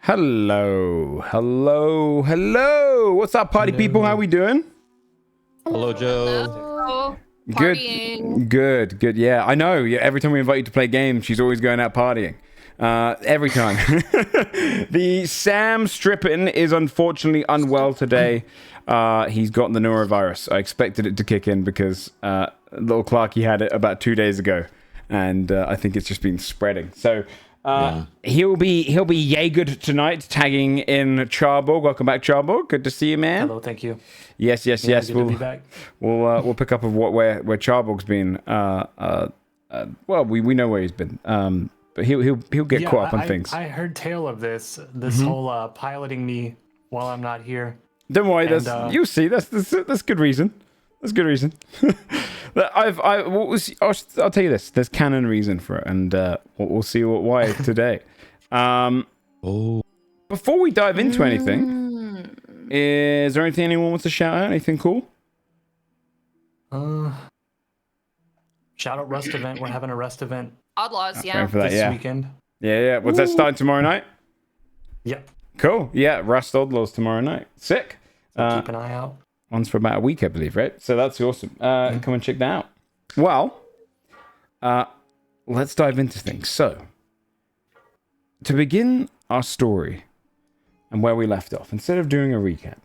Hello, hello, hello. What's up, party people? How we doing? Hello, Joe. Hello. Good, Partying. good. Yeah, I know. Yeah, every time we invite you to play games, she's always going out partying. Every time. The Sam Strippin is unfortunately unwell today. He's got the norovirus. I expected it to kick in because little Clarky had it about 2 days ago, and I think it's just been spreading. So. He'll be Jaegered tonight, tagging in Charborg. Welcome back, Charborg. Good to see you, man. Hello, thank you. Yes. Good to be back. We'll pick up of where Charborg's been. Well, we know where he's been. But he'll get caught up on things. I heard tale of this whole piloting me while I'm not here. Don't worry, you'll see. That's good reason. That's good reason. I'll tell you this. There's canon reason for it, and we'll see why today. Before we dive into anything, is there anything anyone wants to shout out? Anything cool? Shout out Rust event. We're having a Rust event. Outlaws, yeah. For that, this weekend. Yeah. What's that starting tomorrow night? Yep. Cool. Yeah, Rust Outlaws tomorrow night. Sick. So keep an eye out. One's for about a week, I believe, right? So that's awesome. Come and check that out. Well, let's dive into things. So, to begin our story and where we left off, instead of doing a recap,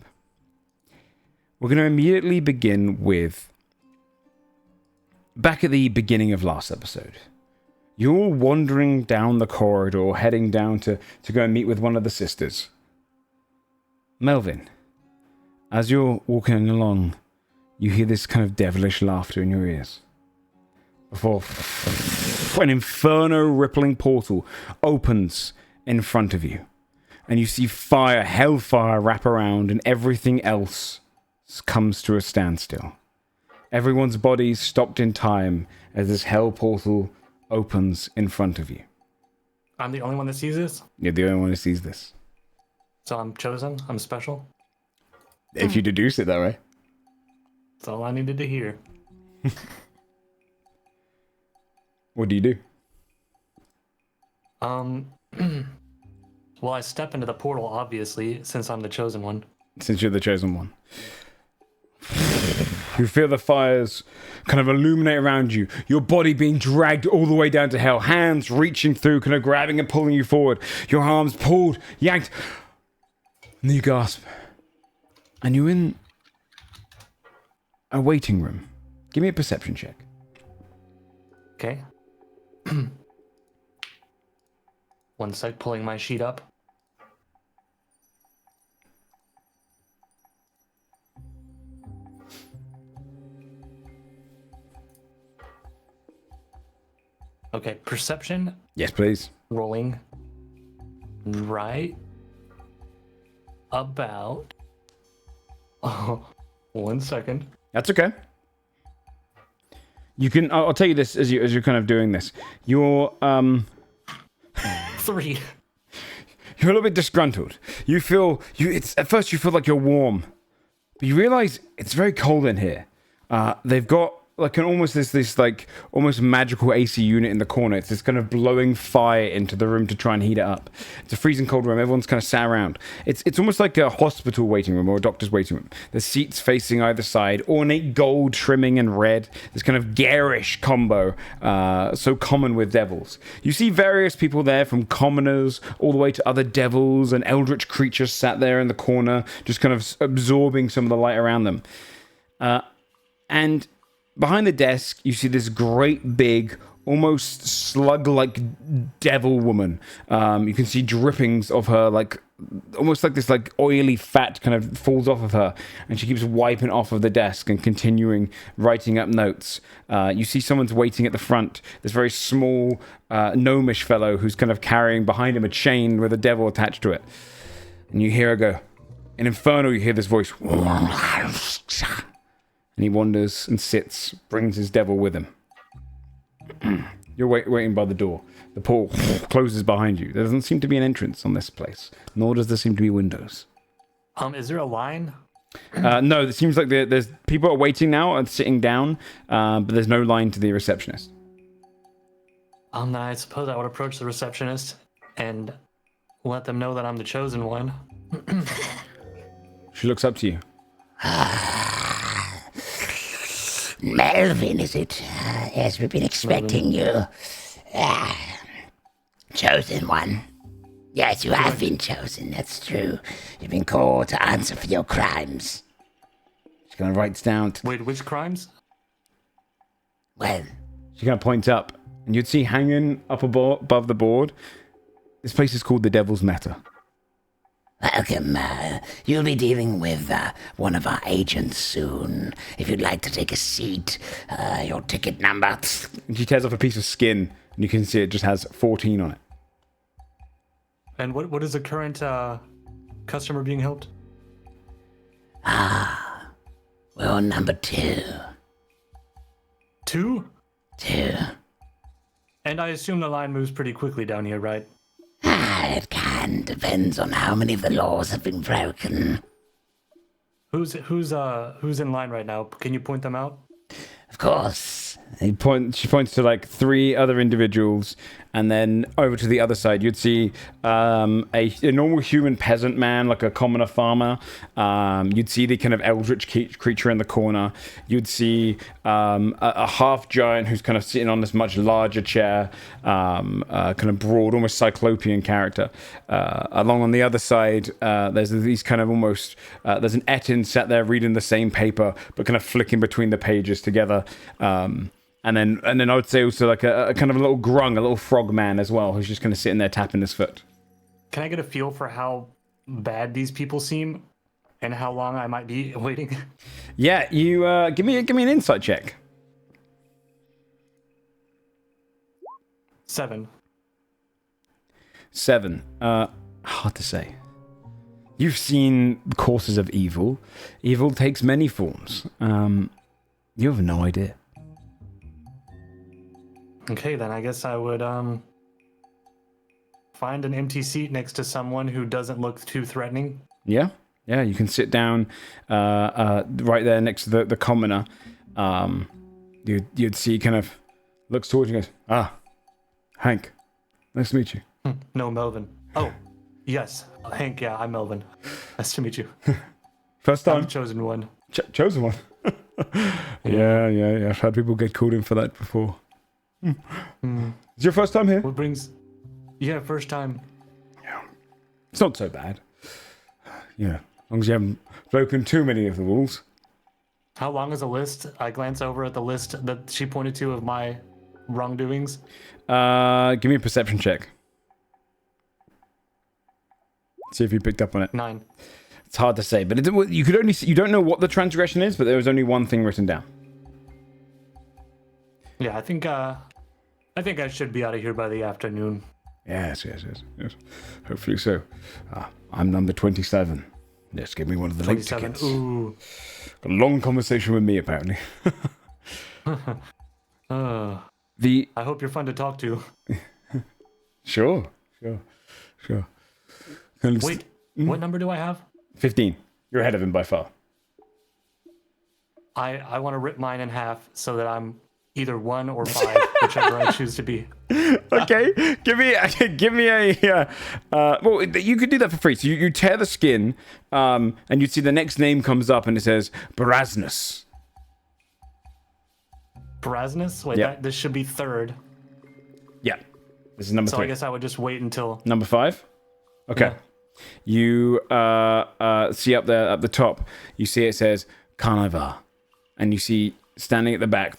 we're going to immediately begin with back at the beginning of last episode. You're all wandering down the corridor, heading down to go and meet with one of the sisters. Melvin, as you're walking along, you hear this kind of devilish laughter in your ears. Before an inferno rippling portal opens in front of you. And you see fire, hellfire wrap around, and everything else comes to a standstill. Everyone's bodies stopped in time as this hell portal opens in front of you. I'm the only one that sees this? You're the only one who sees this. So I'm chosen? I'm special? If you deduce it that way. That's all I needed to hear. What do you do? Well, I step into the portal, obviously, since I'm the chosen one. Since you're the chosen one. You feel the fires kind of illuminate around you. Your body being dragged all the way down to hell. Hands reaching through, kind of grabbing and pulling you forward. Your arms pulled, yanked. And then you gasp. And you're in a waiting room. Give me a perception check. Okay. One sec, pulling my sheet up. Okay, perception. Yes, please. Rolling. Right. About. Oh, 1 second. That's okay. You can. I'll tell you this as you're kind of doing this. You're 3. You're a little bit disgruntled. You feel at first you feel like you're warm, but you realize it's very cold in here. They've got like this almost magical AC unit in the corner. It's this kind of blowing fire into the room to try and heat it up. It's a freezing cold room. Everyone's kind of sat around. It's almost like a hospital waiting room or a doctor's waiting room. There's seats facing either side, ornate gold trimming and red. This kind of garish combo, so common with devils. You see various people there, from commoners all the way to other devils and eldritch creatures sat there in the corner, just kind of absorbing some of the light around them. And behind the desk, you see this great big, almost slug-like devil woman. You can see drippings of her, almost like this oily fat kind of falls off of her, and she keeps wiping off of the desk and continuing writing up notes. You see someone's waiting at the front, this very small, gnomish fellow who's kind of carrying behind him a chain with a devil attached to it. And you hear her go, in Inferno, you hear this voice. And he wanders and sits, brings his devil with him. You're waiting by the door. The portal closes behind you. There doesn't seem to be an entrance on this place, nor does there seem to be windows. Is there a line? No, it seems like there's people are waiting now and sitting down, but there's no line to the receptionist. I suppose I would approach the receptionist and let them know that I'm the chosen one. She looks up to you. Melvin, is it? Yes, we've been expecting you. Chosen one. Yes, you have been chosen, that's true. You've been called to answer for your crimes. She kind of writes down. Wait, which crimes? Well, She kind of points up, and you'd see hanging up above the board. This place is called the Devil's Matter. welcome. You'll be dealing with one of our agents soon. If you'd like to take a seat, your ticket number. And she tears off a piece of skin, and you can see it just has 14 on it. And what is the current customer being helped? We're on number 2. 2? 2. And I assume the line moves pretty quickly down here, right? It can. Depends on how many of the laws have been broken. Who's in line right now? Can you point them out? Of course. She points to like 3 other individuals, and then over to the other side, you'd see a normal human peasant man, like a commoner farmer. You'd see the kind of eldritch creature in the corner. You'd see a half giant who's kind of sitting on this much larger chair, kind of broad, almost cyclopean character. Along on the other side, there's these kind of almost there's an Etin sat there reading the same paper, but kind of flicking between the pages together. And then I would say also like a kind of a little grung, a little frog man as well, who's just kind of sitting there tapping his foot. Can I get a feel for how bad these people seem and how long I might be waiting? Yeah, you give me an insight check. 7. 7. Hard to say. You've seen the courses of evil. Evil takes many forms. You have no idea. Okay, then I guess I would find an empty seat next to someone who doesn't look too threatening. Yeah, you can sit down right there next to the commoner. You'd see kind of looks towards you and goes, Hank, nice to meet you. No, Melvin. Oh, yes, Hank, yeah, I'm Melvin. Nice to meet you. First I'm time. the chosen one. Chosen one. Yeah. I've had people get called in for that before. Is your first time here? What brings... Yeah, first time. Yeah. It's not so bad. Yeah, as long as you haven't broken too many of the rules. How long is the list? I glance over at the list that she pointed to of my wrongdoings. Give me a perception check. See if you picked up on it. 9. It's hard to say, but you could only see, you don't know what the transgression is, but there was only one thing written down. Yeah, I think I should be out of here by the afternoon. Yes. Hopefully so. I'm number 27. Yes, give me one of the late 27. tickets. Ooh. A long conversation with me, apparently. I hope you're fun to talk to. Sure. Wait, what number do I have? 15. You're ahead of him by far. I want to rip mine in half so that I'm either 1 or 5, whichever I choose to be. Okay, give me a. Well, you could do that for free. So you tear the skin, and you see the next name comes up, and it says Barasnus. Brasnus? Wait, Yeah. this should be 3rd. Yeah, this is number So 3. I guess I would just wait until... Number 5. Okay, Yeah. you see up there at the top. You see it says Carnivar, and you see standing at the back.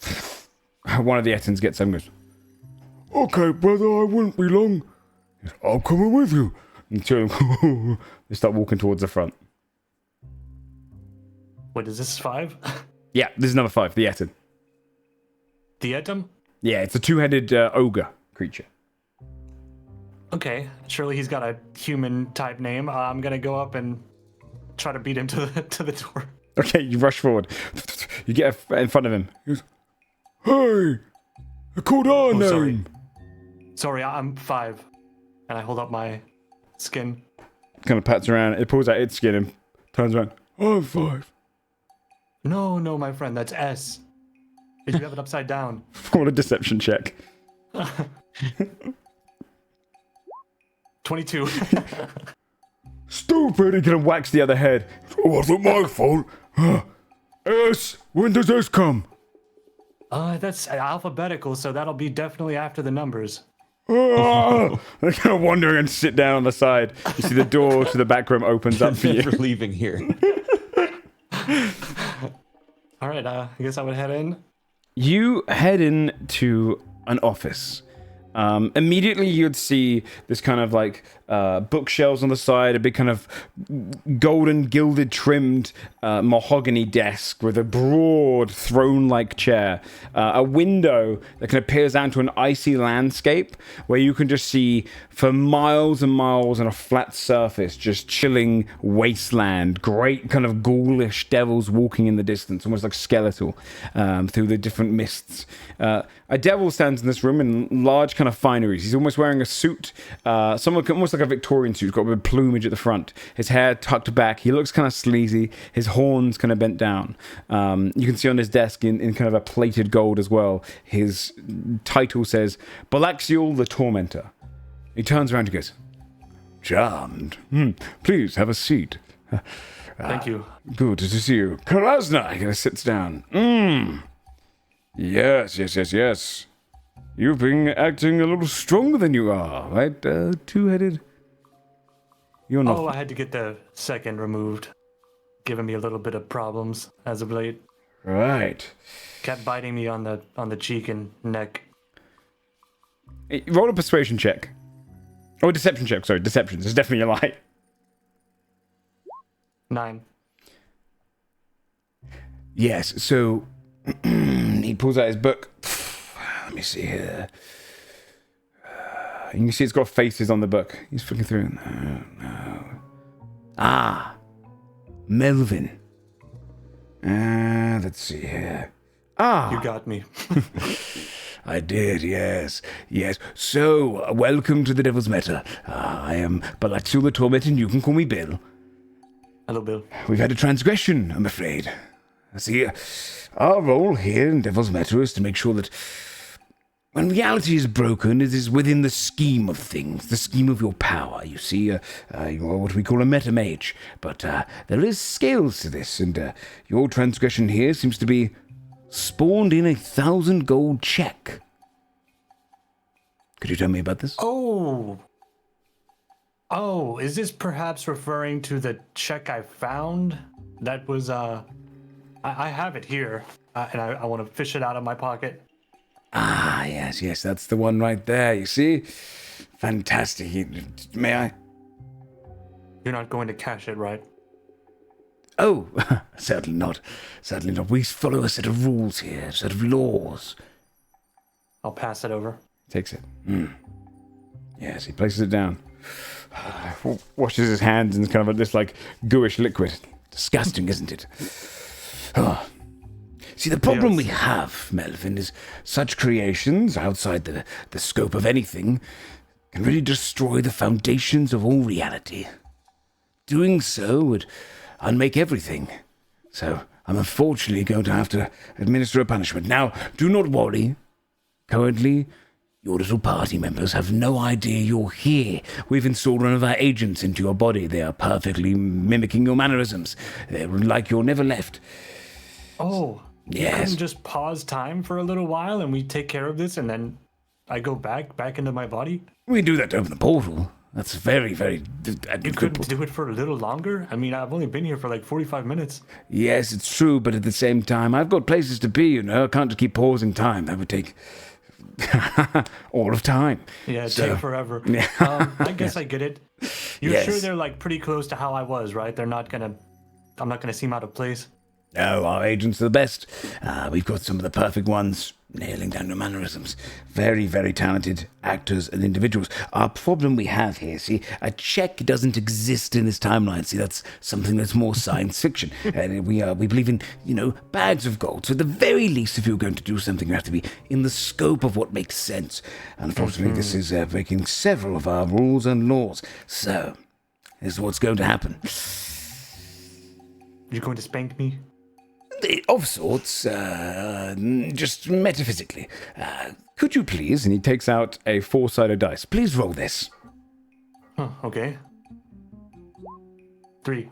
One of the Ettins gets up and goes, "Okay, brother, I wouldn't be long. I'm coming with you." And two of them, they start walking towards the front. Wait, is this 5? Yeah, this is number 5, the Ettin. The Etum? Yeah, it's a 2-headed ogre creature. Okay, surely he's got a human type name. I'm gonna go up and try to beat him to the door. Okay, you rush forward. You get in front of him. He goes, "Hey, I called our name." Sorry, I'm 5. And I hold up my skin. Kind of pats around. It pulls out its skin and turns around. "I'm 5. No, my friend, that's S. Did you have it upside down? Roll a deception check. 22. Stupid! He kind of whacks the other head. It wasn't my fault. S, when does S come? That's alphabetical, so that'll be definitely after the numbers. They're kind of wandering and sit down on the side. You see the door to the back room opens up for you. Never leaving here. All right, I guess I would head in. You head in to an office. Immediately you'd see this kind of like bookshelves on the side, a big kind of golden gilded trimmed mahogany desk with a broad throne-like chair, a window that kind of peers out to an icy landscape where you can just see for miles and miles on a flat surface just chilling wasteland, great kind of ghoulish devils walking in the distance, almost like skeletal, through the different mists. A devil stands in this room in large kind of fineries. He's almost wearing a suit, almost like a Victorian suit. He's got a bit of plumage at the front. His hair tucked back. He looks kind of sleazy. His horns kind of bent down. You can see on his desk in kind of a plated gold as well, his title says, Balaxial the Tormentor. He turns around and goes, Charmed. Please have a seat. Thank you. Good to see you. Krasna, he sits down. Yes. You've been acting a little stronger than you are, right? Two-headed? You're not... Oh, I had to get the second removed. Giving me a little bit of problems as of late. Right. Kept biting me on the cheek and neck. Hey, roll a persuasion check. Oh, deception check. Sorry, deception. It's definitely a lie. 9. Yes, so... he pulls out his book. Let me see here. You can see it's got faces on the book. He's flicking through. No. Ah, Melvin. Let's see here. Ah, You got me. I did, yes. So, welcome to the Devil's Matter. I am Balaxial the Tormentor, and you can call me Bill. Hello, Bill. We've had a transgression, I'm afraid. See, our role here in Devil's Matter is to make sure that when reality is broken, it is within the scheme of things, the scheme of your power. You see, you are what we call a metamage, but there is scales to this, and your transgression here seems to be spawned in 1,000 gold check. Could you tell me about this? Oh, is this perhaps referring to the check I found? That was, I have it here, and I want to fish it out of my pocket. Ah, yes, that's the one right there, you see? Fantastic. May I? You're not going to cash it, right? Oh, certainly not. We follow a set of rules here, a set of laws. I'll pass it over. Takes it. Yes, he places it down. Washes his hands in kind of this like gooish liquid. Disgusting, isn't it? Oh. See, the problem we have, Melvin, is such creations outside the scope of anything can really destroy the foundations of all reality. Doing so would unmake everything. So I'm unfortunately going to have to administer a punishment. Now, do not worry. Currently, your little party members have no idea you're here. We've installed one of our agents into your body. They are perfectly mimicking your mannerisms. They're like you're never left. Oh, you Yes. couldn't just pause time for a little while and we take care of this and then I go back into my body? We do that to open the portal. That's very, very... You couldn't do it for a little longer? I mean, I've only been here for like 45 minutes. Yes, it's true, but at the same time, I've got places to be, you know. I can't just keep pausing time. That would take all of time. Yeah, it'd So- take forever. I guess I get it. You're Yes. sure they're like pretty close to how I was, right? I'm not gonna seem out of place. No, our agents are the best. We've got some of the perfect ones, nailing down your mannerisms. Very, very talented actors and individuals. Our problem we have here, see, a check doesn't exist in this timeline. See, that's something that's more science fiction. And we believe in, bags of gold. So at the very least, if you're going to do something, you have to be in the scope of what makes sense. Unfortunately, this is breaking several of our rules and laws. So, this is what's going to happen. You're going to spank me? Of sorts, just metaphysically. Could you please, and he takes out a 4-sided dice, please roll this. Huh, okay. 3.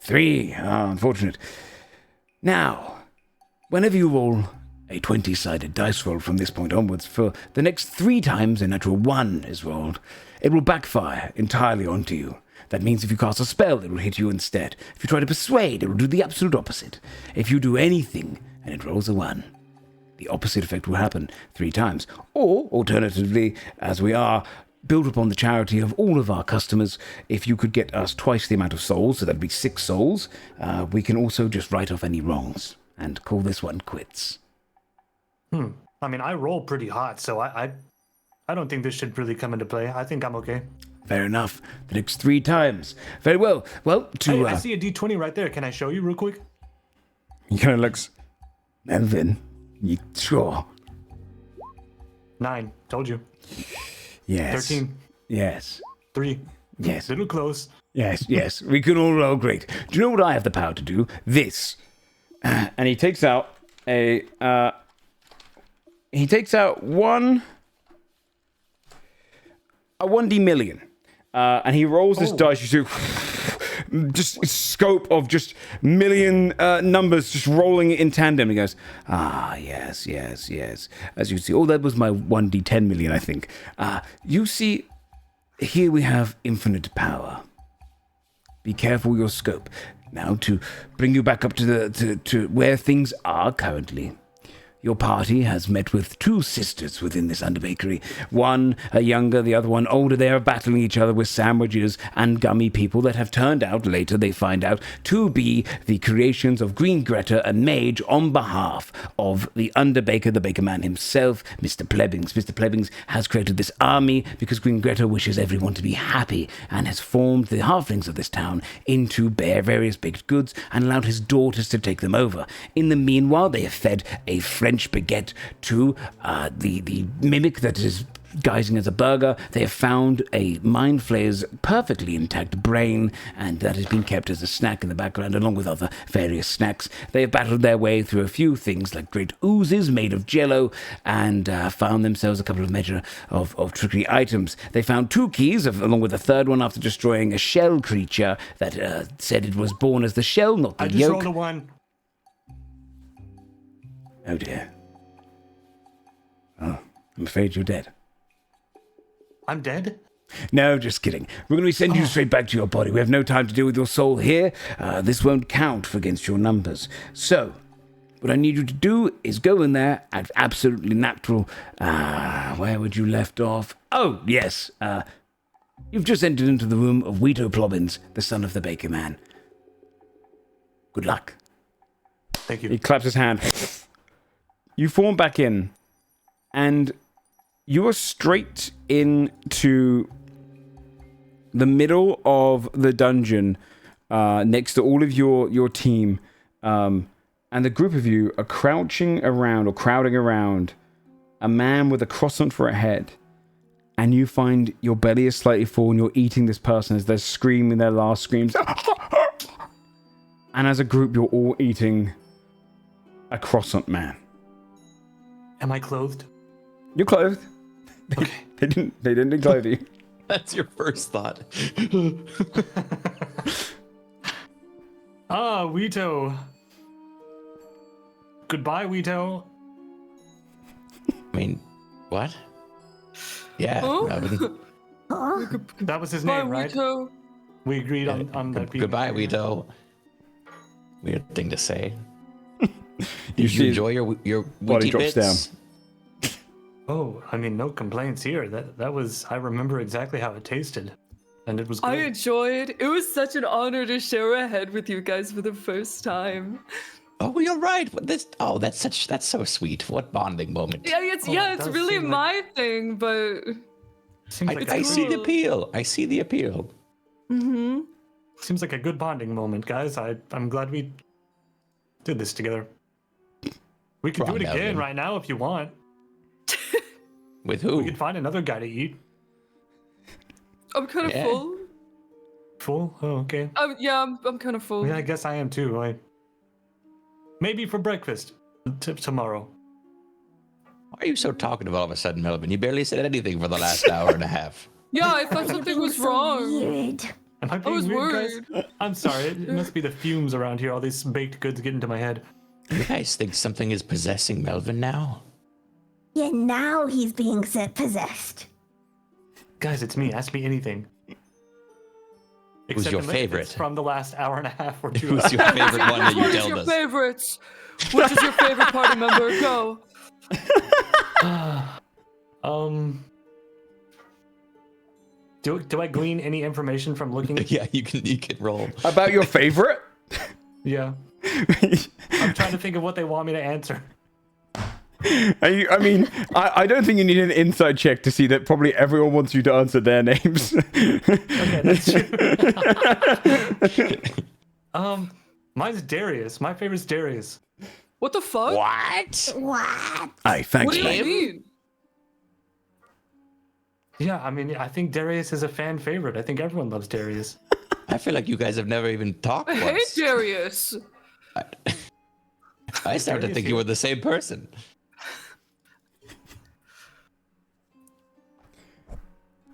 3. Ah, unfortunate. Now, whenever you roll a 20-sided dice roll from this point onwards, for the next 3 times a natural 1 is rolled, it will backfire entirely onto you. That means if you cast a spell, it will hit you instead. If you try to persuade, it will do the absolute opposite. If you do anything and it rolls a 1, the opposite effect will happen 3 times. Or, alternatively, as we are built upon the charity of all of our customers, if you could get us twice the amount of souls, so that'd be 6 souls, we can also just write off any wrongs and call this one quits. I mean, I roll pretty hot, so I don't think this should really come into play. I think I'm okay. Fair enough. The next 3 times. Very well. Well, Hey, I see a D20 right there. Can I show you real quick? He kind of looks... Melvin, you sure? 9. Told you. Yes. 13. Yes. 3. Yes. Little close. Yes. We can all roll great. Do you know what I have the power to do? This. And he takes out a... he takes out a 1d million. And he rolls this dice. You see, just scope of just million numbers just rolling in tandem. He goes, yes. As you see, that was my 1d10 million, I think. You see, here we have infinite power. Be careful with your scope. Now, to bring you back up to where things are currently. Your party has met with 2 sisters within this underbakery. One younger, the other one older. They are battling each other with sandwiches and gummy people that have turned out, later they find out, to be the creations of Green Greta, a mage on behalf of the underbaker, the baker man himself, Mr. Plebbings. Mr. Plebbings has created this army because Green Greta wishes everyone to be happy and has formed the halflings of this town into various baked goods and allowed his daughters to take them over. In the meanwhile, they have fed a French baguette to the mimic that is guising as a burger. They have found a mind flayer's perfectly intact brain, and that has been kept as a snack in the background, along with other various snacks. They have battled their way through a few things like great oozes made of jello, and found themselves a couple of measure of trickery items. They found 2 keys, along with a third one, after destroying a shell creature that said it was born as the shell, not the I yolk. just rolled a 1. Oh dear. Oh, I'm afraid you're dead. I'm dead? No, just kidding. We're going to send you straight back to your body. We have no time to deal with your soul here. This won't count against your numbers. So, what I need you to do is go in there at absolutely natural... where would you left off? Oh, yes. You've just entered into the room of Weeto Plobbins, the son of the baker man. Good luck. Thank you. He claps his hand. You form back in, and you are straight into the middle of the dungeon, next to all of your team, and the group of you are crowding around a man with a croissant for a head, and you find your belly is slightly full, and you're eating this person as they're screaming their last screams. And as a group, you're all eating a croissant man. Am I clothed? You're clothed. Okay. They didn't clothe you. That's your first thought. Weeto. Goodbye, Weeto. I mean, what? Yeah. Huh? That was his Bye, name, right? Weeto. We agreed on that. being- Goodbye, Weedo. Weird thing to say. You Did you enjoy your body wiki drops bits? Oh, I mean, no complaints here. That was. I remember exactly how it tasted, and it was good. I enjoyed. It was such an honor to share a head with you guys for the first time. Oh, you're right. That's so sweet. What bonding moment. Yeah, it's does really seem my thing, but Seems like I see the cool. appeal. I see the appeal. seems like a good bonding moment, guys. I'm glad we did this together. We could do it Wrong, again Melvin. right now if you want. With We who? could find another guy to eat. I'm kind of Yeah. full. Full? Oh, okay. Yeah, I'm kind of full. Yeah, I guess I am too. Maybe for breakfast tomorrow. Why are you so talkative all of a sudden, Melvin? You barely said anything for the last hour and a half. Yeah, I thought something was wrong. Weird. Am I I being was weird, guys? worried. I'm sorry. It must be the fumes around here. All these baked goods get into my head. You guys think something is possessing Melvin now? Yeah, now he's being possessed. Guys, it's me. Ask me anything. Who's Except your unless it's favorite? from the last hour and a half or 2 Who's hours. your favorite one that you Which is told your us? favorites? Which is your favorite party member? Go. Do I glean any information from looking? Yeah, you can roll. About your favorite? Yeah. I'm trying to think of what they want me to answer. I mean, I don't think you need an inside check to see that probably everyone wants you to answer their names. Okay, that's true. Mine's Darius. My favorite's Darius. What the fuck? What? What? Aye, thanks, What do you mate. mean? Yeah, I mean, I think Darius is a fan favorite. I think everyone loves Darius. I feel like you guys have never even talked I hate once. Darius. I started to think you were the same person.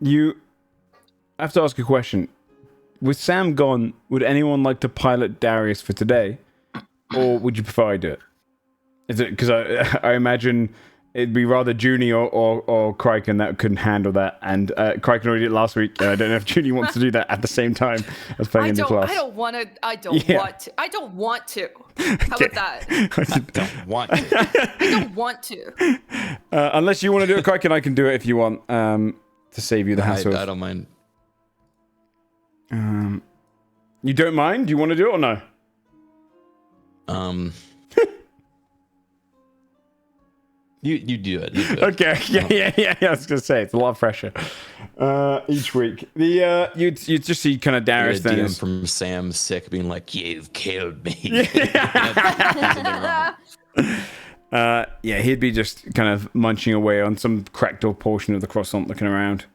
I have to ask a question. With Sam gone, would anyone like to pilot Darius for today? Or would you prefer I do it? Is it because I imagine it'd be rather Junie or Criken that couldn't handle that, and Criken already did it last week. And I don't know if Junie wants to do that at the same time as playing in the class. I don't want to. I don't Yeah. want to. I don't want to. How about that? I don't want to. I don't want to. Unless you want to do it, Criken, I can do it if you want, to save you the hassle. I don't mind. You don't mind? Do you want to do it or no? You do it. You do it. Okay, yeah. I was gonna say it's a lot of pressure each week. The you just see kind of Get Darius a then. DM from Sam sick being like, "You've killed me." Yeah, he'd be just kind of munching away on some cracked off portion of the croissant, looking around.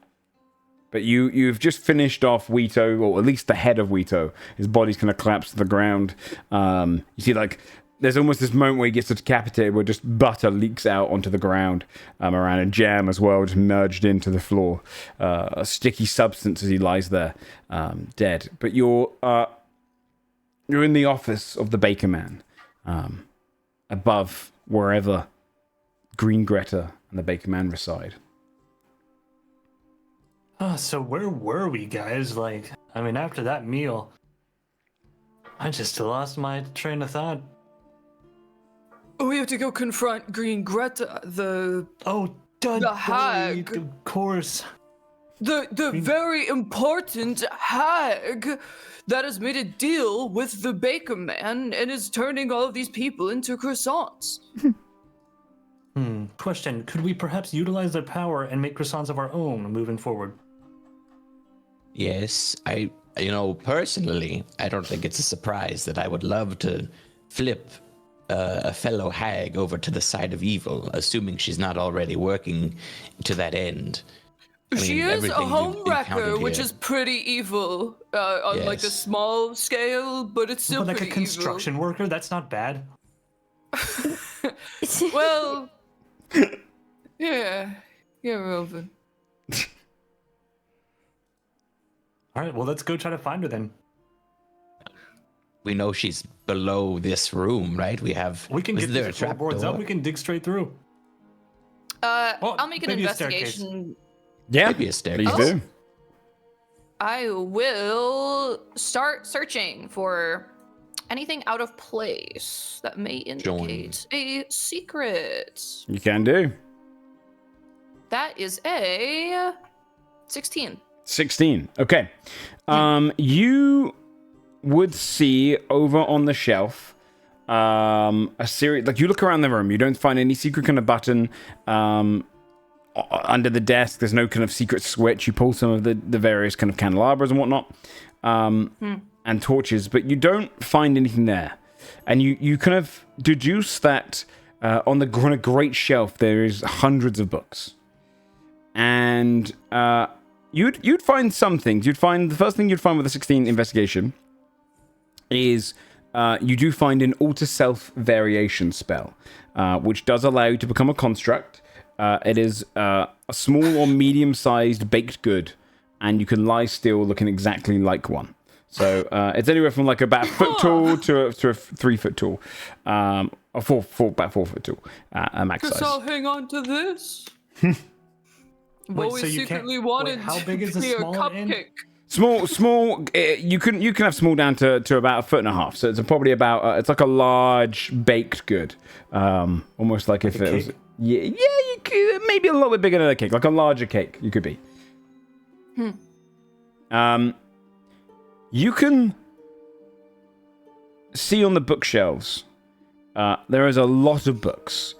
But you've just finished off Weeto, or at least the head of Weeto. His body's kind of collapsed to the ground. You see, like, there's almost this moment where he gets decapitated, where just butter leaks out onto the ground around, and jam as well, just merged into the floor. A sticky substance as he lies there, dead. But you're in the office of the Baker Man, above wherever Green Greta and the Baker Man reside. Oh, so where were we, guys? Like, I mean, after that meal, I just lost my train of thought. We have to go confront Green Greta, the Oh, duh, The hag. Of course. the very important hag that has made a deal with the Baker Man and is turning all of these people into croissants. Question, could we perhaps utilize their power and make croissants of our own moving forward? Yes, personally, I don't think it's a surprise that I would love to flip a fellow hag over to the side of evil, assuming she's not already working to that end. I She mean, is a everything you've homewrecker, encountered which here- is pretty evil on like a Yes. small scale, but it's still But like a pretty construction worker, that's not bad. evil. Well, yeah, Melvin. All right, well, let's go try to find her then. We know she's below this room, right? We can is get there these a trap floorboards up. door? We can dig straight through. I'll make an maybe a staircase. investigation. Yeah, Maybe a staircase. please do. I will start searching for anything out of place that may indicate a secret. You can do. That is a 16. 16. Okay. You would see over on the shelf a series, like, you look around the room, you don't find any secret kind of button under the desk. There's no kind of secret switch. You pull some of the various kind of candelabras and whatnot, and torches, but you don't find anything there. And you kind of deduce that on the great shelf there is hundreds of books. And you'd find some things. You'd find the first thing you'd find with a 16 investigation is you do find an alter self variation spell, which does allow you to become a construct. It is a small or medium-sized baked good and you can lie still looking exactly like one. So it's anywhere from like about a foot tall to a 3 foot tall, or about 4 foot tall, max Guess size. I'll hang on to this. I've always so you can't- secretly wanted how to big is the be a small end? cupcake. Small. You can have small down to about 1.5 feet. So it's probably about it's like a large baked good, almost like if a it was cake? you could maybe a little bit bigger than a cake, like a larger cake. You could be. You can see on the bookshelves. There is a lot of books.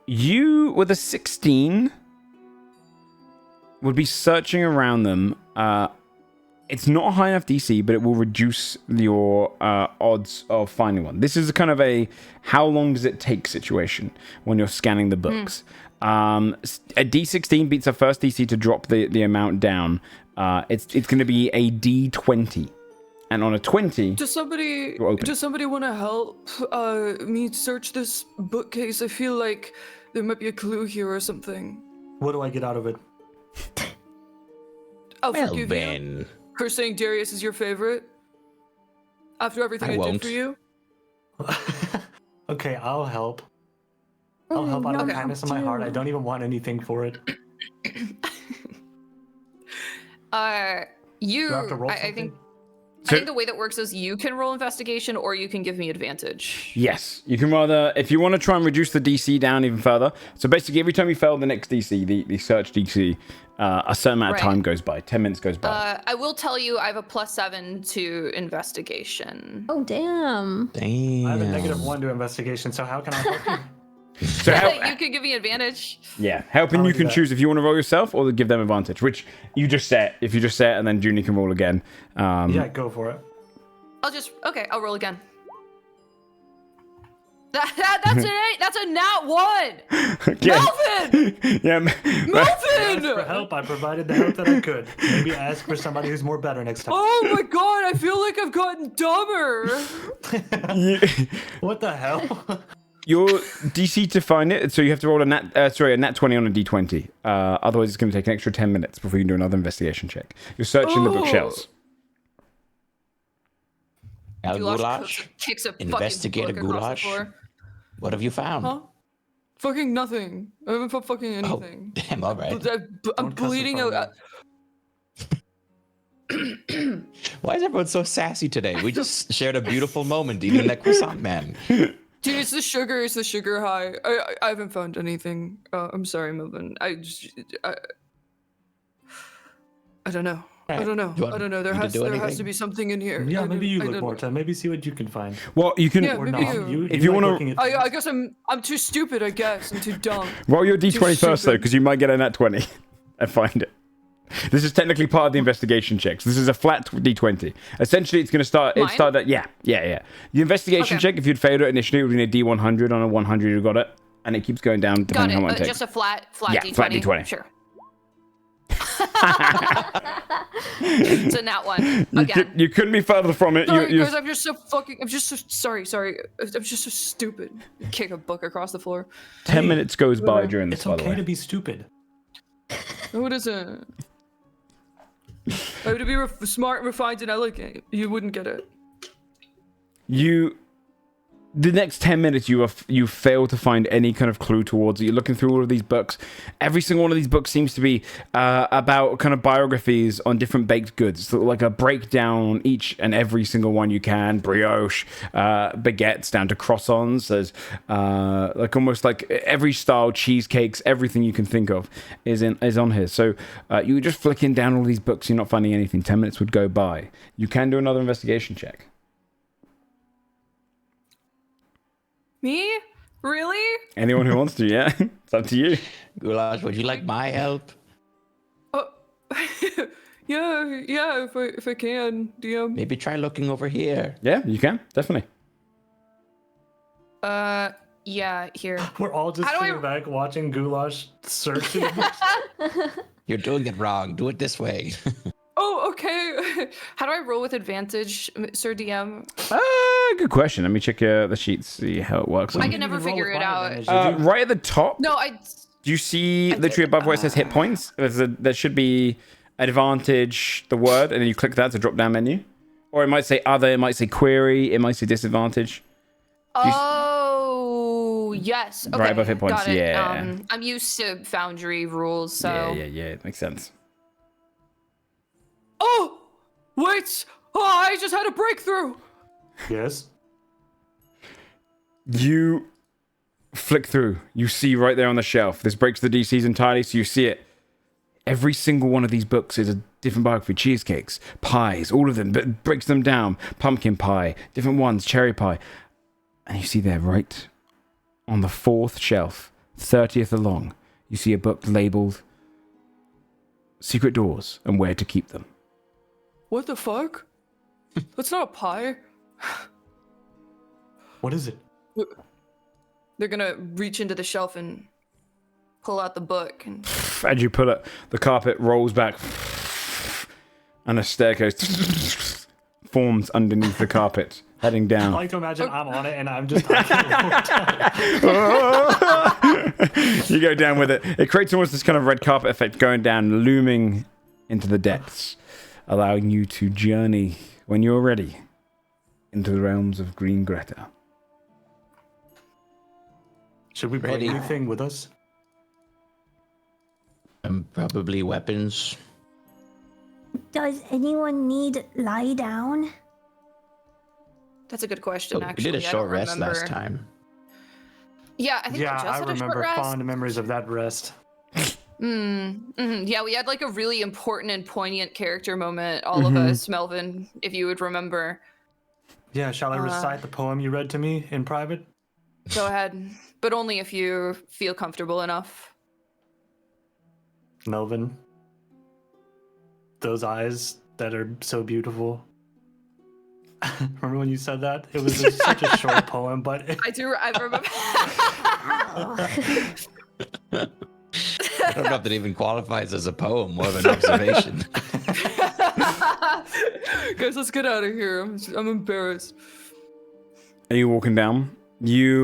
You with a 16 would be searching around them. It's not a high enough DC, but it will reduce your odds of finding one. This is kind of a how long does it take situation when you're scanning the books. A D16 beats a first DC to drop the amount down. It's going to be a D20. And on a 20, Does somebody want to help me search this bookcase? I feel like there might be a clue here or something. What do I get out of it? I'll Well forgive you then, for saying Darius is your favorite. After everything I I did won't. for you. Okay, I'll help. I'll help out of the kindness of my heart. I don't even want anything for it. Do I have to roll I something? think So- I think the way that works is you can roll investigation or you can give me advantage. yes, you can rather, if you want to try and reduce the DC down even further. So basically, every time you fail the next DC, the search DC, a certain amount of Right. time goes by. 10 minutes goes by. I will tell you I have a +7 to investigation. Oh, damn. damn. I have a -1 to investigation, so how can I help you? So You could give me advantage. yeah, helping I'll you do can that. choose if you want to roll yourself or give them advantage, which you just set. If you just set and then Junie can roll again. Yeah, go for it. I'll roll again. That's an 8. That's a nat 1. Yeah. Melvin! Yeah. For Melvin! help, I provided the help that I could. Maybe ask for somebody who's more better next time. Oh my god, I feel like I've gotten dumber. What the hell? Your DC to find it, so you have to roll a nat 20 on a D20. Otherwise, it's going to take an extra 10 minutes before you can do another investigation check. You're searching the bookshelves. Al Goulash Goulash, kicks a investigate a fucking book across the goulash. floor. What have you found? Huh? Fucking nothing. I haven't found fucking Oh, anything. damn, all right. I'm Don't cuss in bleeding front out. of me. Why is everyone so sassy today? We just shared a beautiful moment eating that croissant man. Dude, it's the sugar. It's the sugar high. I haven't found anything. I'm sorry, Melvin. I don't know. I don't know. You want I don't know. There me to has do to anything? be something in here. Yeah, I maybe don't- you I look don't more know. time. Maybe see what you can find. Well, you can Yeah, Or maybe not. you. If you like wanna- looking at I things. guess I'm too stupid. I guess I'm too dumb. roll your D20 first, though, stupid. because you might get a nat 20 and find it. This is technically part of the investigation checks. This is a flat D20. Essentially, it's going to start. It Mine? started at, yeah. The investigation Okay. check, if you'd failed it initially, it would be a D100. On a 100, you got it. And it keeps going down Got depending it. on how long it takes. Just a flat Yeah, D20. flat D20. Sure. It's a nat 1 again. You couldn't be further from it. Sorry, You, guys, I'm just so sorry. I'm just so stupid. Kick a book across the floor. 10 minutes goes by during this, It's by the okay way. to be stupid. No, it isn't. I would be smart, refined, and elegant. You wouldn't get it. The next 10 minutes, you fail to find any kind of clue towards it. You're looking through all of these books. Every single one of these books seems to be about kind of biographies on different baked goods. So like a breakdown on each and every single one you can. Brioche, baguettes, down to croissants. There's like almost like every style, cheesecakes, everything you can think of is on here. So you're just flicking down all these books. You're not finding anything. 10 minutes would go by. You can do another investigation check. Me? Really? Anyone who wants to, yeah. It's up to you. Goulash, would you like my help? Oh, yeah. If I can, DM. Maybe try looking over here. Yeah, you can. Definitely. Yeah, here. We're all just How do I- sitting back watching Goulash search. You're doing it wrong. Do it this way. Oh, okay. How do I roll with advantage, Sir DM? Good question. Let me check the sheets, see how it works. I can never figure it out. Right at the top, No, do you see literally above where it says hit points? There should be advantage, the word, and then you click that to drop down menu. Or it might say other, it might say query, it might say disadvantage. Oh, yes. Okay. Right above hit points, Got it. yeah. I'm used to Foundry rules, so. Yeah, it makes sense. Oh, wait! Oh, I just had a breakthrough. Yes. You flick through. You see right there on the shelf. This breaks the DCs entirely, so you see it. Every single one of these books is a different biography. Cheesecakes, pies, all of them, but it breaks them down. Pumpkin pie, different ones, cherry pie. And you see there, right on the 4th shelf, 30th along, you see a book labeled Secret Doors and Where to Keep Them. What the fuck? That's not a pie. What is it? They're gonna reach into the shelf and pull out the book. And As you pull it, the carpet rolls back, and a staircase forms underneath the carpet, heading I down. like to imagine I'm on it and I'm just. You go down with it. It creates almost this kind of red carpet effect going down, looming into the depths, allowing you to journey, when you're ready, into the realms of Green Greta. Should we bring Ready. anything with us? Probably weapons. Does anyone need lie down? that's a good question. Oh, we Actually, did a I short don't rest remember. last time. Yeah, I think Yeah, we just I had a short remember rest. fond memories of that rest. Yeah, we had like a really important and poignant character moment, all of us, Melvin, if you would remember. Yeah, shall I recite the poem you read to me in private? Go ahead, but only if you feel comfortable enough. Melvin. Those eyes that are so beautiful. Remember when you said that? It was just such a short poem, but I remember. I don't know if that even qualifies as a poem, more of an observation. Guys, let's get out of here. I'm embarrassed. Are you walking down? You'd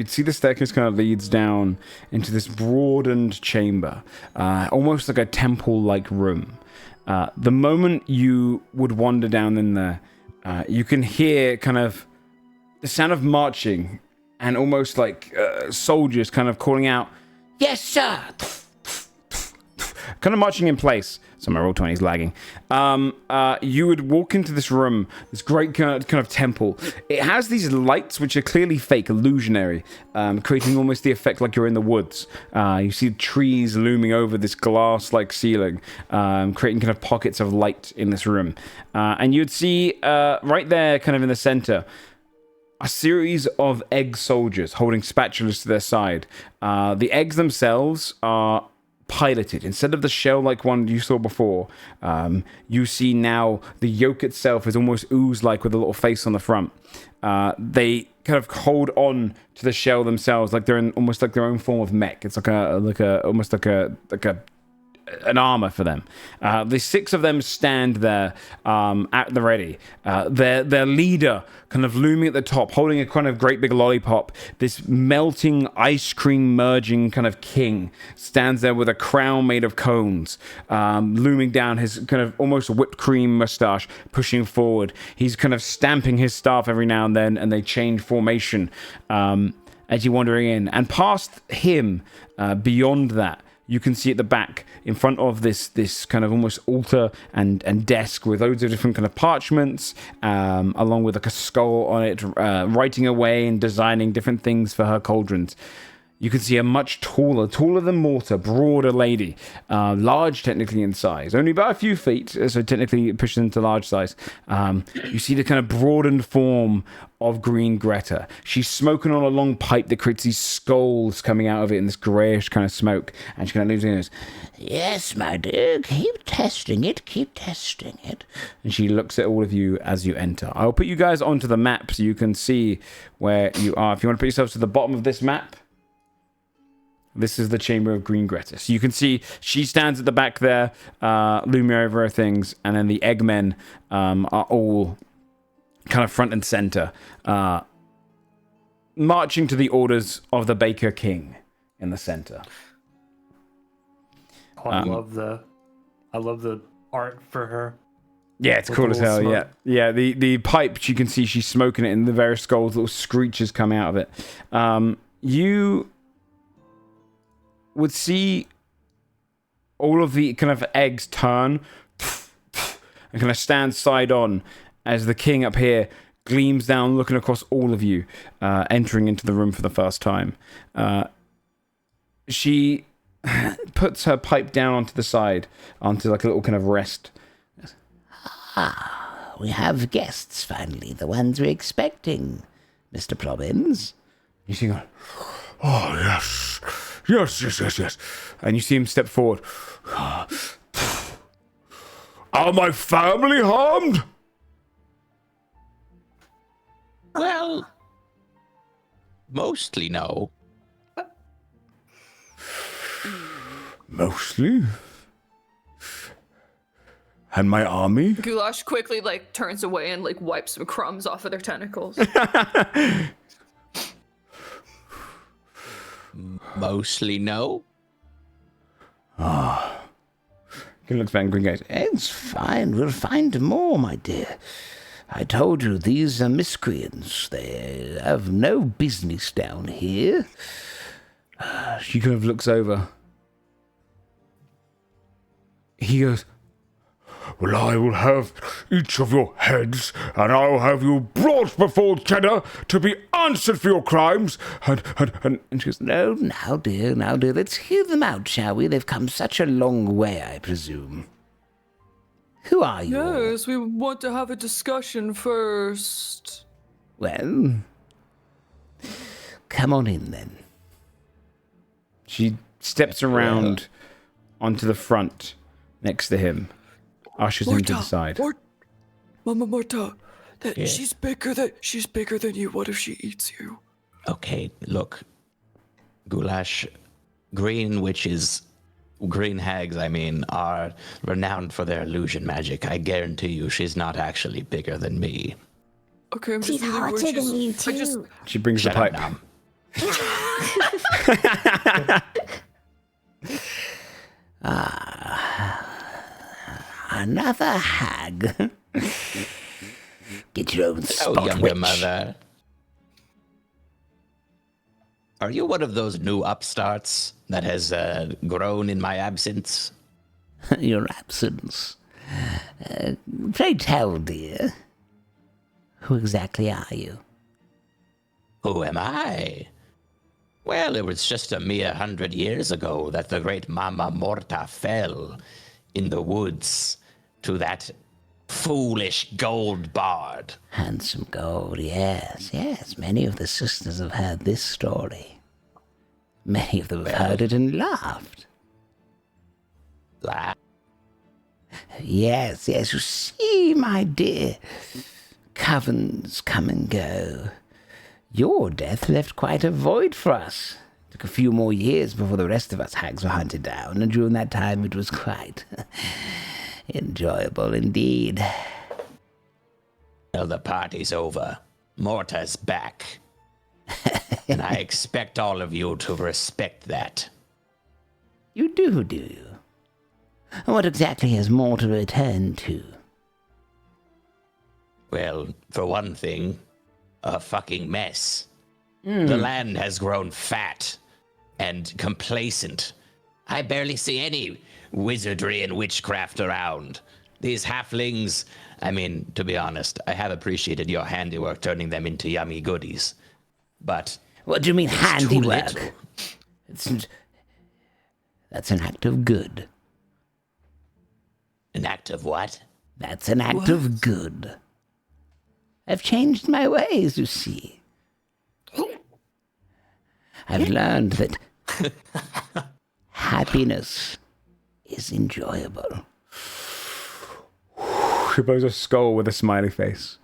see the staircase kind of leads down into this broadened chamber, almost like a temple-like room. The moment you would wander down in there, you can hear kind of the sound of marching and almost like soldiers kind of calling out, "Yes, sir!" kind of marching in place. So my roll 20 is lagging. You would walk into this room, this great kind of temple. It has these lights which are clearly fake, illusionary, creating almost the effect like you're in the woods. You see trees looming over this glass-like ceiling, creating kind of pockets of light in this room. And you'd see right there, kind of in the center, a series of egg soldiers holding spatulas to their side. The eggs themselves are piloted. Instead of the shell-like one you saw before, you see now the yolk itself is almost ooze-like with a little face on the front. They kind of hold on to the shell themselves like they're in almost like their own form of mech. It's like almost like an armor for them. The 6 of them stand there at the ready. Their leader kind of looming at the top, holding a kind of great big lollipop. This melting ice cream merging kind of king stands there with a crown made of cones, looming down, his kind of almost whipped cream mustache pushing forward. He's kind of stamping his staff every now and then, and they change formation as you're wandering in. And past him, beyond that, you can see at the back, in front of this kind of almost altar and desk with loads of different kind of parchments, along with like a skull on it, writing away and designing different things for her cauldrons. You can see a much taller than Mortar, broader lady, large technically in size, only about a few feet, so technically pushed into large size. You see the kind of broadened form of Green Greta. She's smoking on a long pipe that creates these skulls coming out of it in this greyish kind of smoke, and she kind of leaves it and goes, Yes, my dear, keep testing it. and she looks at all of you as you enter. I'll put you guys onto the map so you can see where you are. If you want to put yourselves to the bottom of this map, this is the chamber of Green Greta. So you can see she stands at the back there, looming over her things, and then the Eggmen are all kind of front and center, marching to the orders of the Baker King in the center. I love the I love the art for her. Yeah, it's With cool the as hell. little Yeah, smoke. yeah. The pipe, you can see she's smoking it, and the various skulls, little screeches come out of it. You would see all of the kind of eggs turn and kind of stand side on as the king up here gleams down, looking across all of you, entering into the room for the first time. She puts her pipe down onto the side, onto like a little kind of rest. We have guests finally, the ones we're expecting, Mr. Plobbins. You see him going, oh, yes. Yes. And you see him step forward. Are my family harmed? Well, mostly no. Mostly. And my army? Goulash quickly like turns away and like wipes some crumbs off of their tentacles. Mostly no. He looks back and Green goes, It's fine, we'll find more, my dear. I told you, these are miscreants. They have no business down here. she kind of looks over. He goes, well, I will have each of your heads, and I will have you brought before Cheddar to be answered for your crimes. And she goes, No, now, dear, let's hear them out, shall we? They've come such a long way, I presume. Who are you? all? Yes, we want to have a discussion first. Well, come on in then. she steps around onto the front next to him, ushers him to the side. Mama Marta, Yeah. she's bigger than you. What if she eats you? Okay, look. Goulash, green hags, are renowned for their illusion magic. I guarantee you she's not actually bigger than me. Okay, I'm She's just really worried. hotter than you I just too. She brings Shut the up pipe. now. Another hag. Get your own Oh, spot, younger witch. mother. Are you one of those new upstarts that has grown in my absence? Your absence. Pray tell, dear. Who exactly are you? Who am I? Well, it was just a mere 100 years ago that the great Mama Morta fell in the woods to that foolish gold bard. Handsome gold, yes. Many of the sisters have heard this story. Many of them have heard it and laughed. Yes, you see, my dear. Covens come and go. Your death left quite a void for us. Took a few more years before the rest of us hags were hunted down, and during that time it was quite enjoyable indeed. Well, the party's over. Morta's back. And I expect all of you to respect that. You do you? What exactly has more to return to? Well, for one thing, a fucking mess. The land has grown fat and complacent. I barely see any wizardry and witchcraft around. These halflings, to be honest, I have appreciated your handiwork turning them into yummy goodies. But What do you mean it's too handiwork? little. That's an act of good. An act of what? That's an act of good. I've changed my ways, you see. I've learned that happiness is enjoyable. She blows a skull with a smiley face.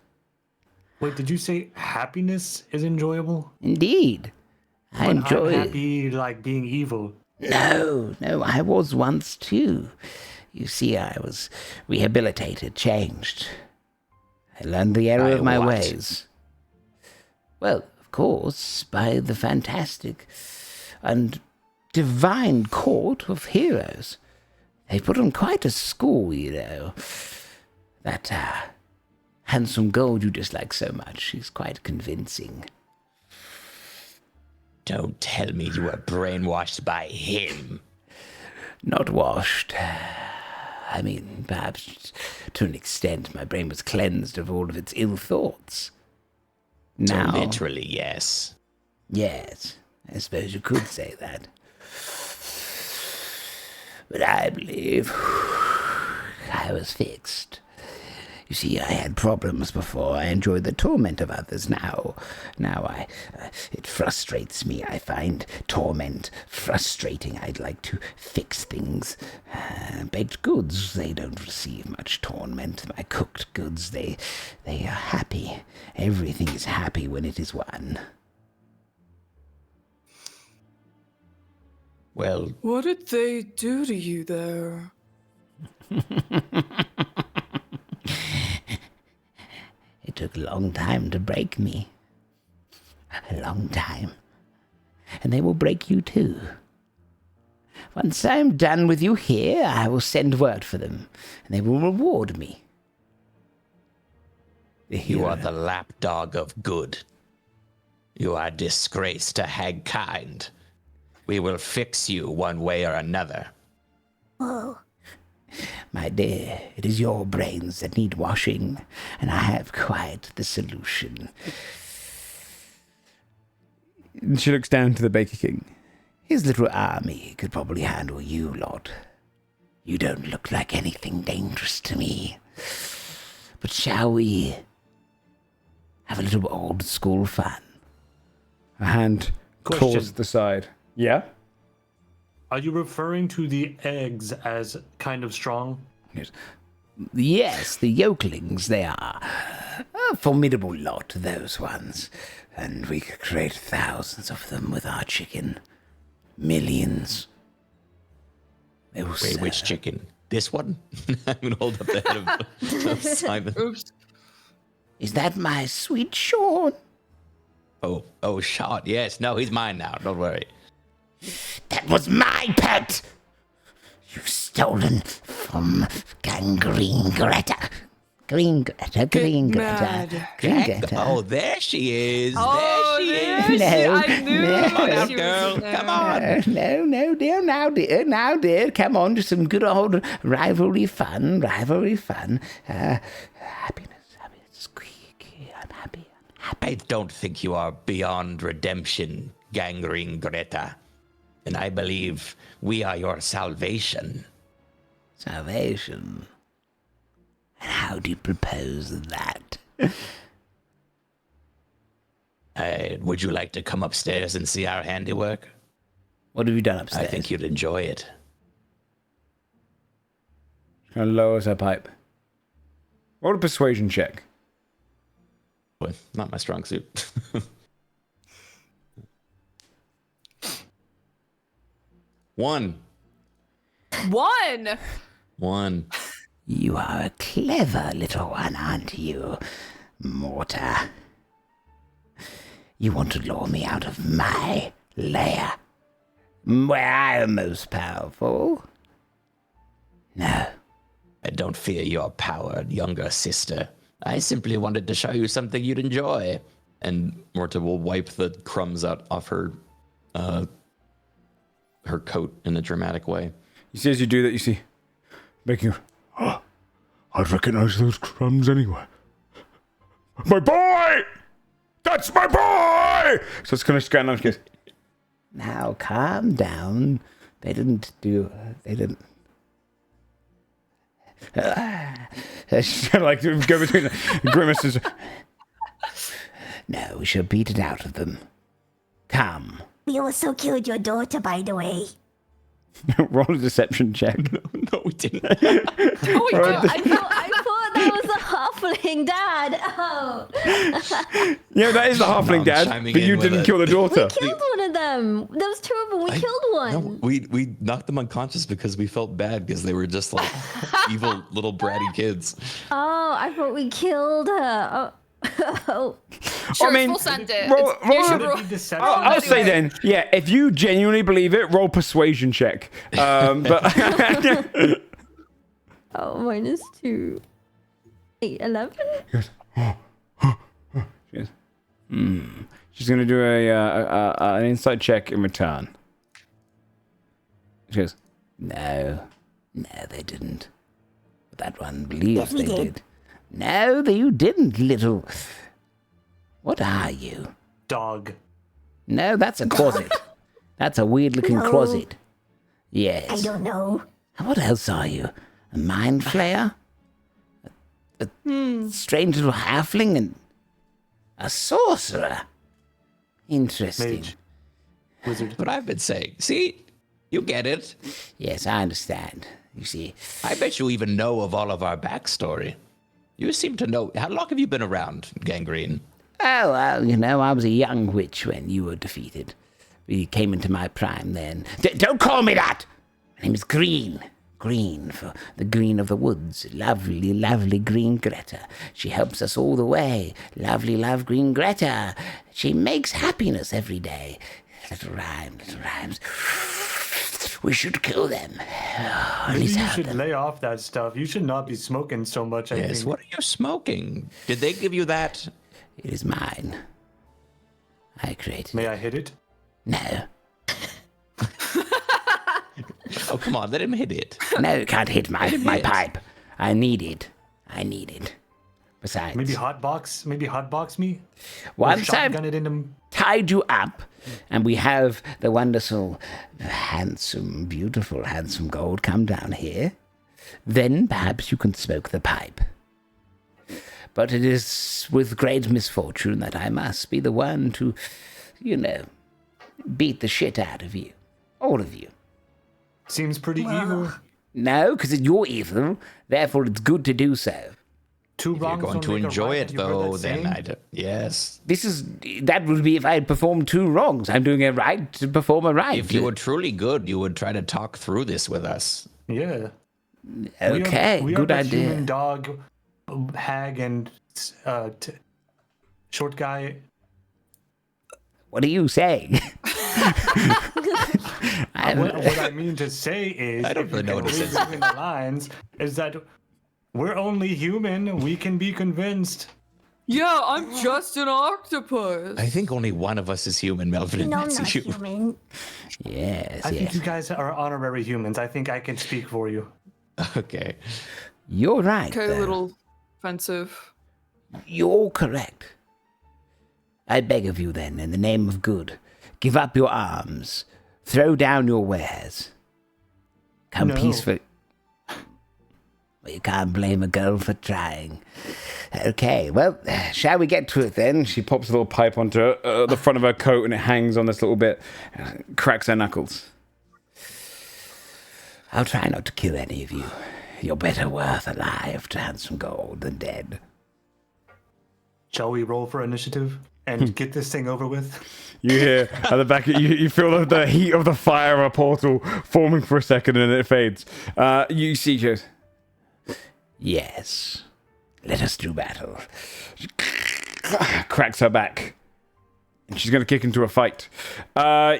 Wait, did you say happiness is enjoyable? Indeed. I But enjoy I'm it. happy like being evil. No, I was once too. You see, I was rehabilitated, changed. I learned the error By of my what? ways. Well, of course, by the fantastic and divine court of heroes. They put on quite a school, you know. That handsome gold you dislike so much is quite convincing. Don't tell me you were brainwashed by him. Not washed. I mean, perhaps to an extent my brain was cleansed of all of its ill thoughts. Now, So literally, yes. yes, I suppose you could say that. But I believe I was fixed. You see, I had problems before. I enjoy the torment of others now. Now it frustrates me. I find torment frustrating. I'd like to fix things. Baked goods, they don't receive much torment. My cooked goods, they are happy. Everything is happy when it is won. Well, What did they do to you there? It took a long time to break me. A long time. And they will break you too. Once I'm done with you here, I will send word for them, and they will reward me. you are the lapdog of good. You are a disgrace to hagkind. We will fix you one way or another. Whoa. My dear, it is your brains that need washing, and I have quite the solution. She looks down to the Baker King. His little army could probably handle you lot. You don't look like anything dangerous to me. But shall we have a little old school fun? A hand Question. claws at the side. Yeah? Are you referring to the eggs as kind of strong? Yes, the yokelings, they are. A formidable lot, those ones. And we could create thousands of them with our chicken. Millions. They will Wait, which chicken? This one? I'm gonna hold up the head of Simon. Oops. Is that my sweet Sean? Oh, shot. Yes, no, he's mine now. Don't worry. That was my pet! You've stolen from Gangrene Greta. Green Greta, Green Greta. mad. Green Greta. Oh, there she is. Oh, there she is. there No, I knew no. Come on out, she girl. was there. Come on. No, dear, now, dear, come on to some good old rivalry fun. Happiness, squeaky, I'm happy. I don't think you are beyond redemption, Gangrene Greta. And I believe we are your salvation. Salvation. And how do you propose that? Would you like to come upstairs and see our handiwork? What have you done upstairs? I think you'd enjoy it. Kind of lowers her pipe. Roll a persuasion check. Well, not my strong suit. One. You are a clever little one, aren't you, Mortar? You want to lure me out of my lair, where I am most powerful? No. I don't fear your power, younger sister. I simply wanted to show you something you'd enjoy. And Morta will wipe the crumbs out off her coat in a dramatic way. You see, as you do that, you see making. Oh, I'd recognize those crumbs anywhere. My boy! That's my boy! So it's kind of scanning on. She goes, Now, calm down. They didn't. she's kind of like go between the grimaces. No, we shall beat it out of them. Come. We also killed your daughter, by the way. Roll a deception check. No, we didn't. Oh, yeah. I thought that was the halfling dad. Oh. Yeah, that is the halfling I'm dad, chiming but in you with didn't it. kill the We daughter. killed one of them. There was two of them. We killed one. No, we knocked them unconscious because we felt bad because they were just like evil little bratty kids. Oh, I thought we killed her. Oh. Sure, I mean, full send it. roll- It's- you roll- should Would it roll- be deception? I'll say anyway. then, yeah, if you genuinely believe it, roll persuasion check. But Oh, -2. 8, 11? She's going to do an insight check in return. She goes, No, they didn't. But that one believes they did. No, you didn't, little... What are you? Dog. No, that's a closet. That's a weird-looking No. closet. Yes. I don't know. What else are you? A mind flayer? A strange little halfling and a sorcerer? Interesting. Mage. Wizard. What I've been saying. See, you get it. Yes, I understand. You see, I bet you even know of all of our backstory. You seem to know. How long have you been around, Gangrene? oh, well, I was a young witch when you were defeated. We came into my prime then. Don't call me that! My name is Green. Green for the green of the woods. Lovely, lovely green Greta. She helps us all the way. Lovely, love green Greta. She makes happiness every day. Little rhymes. We should kill them. Oh, at Maybe least you help should them. lay off that stuff. You should not be smoking so much. I Yes. think. What are you smoking? Did they give you that? It is mine. I created May it. I hit it? No. Oh, come on. Let him hit it. No, you can't hit my hit. pipe. I need it. Besides, Maybe hotbox me. once I've Shotgun it into. tied you up, and we have the wonderful, handsome, beautiful, handsome gold come down here, then perhaps you can smoke the pipe. But it is with great misfortune that I must be the one to, beat the shit out of you. All of you. Seems pretty evil. No, because you're evil, therefore it's good to do so. Two If you're wrongs going don't to make a enjoy right. it, You heard though, that then saying? yes. That would be if I had performed two wrongs. I'm doing a right to perform a right. If you were truly good, you would try to talk through this with us. Yeah. Okay, we are good the idea. Human dog, hag, and short guy. What are you saying? What I mean to say is, I don't if really you know can what it read says. between the lines, is that we're only human. We can be convinced. Yeah, I'm just an octopus. I think only one of us is human, Melvin, and No, I'm that's not you. human. Yes, I think yes. you guys are honorary humans. I think I can speak for you. Okay. You're right. Okay, though. little offensive. You're correct. I beg of you then, in the name of good, give up your arms. Throw down your wares. Come No. peacefully. Well, you can't blame a girl for trying. Okay, well, shall we get to it then? she pops a little pipe onto the front of her coat and it hangs on this little bit, cracks her knuckles. I'll try not to kill any of you. You're better worth alive to handsome gold than dead. Shall we roll for initiative and get this thing over with? You hear at the back, you feel the heat of the fire of a portal forming for a second and then it fades. You see, she goes, Yes. Let us do battle. cracks her back. And she's going to kick into a fight.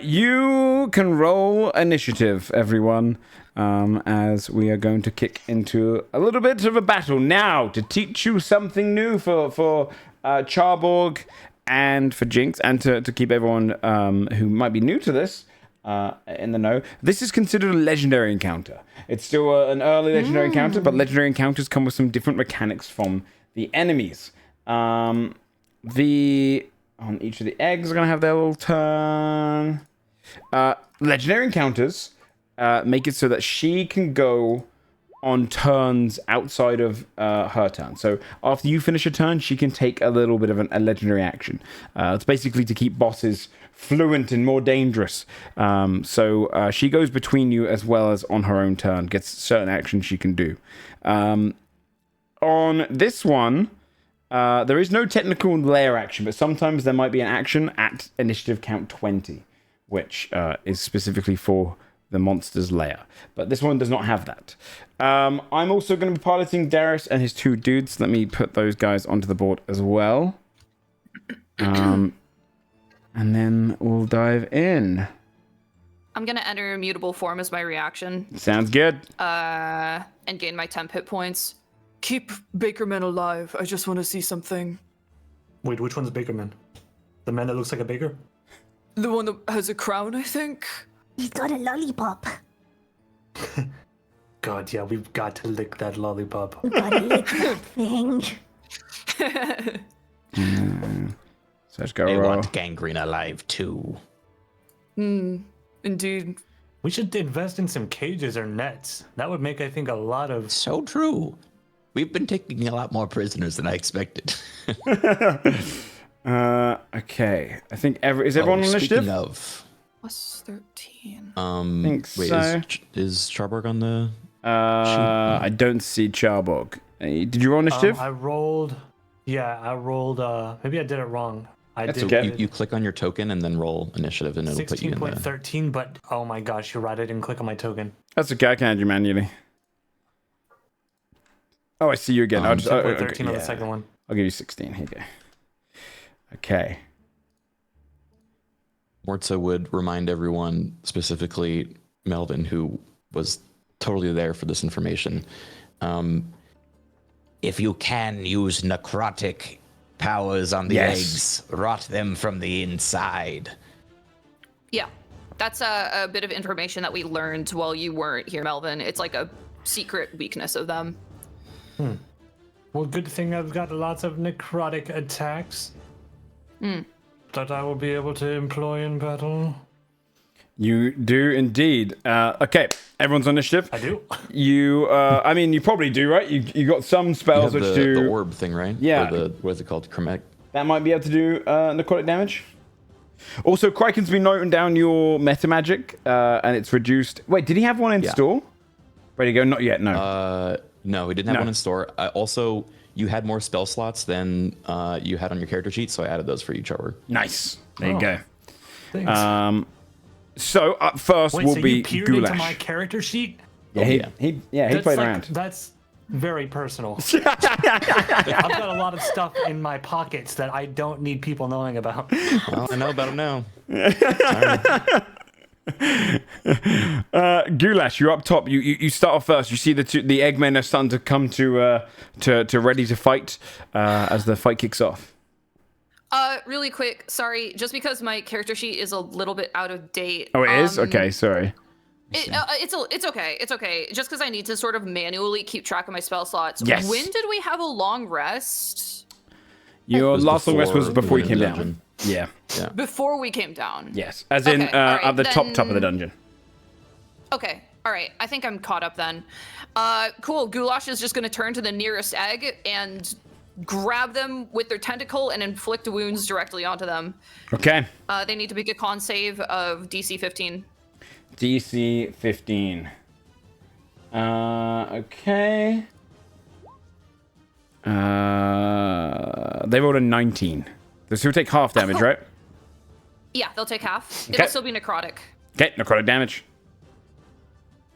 You can roll initiative, everyone, as we are going to kick into a little bit of a battle. Now, to teach you something new for Charborg and for Jinx, and to keep everyone who might be new to this in the know, this is considered a legendary encounter. It's still an early legendary encounter, but legendary encounters come with some different mechanics from the enemies. On each of the eggs are going to have their little turn. Legendary encounters make it so that she can go on turns outside of her turn. So after you finish a turn, she can take a little bit of a legendary action. It's basically to keep bosses fluent and more dangerous. So she goes between you as well as on her own turn, gets certain actions she can do. On this one, there is no technical layer action, but sometimes there might be an action at initiative count 20, which is specifically for the monster's layer. But this one does not have that. I'm also going to be piloting Darius and his two dudes. Let me put those guys onto the board as well. And then we'll dive in. I'm gonna enter immutable form as my reaction. Sounds good. And gain my 10 hit points. Keep Bakerman alive. I just want to see something. Wait, which one's Bakerman? The man that looks like a baker? The one that has a crown, I think. He's got a lollipop. God, yeah, we've got to lick that lollipop. We gotta lick that thing. So let's go I roll. want Gangrene alive too. Indeed. We should invest in some cages or nets. That would make, I think, a lot of... So true. We've been taking a lot more prisoners than I expected. Okay. I think is everyone on initiative? Speaking of, Plus 13. think wait, so. is Charborg on the? I don't see Charborg. Did you roll initiative? I rolled... Yeah, I rolled... Maybe I did it wrong. I That's did okay. You click on your token and then roll initiative, and it'll put you in the. 16.13, but oh my gosh, you're right. I didn't click on my token. That's okay. I can add you manually. Oh, I see you again. I'll just 10.13 on yeah. the second one. I'll give you 16. Here you go. Okay. Mortza would remind everyone, specifically Melvin, who was totally there for this information. If you can use necrotic powers on the Yes. eggs, rot them from the inside. Yeah, that's a bit of information that we learned while you weren't here, Melvin. It's like a secret weakness of them. Well, good thing I've got lots of necrotic attacks that I will be able to employ in battle. You do indeed. Okay, everyone's on initiative. I do. You, I mean, you probably do, right? You got some You spells have which the, do the orb thing, right? Yeah. Or what is it called? Chromatic. that might be able to do necrotic damage. Also, Kraken's been noting down your meta magic, and it's reduced. Wait, did he have one in Yeah. store? Ready to go? Not yet. No. No, we didn't have No. one in store. Also, you had more spell slots than you had on your character sheet, so I added those for you, Charborg. Nice. There you Oh. go. Thanks. So up first Wait, will so be you peered into my Goulash. character sheet? Yeah, he That's played like, around. That's very personal. I've got a lot of stuff in my pockets that I don't need people knowing about. Well, I know about him now. Goulash, you're up top. You start off first. You see the Eggmen are starting to come to ready to fight as the fight kicks off. Really quick, sorry, just because my character sheet is a little bit out of date. Oh, it is? Okay, sorry. It's okay. It's okay. Just because I need to sort of manually keep track of my spell slots. Yes. When did we have a long rest? Your was last long rest was before before you we came went down. in the Yeah. Before we came down. Yes. As in Okay, all right, at the top of the then- dungeon. Okay. All right. I think I'm caught up then. Cool. Goulash is just going to turn to the nearest egg and grab them with their tentacle and inflict wounds directly onto them. Okay. They need to make a con save of DC 15. DC 15. Okay. They rolled a 19. This will take half damage, right? Yeah, they'll take half. Okay. It'll still be necrotic. Okay, necrotic damage.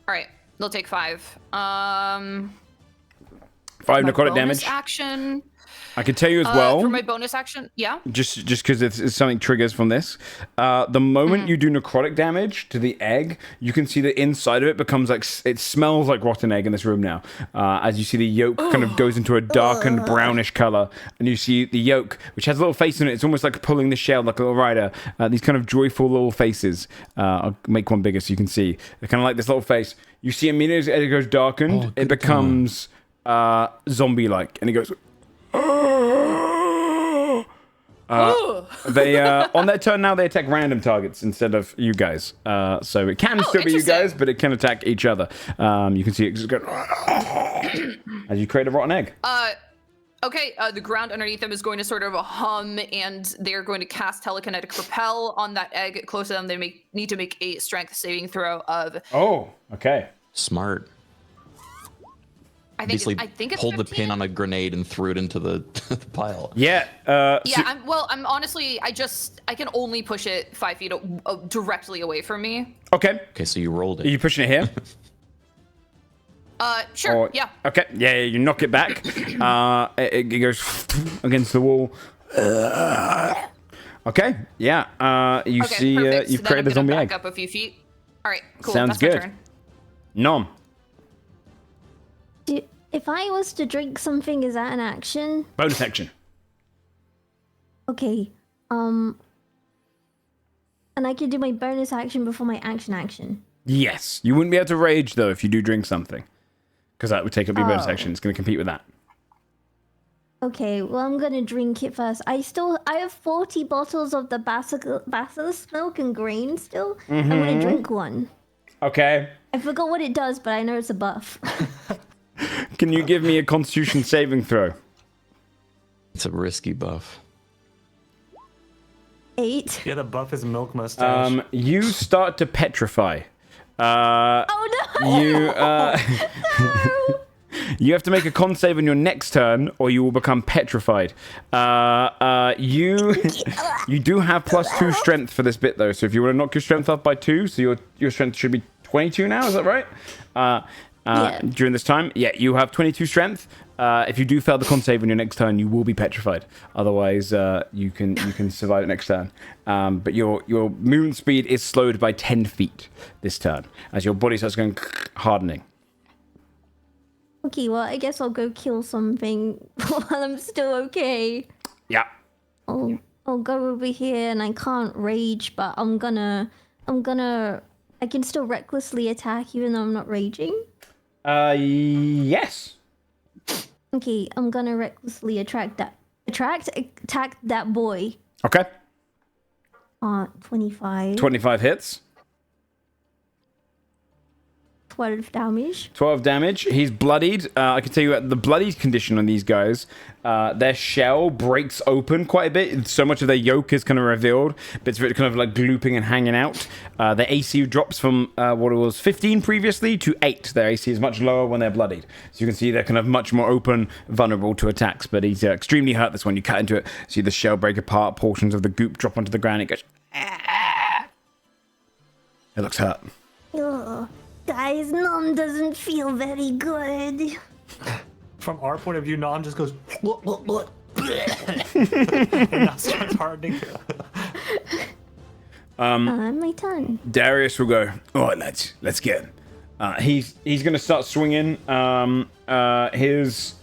All right. They'll take 5. 5 My necrotic bonus damage. action. I can tell you as well. For my bonus action, yeah. Just because it's something triggers from this. The moment you do necrotic damage to the egg, you can see the inside of it becomes like it smells like rotten egg in this room now. As you see the yolk kind of goes into a darkened brownish color, and you see the yolk, which has a little face in it. It's almost like pulling the shell like a little rider. These kind of joyful little faces. I'll make one bigger so you can see. They're kind of like this little face. You see immediately as it goes darkened, it becomes zombie-like, and it goes. They on their turn now they attack random targets instead of you guys. So it can still be you interesting. guys, but it can attack each other. You can see it just go as you create a rotten egg. Okay, the ground underneath them is going to sort of hum, and they're going to cast telekinetic propel on that egg close to them. They need to make a strength saving throw of. Oh, okay. Smart. I think Basically, it's hold the 15. pin on a grenade and threw it into the, the pile. Yeah. Yeah, I'm honestly, I can only push it 5 feet directly away from me. Okay. Okay, so you rolled Are it. you pushing it here? Sure, Or- yeah. Okay. Yeah, you knock it back. It goes against the wall. Okay. Yeah. You Okay, see, perfect. you've So then created a I'm gonna zombie back egg. up a few feet. All right, cool. Sounds That's my good. turn. Nom. If I was to drink something, is that an action? Bonus action. Okay. And I can do my bonus action before my action. Yes. You wouldn't be able to rage, though, if you do drink something. Because that would take up your bonus action. It's going to compete with that. Okay, well, I'm gonna drink it first. I have 40 bottles of the basilisk milk and grain still. I'm gonna drink one. Okay. I forgot what it does, but I know it's a buff. Can you give me a constitution saving throw? It's a risky buff. 8. Yeah, the buff is milk mustache. You start to petrify. Oh no! You you have to make a con save on your next turn, or you will become petrified. You do have +2 strength for this bit, though. So if you want to knock your strength up by 2, so your strength should be 22 now. Is that right? Yeah. During this time, yeah, you have 22 strength. If you do fail the con save on your next turn, you will be petrified. Otherwise, you can survive it next turn. But your movement speed is slowed by 10 feet this turn as your body starts going hardening. Okay, well, I guess I'll go kill something while I'm still okay. Yeah. I'll go over here, and I can't rage, but I can still recklessly attack even though I'm not raging. Yes. Okay, I'm gonna recklessly attack that boy. Okay. 25. 25 hits. 12 damage. 12 damage. He's bloodied. I can tell you the bloodied condition on these guys. Their shell breaks open quite a bit. So much of their yolk is kind of revealed. Bits of it kind of like glooping and hanging out. Their AC drops from what it was 15 previously to 8. Their AC is much lower when they're bloodied. So you can see they're kind of much more open, vulnerable to attacks. But he's extremely hurt this one. You cut into it, see the shell break apart. Portions of the goop drop onto the ground. It goes... Ah! It looks hurt. Ugh. Guys, Nom doesn't feel very good. From our point of view, Nom just goes, what? And now starts hardening. My turn. Darius will go, all right, lads, let's get him. He's going to start swinging. His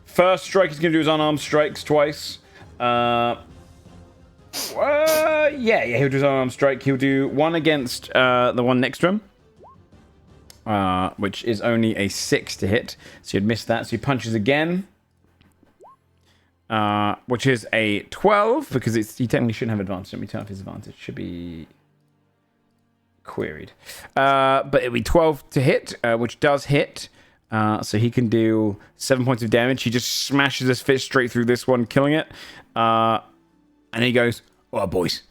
first strike he's going to do his unarmed strikes twice. Yeah, he'll do his unarmed strike. He'll do one against the one next to him. Which is only a 6 to hit. So you'd miss that. So he punches again. Which is a 12, because he technically shouldn't have advantage. Let me turn off his advantage. Should be queried. But it'll be 12 to hit, which does hit. So he can do 7 points of damage. He just smashes his fist straight through this one, killing it. And he goes, all right, boys,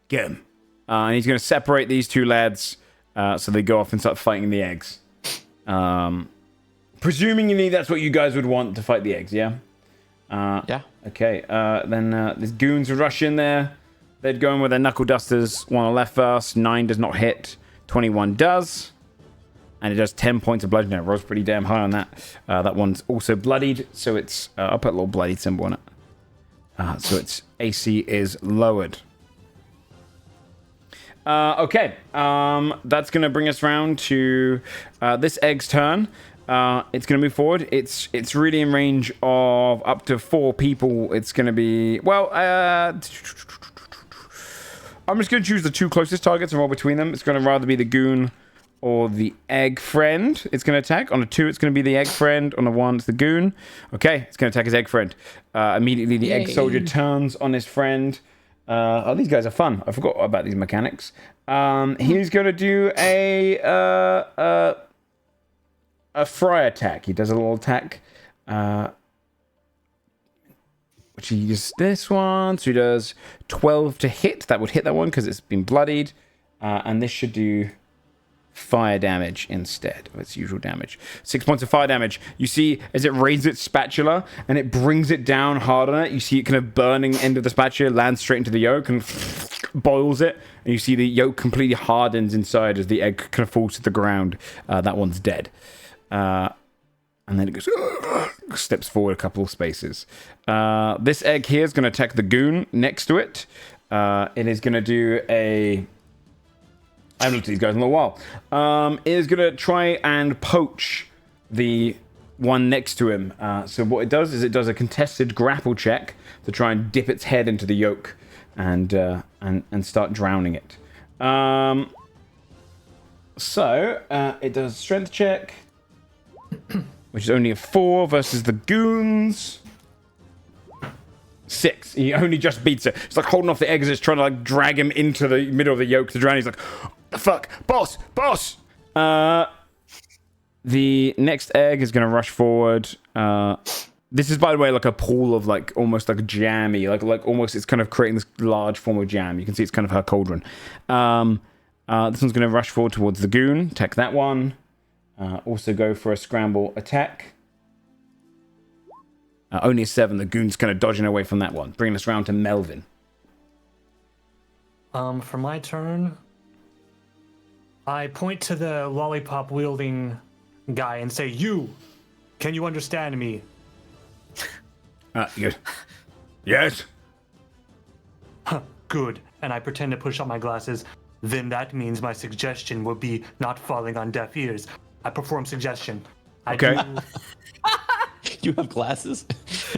get him. And he's going to separate these two lads. So they go off and start fighting the eggs. Presumingly that's what you guys would want to fight the eggs, yeah? Yeah. Okay, then these goons would rush in there. They'd go in with their knuckle dusters. One on the left first. 9 does not hit. 21 does. And it does 10 points of bludgeoning. It rolls pretty damn high on that. That one's also bloodied, so it's... I'll put a little bloodied symbol on it. So its AC is lowered. Okay, that's going to bring us around to this egg's turn. It's going to move forward. It's really in range of up to 4 people. It's going to be... Well, I'm just going to choose the 2 closest targets and roll between them. It's going to rather be the goon or the egg friend. It's going to attack. On a 2, it's going to be the egg friend. On a 1, it's the goon. Okay, it's going to attack his egg friend. Immediately, the egg soldier turns on his friend. These guys are fun. I forgot about these mechanics. He's going to do a fry attack. He does a little attack, which he uses this one. So he does 12 to hit. That would hit that one because it's been bloodied. And this should do fire damage instead of its usual damage. 6 points of fire damage. You see as it raises its spatula and it brings it down hard on it, you see it kind of burning end of the spatula lands straight into the yolk and boils it, and you see the yolk completely hardens inside as the egg kind of falls to the ground. That one's dead. And then it goes steps forward a couple of spaces. This egg here is going to attack the goon next to it. It is going to do a I haven't looked at these guys in a while. Is going to try and poach the one next to him. So what it does is it does a contested grapple check to try and dip its head into the yoke and start drowning it. So it does a strength check, which is only a 4 versus the goons. 6. He only just beats it. It's like holding off the egg as it's trying to like drag him into the middle of the yoke to drown. He's like, fuck, boss. The next egg is going to rush forward. This is, by the way, like a pool of like almost like jammy, like almost it's kind of creating this large form of jam. You can see it's kind of her cauldron. This one's going to rush forward towards the goon. Attack that one. Also go for a scramble attack. Only a 7. The goon's kind of dodging away from that one. Bringing us round to Melvin. For my turn, I point to the lollipop wielding guy and say, "You, can you understand me?" Yes. Yes. Good. And I pretend to push up my glasses. Then that means my suggestion will be not falling on deaf ears. I perform suggestion. Okay. You have glasses?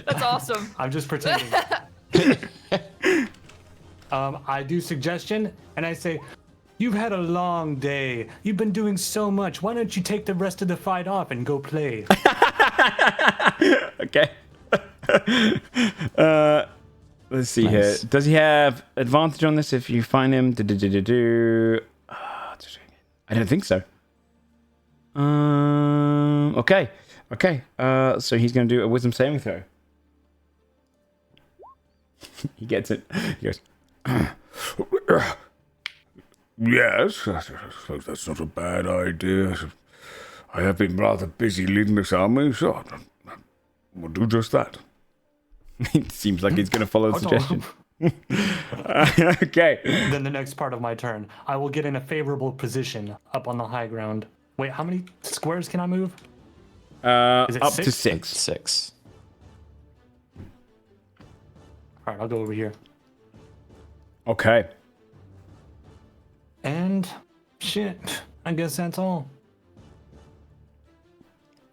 That's awesome. I'm just pretending. I do suggestion, and I say, "You've had a long day. You've been doing so much. Why don't you take the rest of the fight off and go play?" Okay. Let's see here. Does he have advantage on this if you find him? I don't think so. Okay. So he's going to do a wisdom saving throw. He gets it. He goes, yes, that's not a bad idea. I have been rather busy leading this army, so we'll do just that. It seems like he's going to follow the suggestion. Okay. Then the next part of my turn, I will get in a favorable position up on the high ground. Wait, how many squares can I move? Is it Up 6? to 6. 6. All right, I'll go over here. Okay. And shit, I guess that's all.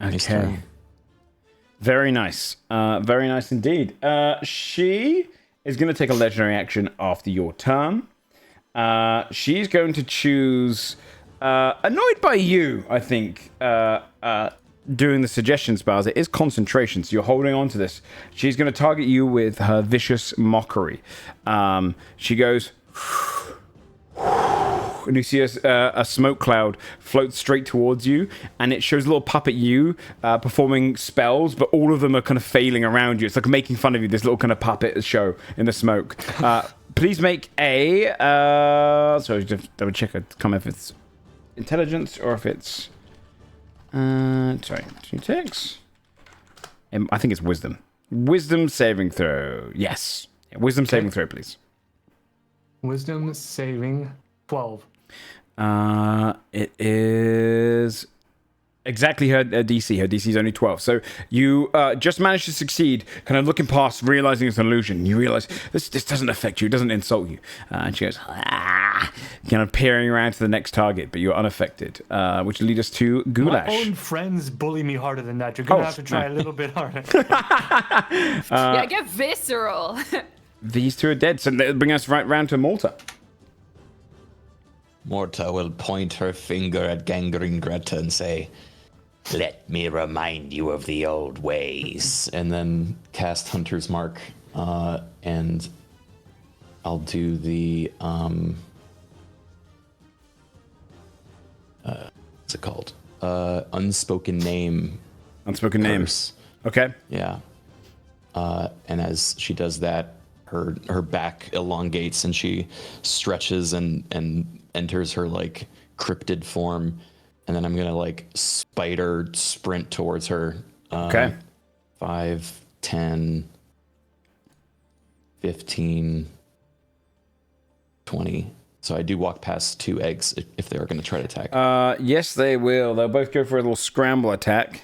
Okay. Very nice. Very nice indeed. She is going to take a legendary action after your turn. She's going to choose... annoyed by you, I think, doing the suggestion spells. It is concentration, so you're holding on to this. She's going to target you with her vicious mockery. She goes... And you see a smoke cloud float straight towards you, and it shows a little puppet you performing spells, but all of them are kind of failing around you. It's like making fun of you, this little kind of puppet show in the smoke. Please make a... sorry, just double check. I can't remember if it's intelligence or if it's... sorry, 2 ticks. I think it's wisdom. Wisdom saving throw. Yes. Yeah, wisdom saving throw, please. Wisdom saving 12. It is exactly her DC. Her DC is only 12. So you just managed to succeed, kind of looking past, realizing it's an illusion. You realize this doesn't affect you. It doesn't insult you. And she goes, kind of peering around to the next target, but you're unaffected, which leads us to Goulash. My own friends bully me harder than that. You're going to have to try a little bit harder. Yeah, get visceral. These two are dead, so they bring us right round to Malta. Morta will point her finger at Gangrene Greta and say, "Let me remind you of the old ways." And then cast Hunter's Mark, and I'll do the, what's it called? Unspoken Name. Unspoken curse. Name. Okay. Yeah. And as she does that, her back elongates and she stretches and enters her like cryptid form, and then I'm gonna like spider sprint towards her. Okay. 5, 10, 15, 20. So I do walk past 2 eggs if they are going to try to attack. Yes, they will. They'll both go for a little scramble attack.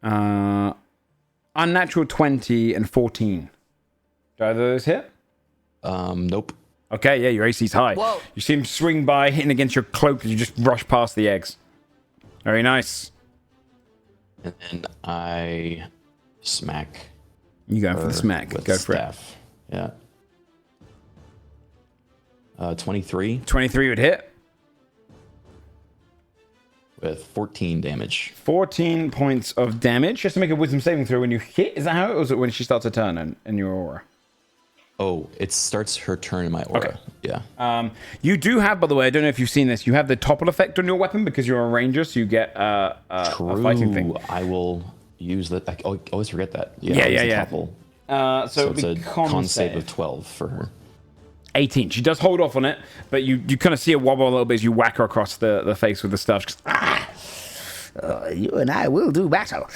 Unnatural 20 and 14. Do either of those hit? Nope. Okay, yeah, your AC's high. Whoa. You see him swing by, hitting against your cloak as you just rush past the eggs. Very nice. And then I smack. You go for the her smack. with Go for staff. Yeah. 23 it. 23 would hit. with 14 damage. 14 points of damage. Just to make a wisdom saving throw when you hit. Is that how it was? Or when she starts a turn in your aura? Oh, it starts her turn in my aura. Okay. Yeah. You do have, by the way, I don't know if you've seen this, you have the topple effect on your weapon because you're a ranger, so you get a fighting thing. I will use that. I always forget that. Yeah, I'll use the yeah. topple. So it's a con save of 12 for her. 18. She does hold off on it, but you kind of see her wobble a little bit as you whack her across the face with the stuff. You and I will do battle.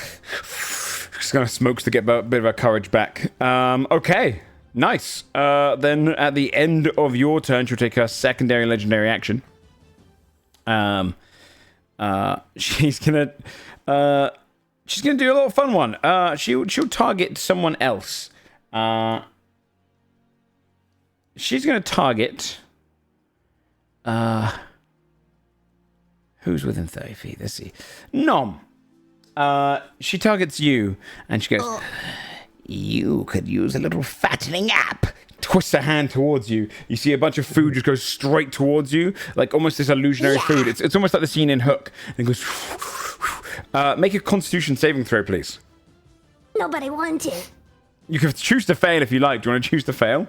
Just kind of smokes to get a bit of her courage back. Okay, nice. Then at the end of your turn, she'll take her secondary legendary action. She's gonna do a little fun one. She'll target someone else. She's gonna target. Who's within 30 feet? Let's see. Nom. She targets you, and she goes, You could use a little fattening app. twists her hand towards you. You see a bunch of food just goes straight towards you, like almost this illusionary food. It's almost like the scene in Hook. And it goes, make a Constitution saving throw, please. Nobody wanted. You can choose to fail if you like. Do you want to choose to fail?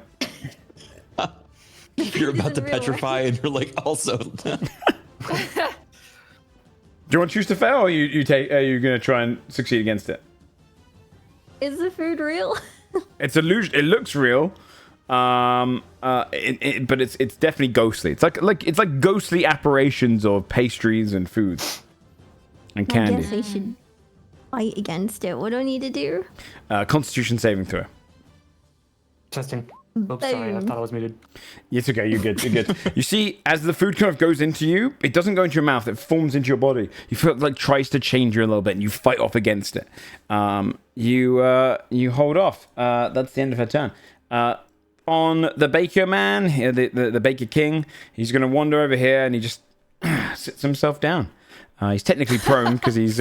You're about to in real life. petrify, and you're like, also. Do you want to choose to fail, or are you going to try and succeed against it? Is the food real? It's illusion. It looks real, but it's definitely ghostly. It's like ghostly apparitions of pastries and foods and I candy. guess I should fight against it. What do I need to do? Constitution saving throw. Testing. Oops, sorry, I Boom. thought I was muted. It's okay. You're good. You're good. You see, as the food kind of goes into you, it doesn't go into your mouth. It forms into your body. You feel it like tries to change you a little bit, and you fight off against it. You hold off. That's the end of her turn. On the Baker man, the Baker King, he's going to wander over here, and he just sits himself down. He's technically prone because he's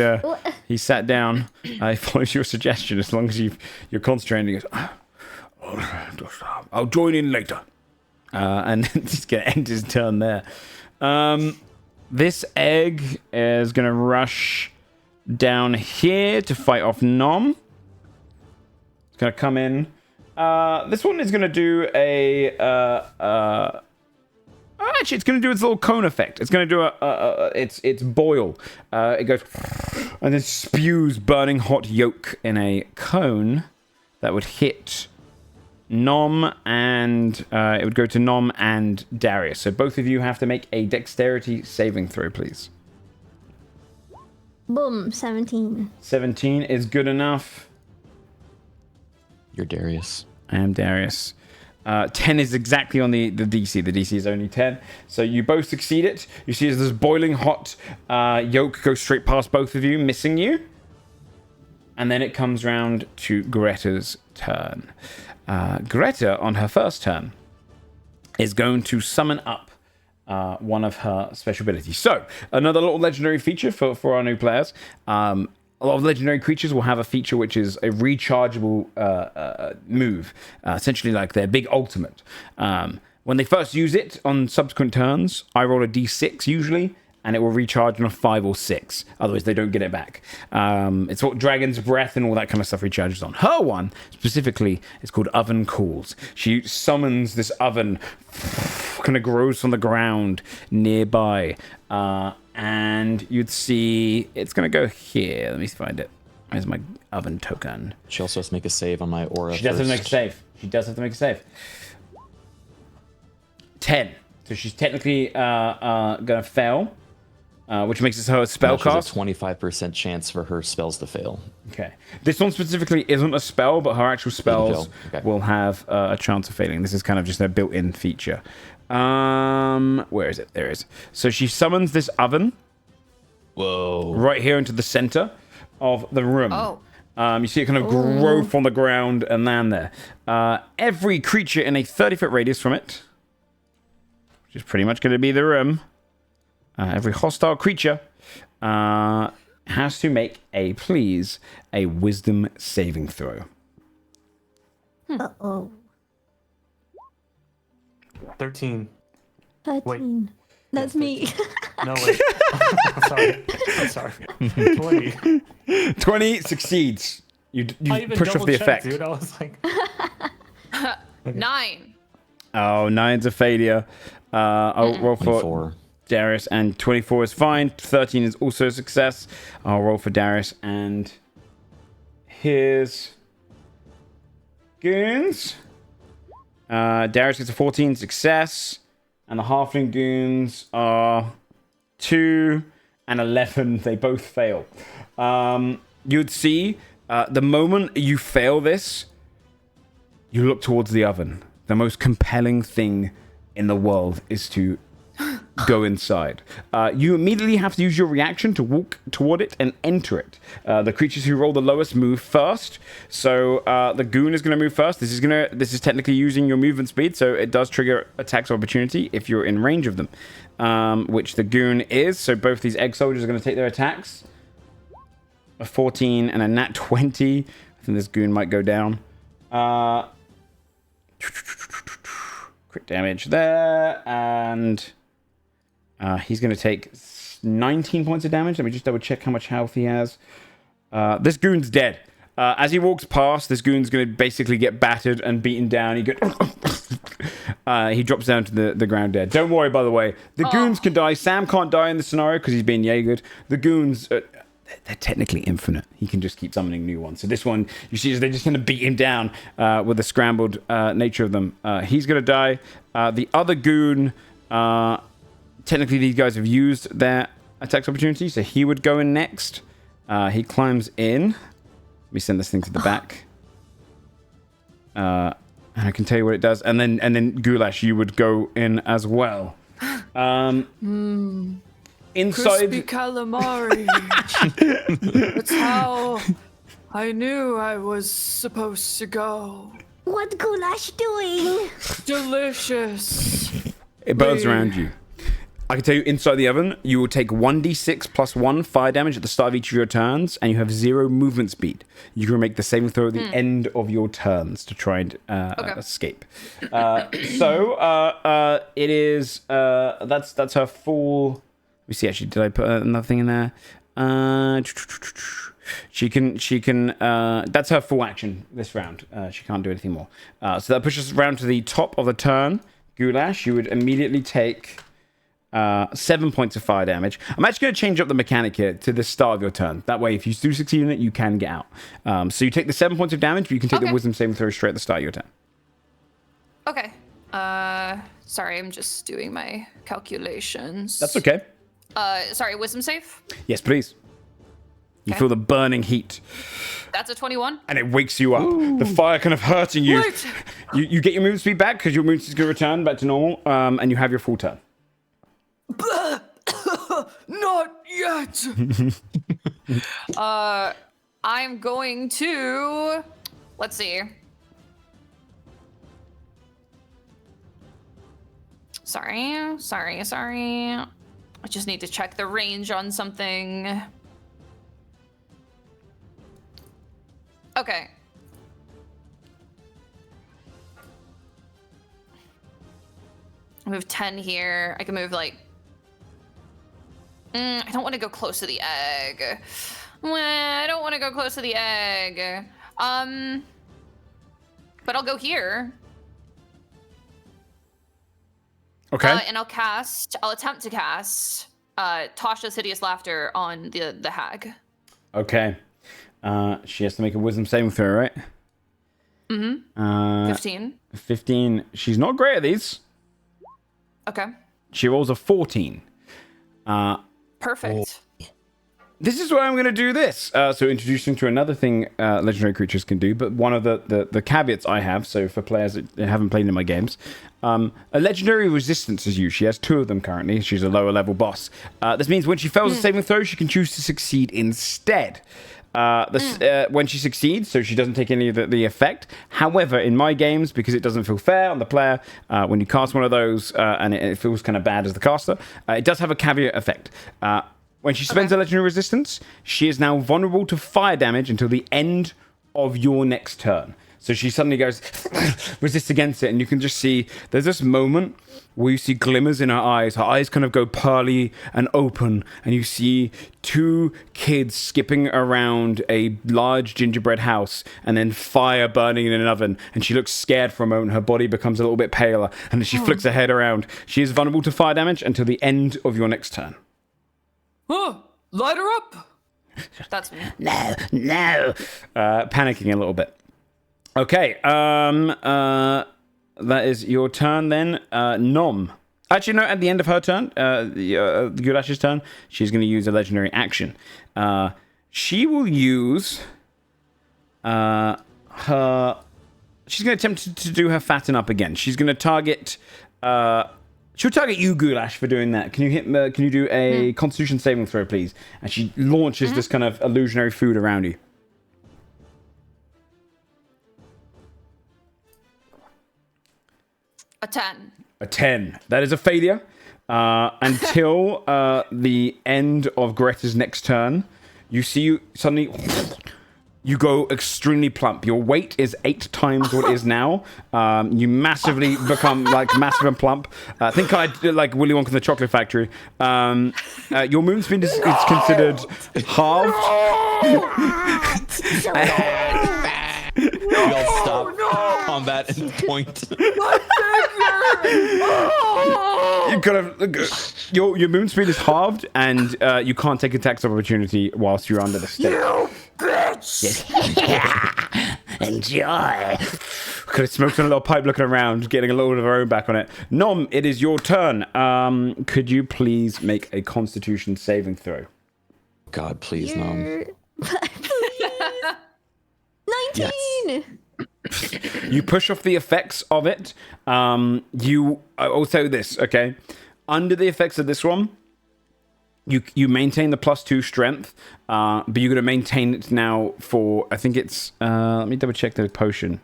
sat down. He follows your suggestion as long as you're concentrating. He goes, I'll join in later. And he's going to end his turn there. This egg is going to rush down here to fight off Nom. It's going to come in. This one is going to do actually, it's going to do its little cone effect. It's going to do its boil. It goes and then spews burning hot yolk in a cone that would hit Nom, and it would go to Nom and Darius. So both of you have to make a dexterity saving throw, please. Boom, 17. 17 is good enough. You're Darius. I am Darius. 10 is exactly on the DC. The DC is only 10. So you both succeed it. You see as this boiling hot yolk goes straight past both of you, missing you. And then it comes round to Greta's turn. Greta, on her first turn, is going to summon up one of her special abilities. So, another little legendary feature for our new players. A lot of legendary creatures will have a feature which is a rechargeable move, essentially like their big ultimate. When they first use it on subsequent turns, I roll a d6 usually, and it will recharge on a 5 or 6. Otherwise, they don't get it back. It's what Dragon's Breath and all that kind of stuff recharges on. Her one, specifically, is called Oven Calls. She summons this oven, kind of grows from the ground nearby. And you'd see it's going to go here. Let me find it. Where's my oven token? She also has to make a save on my aura. She does have to make a save. She does have to make a save. 10. So she's technically going to fail, which makes it her spell cast. There's a 25% chance for her spells to fail. Okay. This one specifically isn't a spell, but her actual spells Okay. will have a chance of failing. This is kind of just a built-in feature. Where is it? There it is. So she summons this oven. Whoa. Right here into the center of the room. Oh. You see it kind of grow from the ground and land there. Every creature in a 30-foot radius from it which is pretty much going to be the room. Every hostile creature has to make a wisdom saving throw. Uh-oh. 13. 13. That's me. No, wait. I'm sorry. 20. 20 succeeds. You I even push off the double-checked, effect. dude. I was like, 9. Oh, 9's a failure. I'll roll for 24. Darius, and 24 is fine. 13 is also a success. I'll roll for Darius and his goons. Darius gets a 14 success, and the halfling goons are 2 and 11. They both fail. You'd see the moment you fail this, you look towards the oven. The most compelling thing in the world is to go inside. You immediately have to use your reaction to walk toward it and enter it. The creatures who roll the lowest move first. So the goon is going to move first. This is technically using your movement speed, so it does trigger attacks of opportunity if you're in range of them, which the goon is. So both these egg soldiers are going to take their attacks. A 14 and a nat 20. I think this goon might go down. Crit damage there, and he's going to take 19 points of damage. Let me just double check how much health he has. This goon's dead. As he walks past, this goon's going to basically get battered and beaten down. He drops down to the ground dead. Don't worry, by the way. The goons can die. Sam can't die in this scenario because he's being Jaegered. The goons... they're technically infinite. He can just keep summoning new ones. So this one, you see, they're just going to beat him down with the scrambled nature of them. He's going to die. The other goon, technically these guys have used their attacks opportunity, so he would go in next. He climbs in. Let me send this thing to the back. And I can tell you what it does. And then Goulash, you would go in as well. Inside... Crispy calamari. That's how I knew I was supposed to go. What Goulash doing? Delicious. It burns around you. I can tell you, inside the oven, you will take 1d6 plus 1 fire damage at the start of each of your turns, and you have 0 movement speed. You can make the saving throw at the end of your turns to try and escape. So it is... that's her full... Let me see, actually, did I put another thing in there? She can, that's her full action this round. She can't do anything more. So that pushes us around to the top of the turn. Goulash, you would immediately take 7 points of fire damage. I'm actually going to change up the mechanic here to the start of your turn. That way, if you do succeed in it, you can get out. So you take the 7 points of damage, but you can take the wisdom saving throw straight at the start of your turn. Okay. Sorry, I'm just doing my calculations. That's okay. Sorry, wisdom save? Yes, please. You feel the burning heat. That's a 21. And it wakes you up. Ooh. The fire kind of hurting you. Wait. You get your movement speed back because your movement speed is going to return back to normal, and you have your full turn. Not yet. I'm going to... Let's see. Sorry. I just need to check the range on something. Okay. I move 10 here. I can move like... I don't want to go close to the egg. I don't want to go close to the egg. But I'll go here. Okay. And I'll attempt to cast Tasha's Hideous Laughter on the hag. Okay. She has to make a wisdom saving throw, right? Mm-hmm. 15. 15. She's not great at these. Okay. She rolls a 14. Perfect. This is why I'm going to do this. So introducing to another thing legendary creatures can do, but one of the caveats I have, so for players that haven't played in my games, a legendary resistance is used. She has 2 of them currently. She's a lower level boss. This means when she fails a saving throw, she can choose to succeed instead. When she succeeds, so she doesn't take any of the effect. However, in my games, because it doesn't feel fair on the player, when you cast one of those and it feels kind of bad as the caster, it does have a caveat effect. When she spends a legendary resistance, she is now vulnerable to fire damage until the end of your next turn. So she suddenly goes, resists against it, and you can just see there's this moment where you see glimmers in her eyes. Her eyes kind of go pearly and open, and you see two kids skipping around a large gingerbread house, and then fire burning in an oven. And she looks scared for a moment. Her body becomes a little bit paler, and then she flicks her head around. She is vulnerable to fire damage until the end of your next turn. Oh, light her up. That's me. No. Panicking a little bit. Okay, that is your turn then. Nom. Actually, no, at the end of her turn, Gulash's turn, she's going to use a legendary action. She will use her... She's going to attempt to do her fatten up again. She's going to target... She'll target you, Gulash, for doing that. Can you do a Constitution saving throw, please? And she launches this kind of illusionary food around you. A 10. A 10. That is a failure. Until the end of Greta's next turn, you see suddenly you go extremely plump. Your weight is 8 times what it is now. You massively become massive and plump. Think I did like Willy Wonka and the Chocolate Factory. Your movement speed is considered halved. We all stop combat and point. You kind of your movement speed is halved, and you can't take attacks of opportunity whilst you're under the stick. You bitch! Enjoy. Kind of smokes on a little pipe, looking around, getting a little bit of her own back on it. Nom, it is your turn. Could you please make a Constitution saving throw? God, please, Nom. Please. 19! You push off the effects of it. You also this, okay? Under the effects of this one, you maintain the +2 strength, but you're going to maintain it now for, I think it's, let me double check the potion,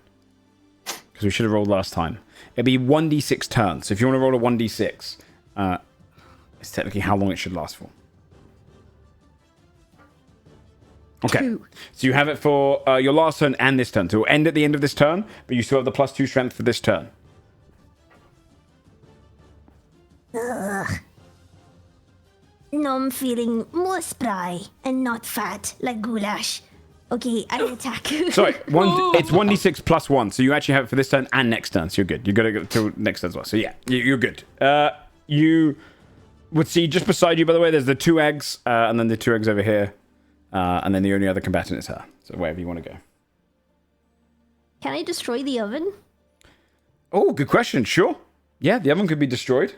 because we should have rolled last time. It'll be 1d6 turns. So if you want to roll a 1d6, it's technically how long it should last for. Okay, 2. So you have it for your last turn and this turn. So it will end at the end of this turn, but you still have the +2 strength for this turn. Ugh. Now I'm feeling more spry and not fat like goulash. Okay, I attack. Sorry, it's 1d6 +1, so you actually have it for this turn and next turn, so you're good. You got to go till next turn as well. So yeah, you're good. You would see just beside you, by the way, there's the 2 eggs, and then the 2 eggs over here. And then the only other combatant is her. So wherever you want to go. Can I destroy the oven? Oh, good question. Sure. Yeah, the oven could be destroyed.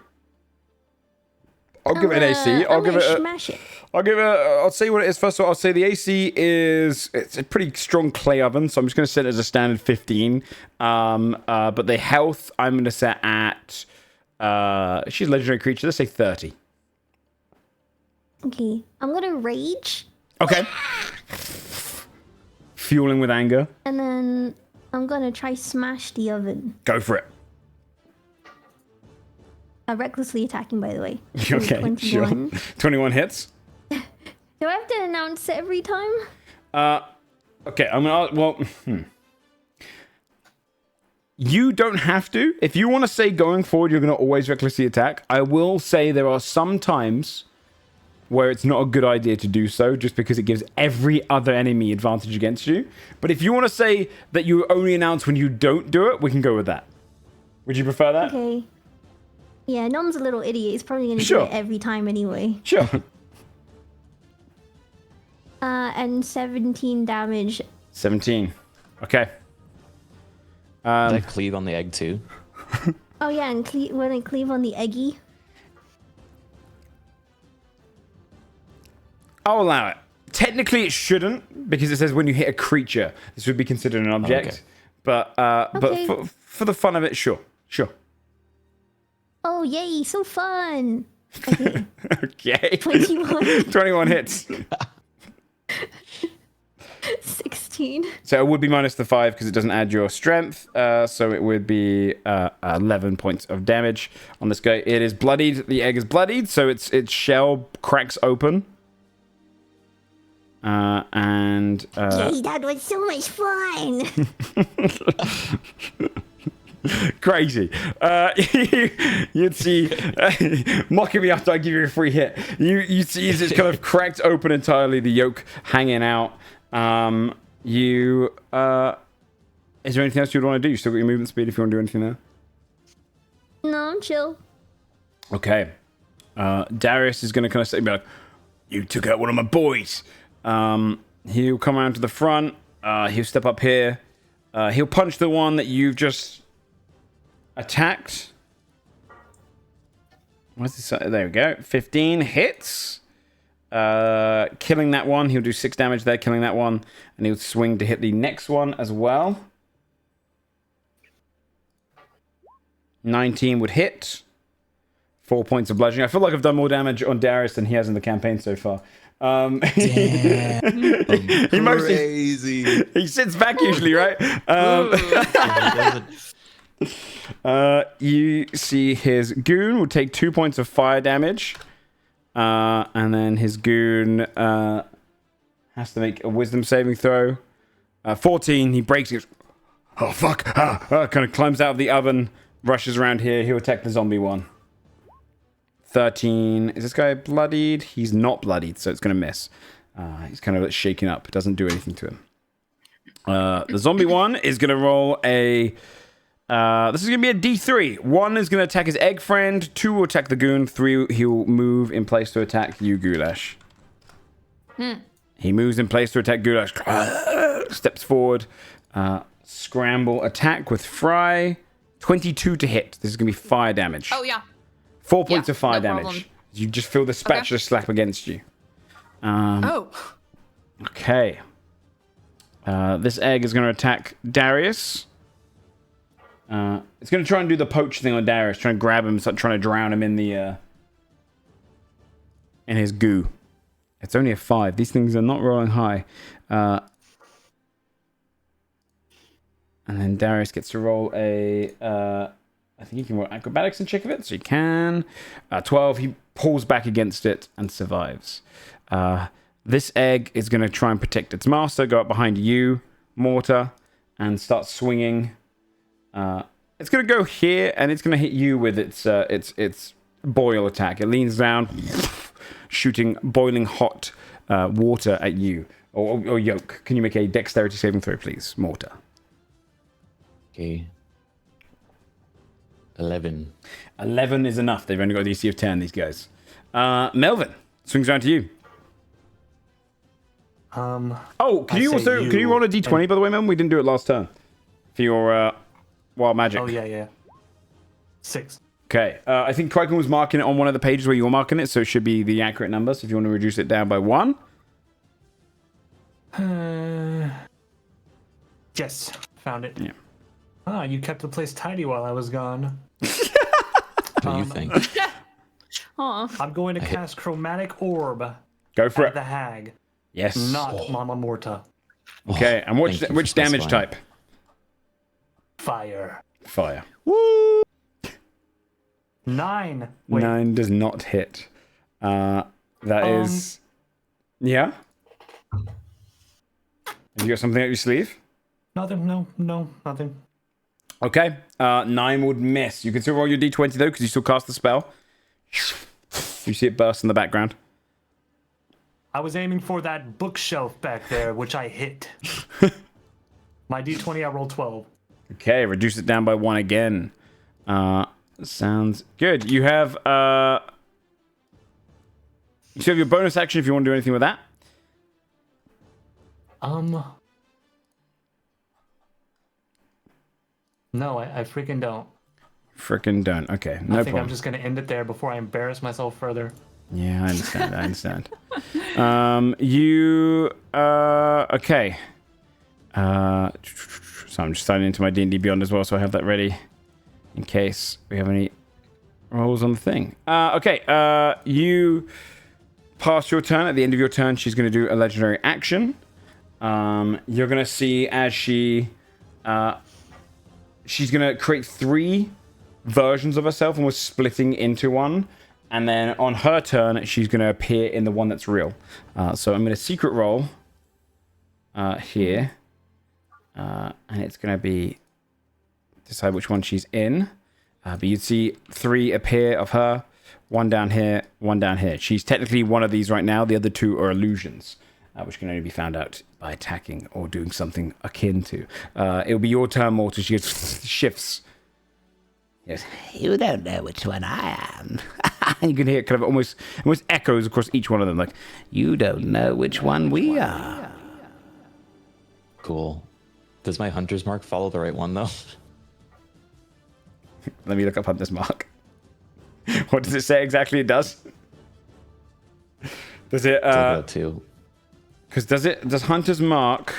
I'll give it an AC. I'll smash it. I'll say what it is. First of all, I'll say the AC is, it's a pretty strong clay oven, so I'm just going to set it as a standard 15. But the health, I'm going to set at, she's a legendary creature, let's say 30. Okay, I'm gonna rage. Okay. Fueling with anger. And then I'm gonna try smash the oven. Go for it. Recklessly attacking, by the way. Okay, 21. sure. 21 hits. Do I have to announce it every time? Okay, I'm gonna. You don't have to. If you want to say going forward, you're going to always recklessly attack. I will say there are some times where it's not a good idea to do so, just because it gives every other enemy advantage against you. But if you want to say that you only announce when you don't do it, we can go with that. Would you prefer that? Okay. Yeah, Nom's a little idiot. He's probably gonna Sure. do it every time anyway. Sure. And 17 damage. 17. Okay. Did I cleave on the egg too? Oh yeah, and when I cleave on the eggy. I'll allow it. Technically, it shouldn't, because it says when you hit a creature, this would be considered an object. Okay. But Okay. but for the fun of it, sure. Oh yay, so fun! Okay, Okay. 21. 21 hits. 16. So it would be minus the 5 because it doesn't add your strength. So it would be 11 points of damage on this guy. It is bloodied. The egg is bloodied, so its shell cracks open. Yay, that was so much fun. Crazy. You'd see, mocking me after I give you a free hit. You see it's kind of cracked open entirely, the yolk hanging out. Is there anything else you'd want to do? You still got your movement speed if you want to do anything there? No, I'm chill. Okay. Darius is going to kind of say, be like, you took out one of my boys. He'll come around to the front. He'll step up here. He'll punch the one that you've just attacked. What's this? There we go. 15 hits. Killing that one. He'll do 6 damage there, killing that one. And he'll swing to hit the next one as well. 19 would hit. 4 points of bludgeoning. I feel like I've done more damage on Darius than he has in the campaign so far. He mostly Crazy. he sits back usually, right? You see his goon will take 2 points of fire damage, and then his goon has to make a wisdom saving throw. 14. He breaks it. Oh fuck! Kind of climbs out of the oven, rushes around here. He'll attack the zombie one. 13. Is this guy bloodied? He's not bloodied, so it's going to miss. He's kind of shaken up. It doesn't do anything to him. The zombie one is going to roll a... this is going to be a D3. 1 is going to attack his egg friend. 2 will attack the goon. 3, he'll move in place to attack you, Goulash. He moves in place to attack Goulash. Steps forward. Scramble attack with Fry. 22 to hit. This is going to be fire damage. Oh, yeah. 4 points of fire no damage. problem. You just feel the spatula slap against you. Okay. This egg is going to attack Darius. It's going to try and do the poach thing on Darius, trying to grab him, trying to drown him in the in his goo. It's only a 5. These things are not rolling high. And then Darius gets to roll a... I think he can roll acrobatics and check of it, so he can. 12, he pulls back against it and survives. This egg is going to try and protect its master, go up behind you, Mortar, and start swinging. It's going to go here, and it's going to hit you with its boil attack. It leans down, shooting boiling hot water at you, or yolk. Can you make a dexterity saving throw, please, Mortar? Okay. 11. 11 is enough. They've only got a DC of 10, these guys. Melvin, swings around to you. Can you roll a D20, by the way, Melvin? We didn't do it last turn. For your wild magic. Oh, yeah. 6. Okay. I think Crichton was marking it on one of the pages where you were marking it, so it should be the accurate number. So if you want to reduce it down by 1. Yes, found it. Yeah. You kept the place tidy while I was gone. What do you think? I'm going to cast Chromatic Orb. Go for at it. the hag. Yes. Not Mama Morta. Okay, and which damage type? Fire. Fire. Woo! 9. Wait. 9 does not hit. That is... Yeah? Have you got something up your sleeve? Nothing. No, nothing. Okay. 9 would miss. You can still roll your D20 though, because you still cast the spell. You see it burst in the background. I was aiming for that bookshelf back there, which I hit. My D20, I rolled 12. Okay, reduce it down by 1 again. Sounds good. You have your bonus action if you want to do anything with that. No, I freaking don't. Freaking don't. Okay, no I think problem. I'm just gonna end it there before I embarrass myself further. Yeah, I understand. Okay. So I'm just signing into my D&D Beyond as well, so I have that ready in case we have any rolls on the thing. You pass your turn. At the end of your turn, she's going to do a legendary action. you're gonna see as she's gonna create 3 versions of herself, almost splitting into one. And then on her turn, she's gonna appear in the one that's real. So I'm gonna secret roll here, and it's gonna be decide which one she's in. But you'd see 3 appear of her, 1 down here, 1 down here. She's technically one of these right now. The other 2 are illusions, which can only be found out by attacking or doing something akin to. It'll be your turn, Mortal. She shifts. Yes. You don't know which one I am. You can hear it kind of almost echoes across each one of them, like, You don't know which one we are. Cool. Does my hunter's mark follow the right one, though? let me look up Hunter's Mark. What does it say exactly it does? Does it, that too. because does Hunter's Mark,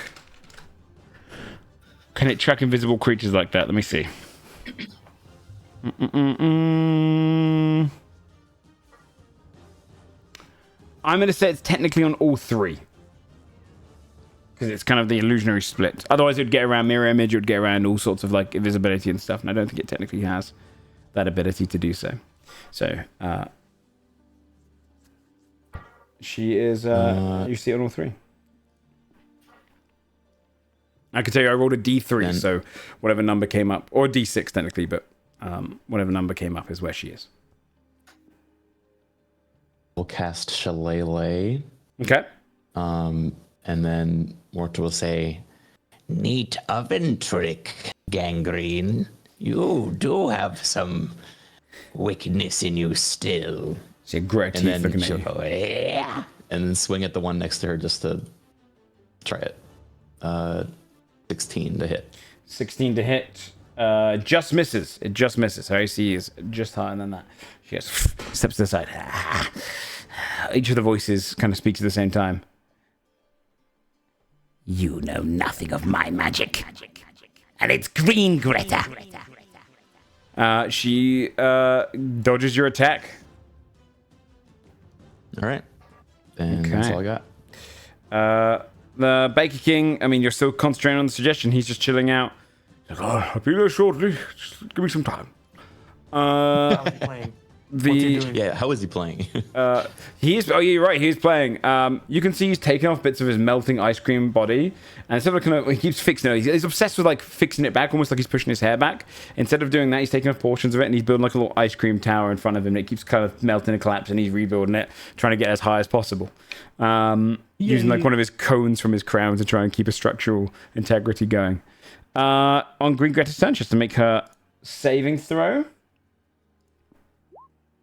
can it track invisible creatures like that? Let me see. I'm going to say it's technically on all 3. Because it's kind of the illusionary split. Otherwise, it would get around mirror image, it would get around all sorts of like invisibility and stuff. And I don't think it technically has that ability to do so. So, she is, you see it on all 3. I can tell you I rolled a D3, so whatever number came up, or D6 technically, but whatever number came up is where she is. We'll cast Shillelagh. Okay. And then Mortal will say, Neat oven trick, Gangrene. You do have some wickedness in you still. See a great and teeth then looking at she'll you. Oh, yeah. and then swing at the one next to her just to try it. 16 to hit. 16 to hit. Just misses. It just misses. Her AC is just higher than that. She just steps to the side. Each of the voices kind of speaks at the same time. You know nothing of my magic. And it's green, Greta. She dodges your attack. All right. And that's all I got. The Baker King, I mean, you're still concentrating on the suggestion. He's just chilling out. He's like, I'll be there shortly. Just give me some time. How's he playing? What's he doing? Yeah, how is he playing? He's you're right, he's playing. You can see he's taking off bits of his melting ice cream body, and instead of kind of, he keeps fixing it. He's obsessed with like fixing it back, almost like he's pushing his hair back. Instead of doing that, he's taking off portions of it and he's building like a little ice cream tower in front of him. And it keeps kind of melting and collapsing, and he's rebuilding it, trying to get as high as possible. Using like one of his cones from his crown to try and keep a structural integrity going. On Green Greta's turn, just to make her saving throw.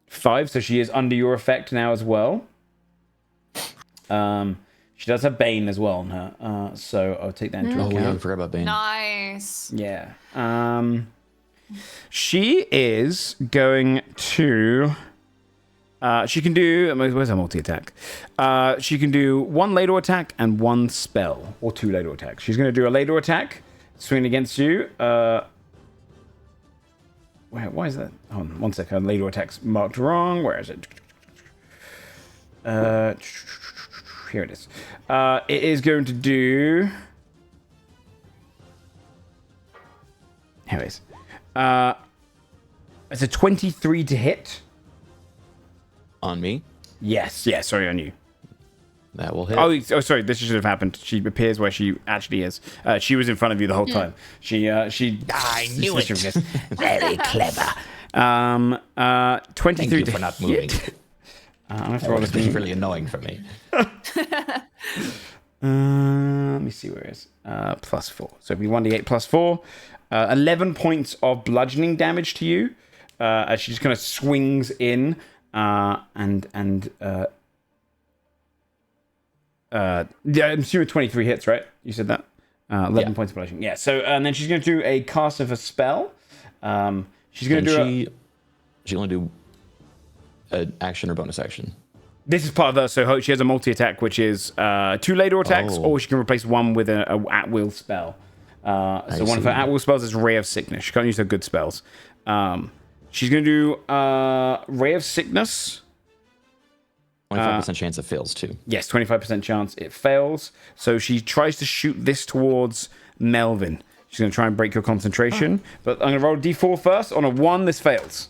5, so she is under your effect now as well. She does have Bane as well on her, so I'll take that into Oh, yeah, I account. forgot about Bane. Nice. Yeah. She is going to... she can do... Where's her multi-attack? She can do 1 ladle attack and 1 spell, or 2 ladle attacks. She's going to do a ladle attack, swing against you. Why is that? Hold on, 1 second. Ladle attack's marked wrong. Where is it? Here it is. It is going to do... Here it is. It's a 23 to hit. On me? Yes, yeah, sorry, on you. That will hit. Oh, sorry, this should have happened. She appears where she actually is. She was in front of you the whole time. I knew it. Very clever. 23 Thank you to for not hit. moving. I'm gonna have to roll This this is really annoying for me. let me see where it is. +4. So it'd be 1d8 +4. 11 points of bludgeoning damage to you. As she just kind of swings in and yeah, I'm assuming 23 hits, right? You said that? 11 points of bludgeoning. Yeah, so, and then she's going to do a cast of a spell. She's going to do She only do an action or bonus action? This is part of her, so she has a multi-attack, which is 2 ladle attacks, or she can replace 1 with a at-will spell. So one of her at-will spells is Ray of Sickness. She can't use her good spells. She's going to do Ray of Sickness. 25% chance it fails too. Yes, 25% chance it fails. So she tries to shoot this towards Melvin. She's going to try and break your concentration. But I'm going to roll a d4 first. On a 1, this fails.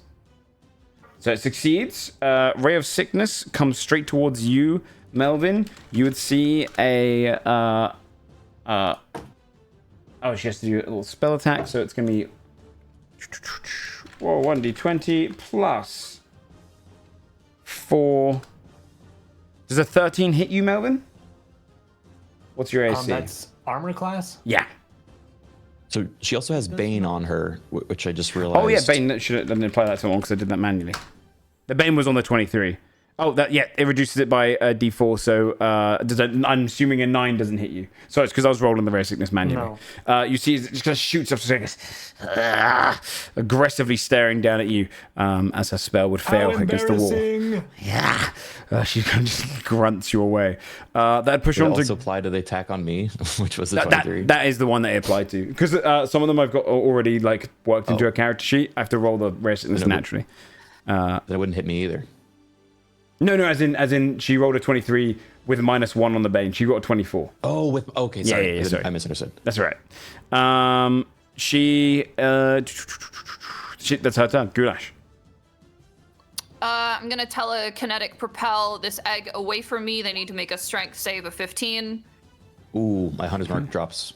So it succeeds. Ray of Sickness comes straight towards you, Melvin. You would see a... oh, she has to do a little spell attack. So it's going to be... Whoa, 1d20 plus 4... Does a 13 hit you, Melvin? What's your AC? That's armor class? Yeah. So she also has Bane on her, which I just realized. Oh, yeah, Bane. Didn't apply that to one because I did that manually. The Bane was on the 23. Oh, it reduces it by a d4, so I'm assuming a 9 doesn't hit you. Sorry, it's because I was rolling the Rare Sickness manually. No. You see, it just shoots up to aggressively staring down at you as her spell would fail against the wall. Yeah. She just grunts you away. That push on to... also apply to the attack on me, which was the 23. That is the one that it applied to. Because some of them I've got already worked into a character sheet. I have to roll the Rare Sickness naturally. That wouldn't hit me either. No, as in she rolled a 23 with a -1 on the Bane. She got a 24. Oh, okay, sorry. Yeah, sorry. I misunderstood. That's all right. That's her turn. Goulash. I'm gonna telekinetic propel this egg away from me. They need to make a strength save of 15. Ooh, my hunter's mark drops.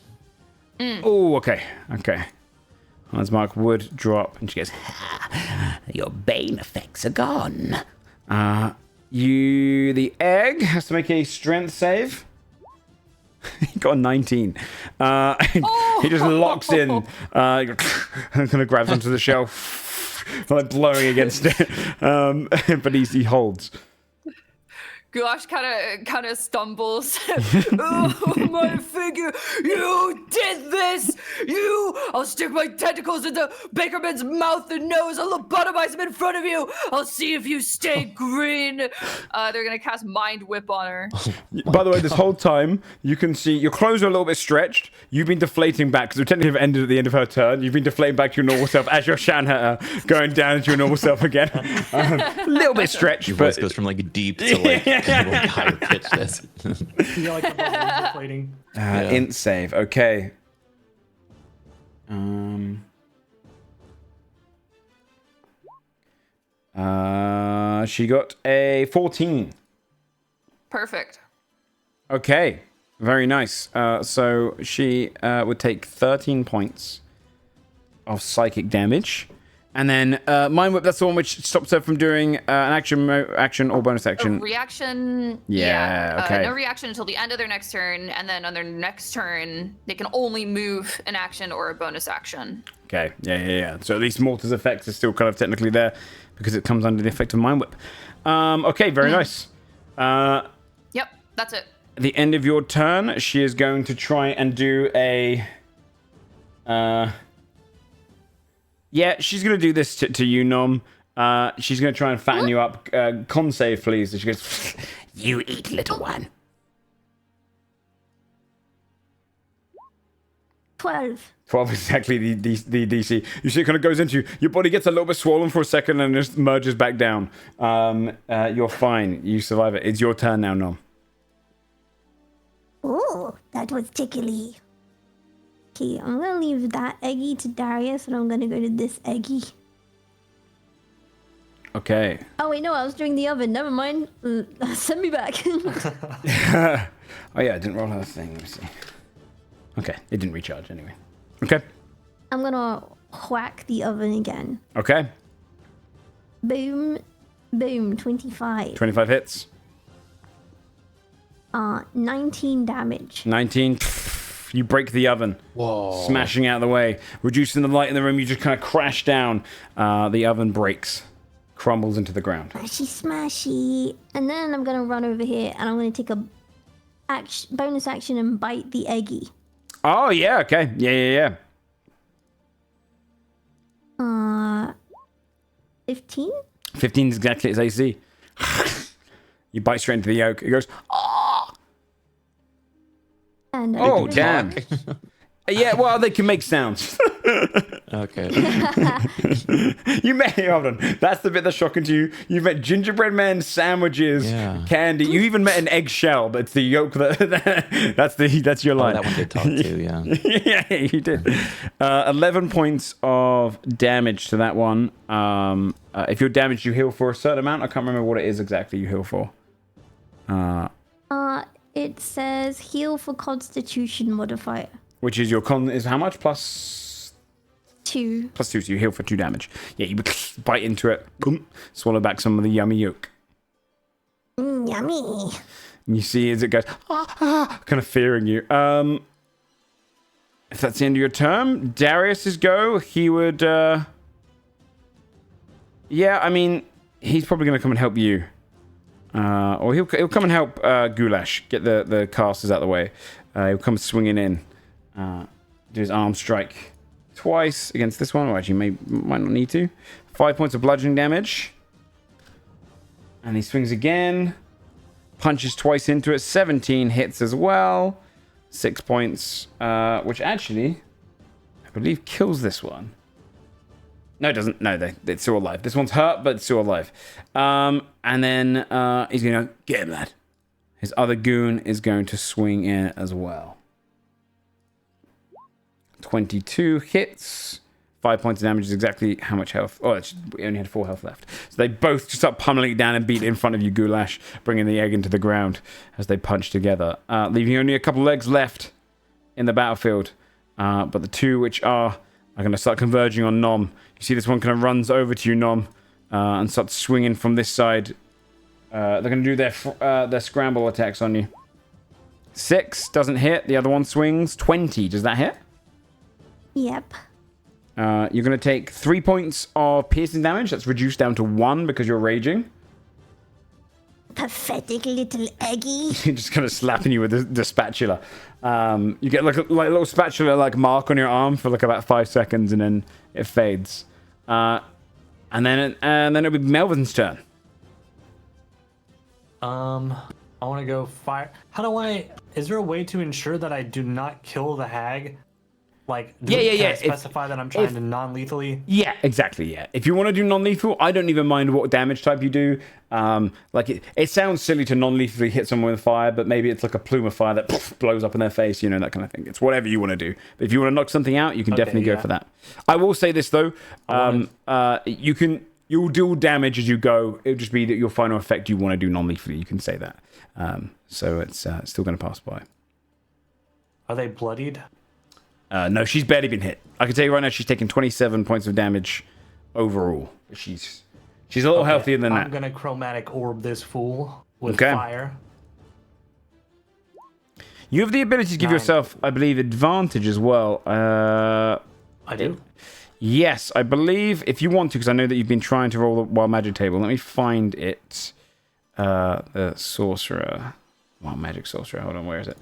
Oh, okay. Hunter's mark would drop, and she goes, Your Bane effects are gone. The egg has to make a strength save. He got a 19. He just locks in. Kind of grabs onto the shelf, like blowing against it. But he holds. Goulash kind of stumbles. Oh, my figure! You did this! I'll stick my tentacles into Bakerman's mouth and nose. I'll lobotomize him in front of you. I'll see if you stay green. They're gonna cast Mind Whip on her. By the way, this whole time you can see your clothes are a little bit stretched. You've been deflating back because we technically have ended at the end of her turn. You've been deflating back to your normal self as your Shanhatter going down into your normal self again. A little bit stretched. Your voice goes from deep to higher pitch. This. You like the bubbles deflating. Int save. Okay. She got a 14. Perfect. Okay. Very nice. So she would take 13 points of psychic damage. And then Mind Whip, that's the one which stops her from doing an action or bonus action. A reaction. Yeah, okay. No reaction until the end of their next turn, and then on their next turn, they can only move an action or a bonus action. Okay, yeah. So at least Mortar's effects is still kind of technically there because it comes under the effect of Mind Whip. Okay, very nice. Yep, that's it. At the end of your turn, she is going to try and do a... Yeah, she's going to do this to you, Nom. She's going to try and fatten you up. Con save, please. And she goes, You eat, little one. 12. 12 is exactly the DC. You see it kind of goes into you. Your body gets a little bit swollen for a second and just merges back down. You're fine. You survive it. It's your turn now, Nom. Oh, that was tickly. Okay, I'm gonna leave that eggy to Darius, and I'm gonna go to this eggy. Okay. Oh wait, no, I was doing the oven. Never mind. Send me back. Oh yeah, I didn't roll her thing. Let me see. Okay, it didn't recharge anyway. Okay. I'm gonna whack the oven again. Okay. Boom, boom. 25. 25 hits. 19 damage. 19. You break the oven. Whoa. Smashing out of the way. Reducing the light in the room, you just kind of crash down. The oven breaks. Crumbles into the ground. Smashy, smashy. And then I'm gonna run over here, and I'm gonna take a bonus action and bite the eggy. Oh, yeah, okay. Yeah. 15? 15 is exactly its AC. You bite straight into the yolk. It goes, oh! And Oh, damn. Yeah, well, they can make sounds. Okay. You met, hold on, that's the bit that's shocking to you. You've met gingerbread men, sandwiches, Yeah. candy. You even met an eggshell. That's the yolk. That's your Oh, line. that one did talk too, yeah. Yeah, you did. 11 points of damage to that one. If you're damaged, you heal for a certain amount. I can't remember what it is exactly you heal for. It says heal for Constitution modifier. Which is your con is how much? Plus 2. +2, so you heal for 2 damage. Yeah, you bite into it, boom, swallow back some of the yummy yolk. Yummy. And you see as it goes, kind of fearing you. If that's the end of your turn, Darius's go. He would, yeah, I mean, he's probably going to come and help you. Or he'll come and help Goulash get the casters out of the way. He'll come swinging in, do his arm strike twice against this one. Or actually, might not need to. 5 points of bludgeoning damage. And he swings again. Punches twice into it. 17 hits as well. 6 points, which actually, I believe, kills this one. No, it doesn't. No, it's still alive. This one's hurt, but it's still alive. And then he's going to get him, lad. His other goon is going to swing in as well. 22 hits. 5 points of damage is exactly how much health. Oh, it only had 4 health left. So they both just start pummeling it down and beat in front of you, Goulash, bringing the egg into the ground as they punch together, leaving only a couple legs left in the battlefield. But the two which are going to start converging on Nom. You see this one kind of runs over to you, Nom, and starts swinging from this side. They're going to do their scramble attacks on you. 6 doesn't hit. The other one swings. 20. Does that hit? Yep. You're going to take 3 points of piercing damage. That's reduced down to 1 because you're raging. Pathetic little eggy. Just kind of slapping you with the spatula. You get like a little spatula like mark on your arm for like about 5 seconds, and then it fades. And then it'll be Melvin's turn. I want to go fire. How do I? Is there a way to ensure that I do not kill the hag? Like, can I specify that I'm trying to non-lethally? Yeah, exactly, yeah. If you want to do non-lethal, I don't even mind what damage type you do. Like, it sounds silly to non-lethally hit someone with fire, but maybe it's like a plume of fire that blows up in their face, you know, that kind of thing. It's whatever you want to do. But if you want to knock something out, you can definitely go for that. I will say this, though. You'll deal damage as you go. It'll just be that your final effect you want to do non-lethally. You can say that. So it's still going to pass by. Are they bloodied? No, she's barely been hit. I can tell you right now, she's taken 27 points of damage overall. She's a little healthier than that. I'm gonna chromatic orb this fool with fire. You have the ability to give yourself, I believe, advantage as well. I do? Yes, I believe, if you want to, because I know that you've been trying to roll the Wild Magic table. Let me find it. The Sorcerer. Wild Magic Sorcerer. Hold on, where is it?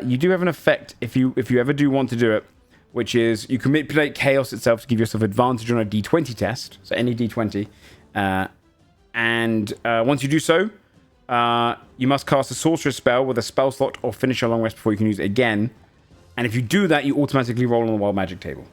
You do have an effect if you ever do want to do it, which is you can manipulate chaos itself to give yourself advantage on a d20 test, so any d20. And once you do so, you must cast a sorcerer spell with a spell slot or finish a long rest before you can use it again. And if you do that, you automatically roll on the Wild Magic table.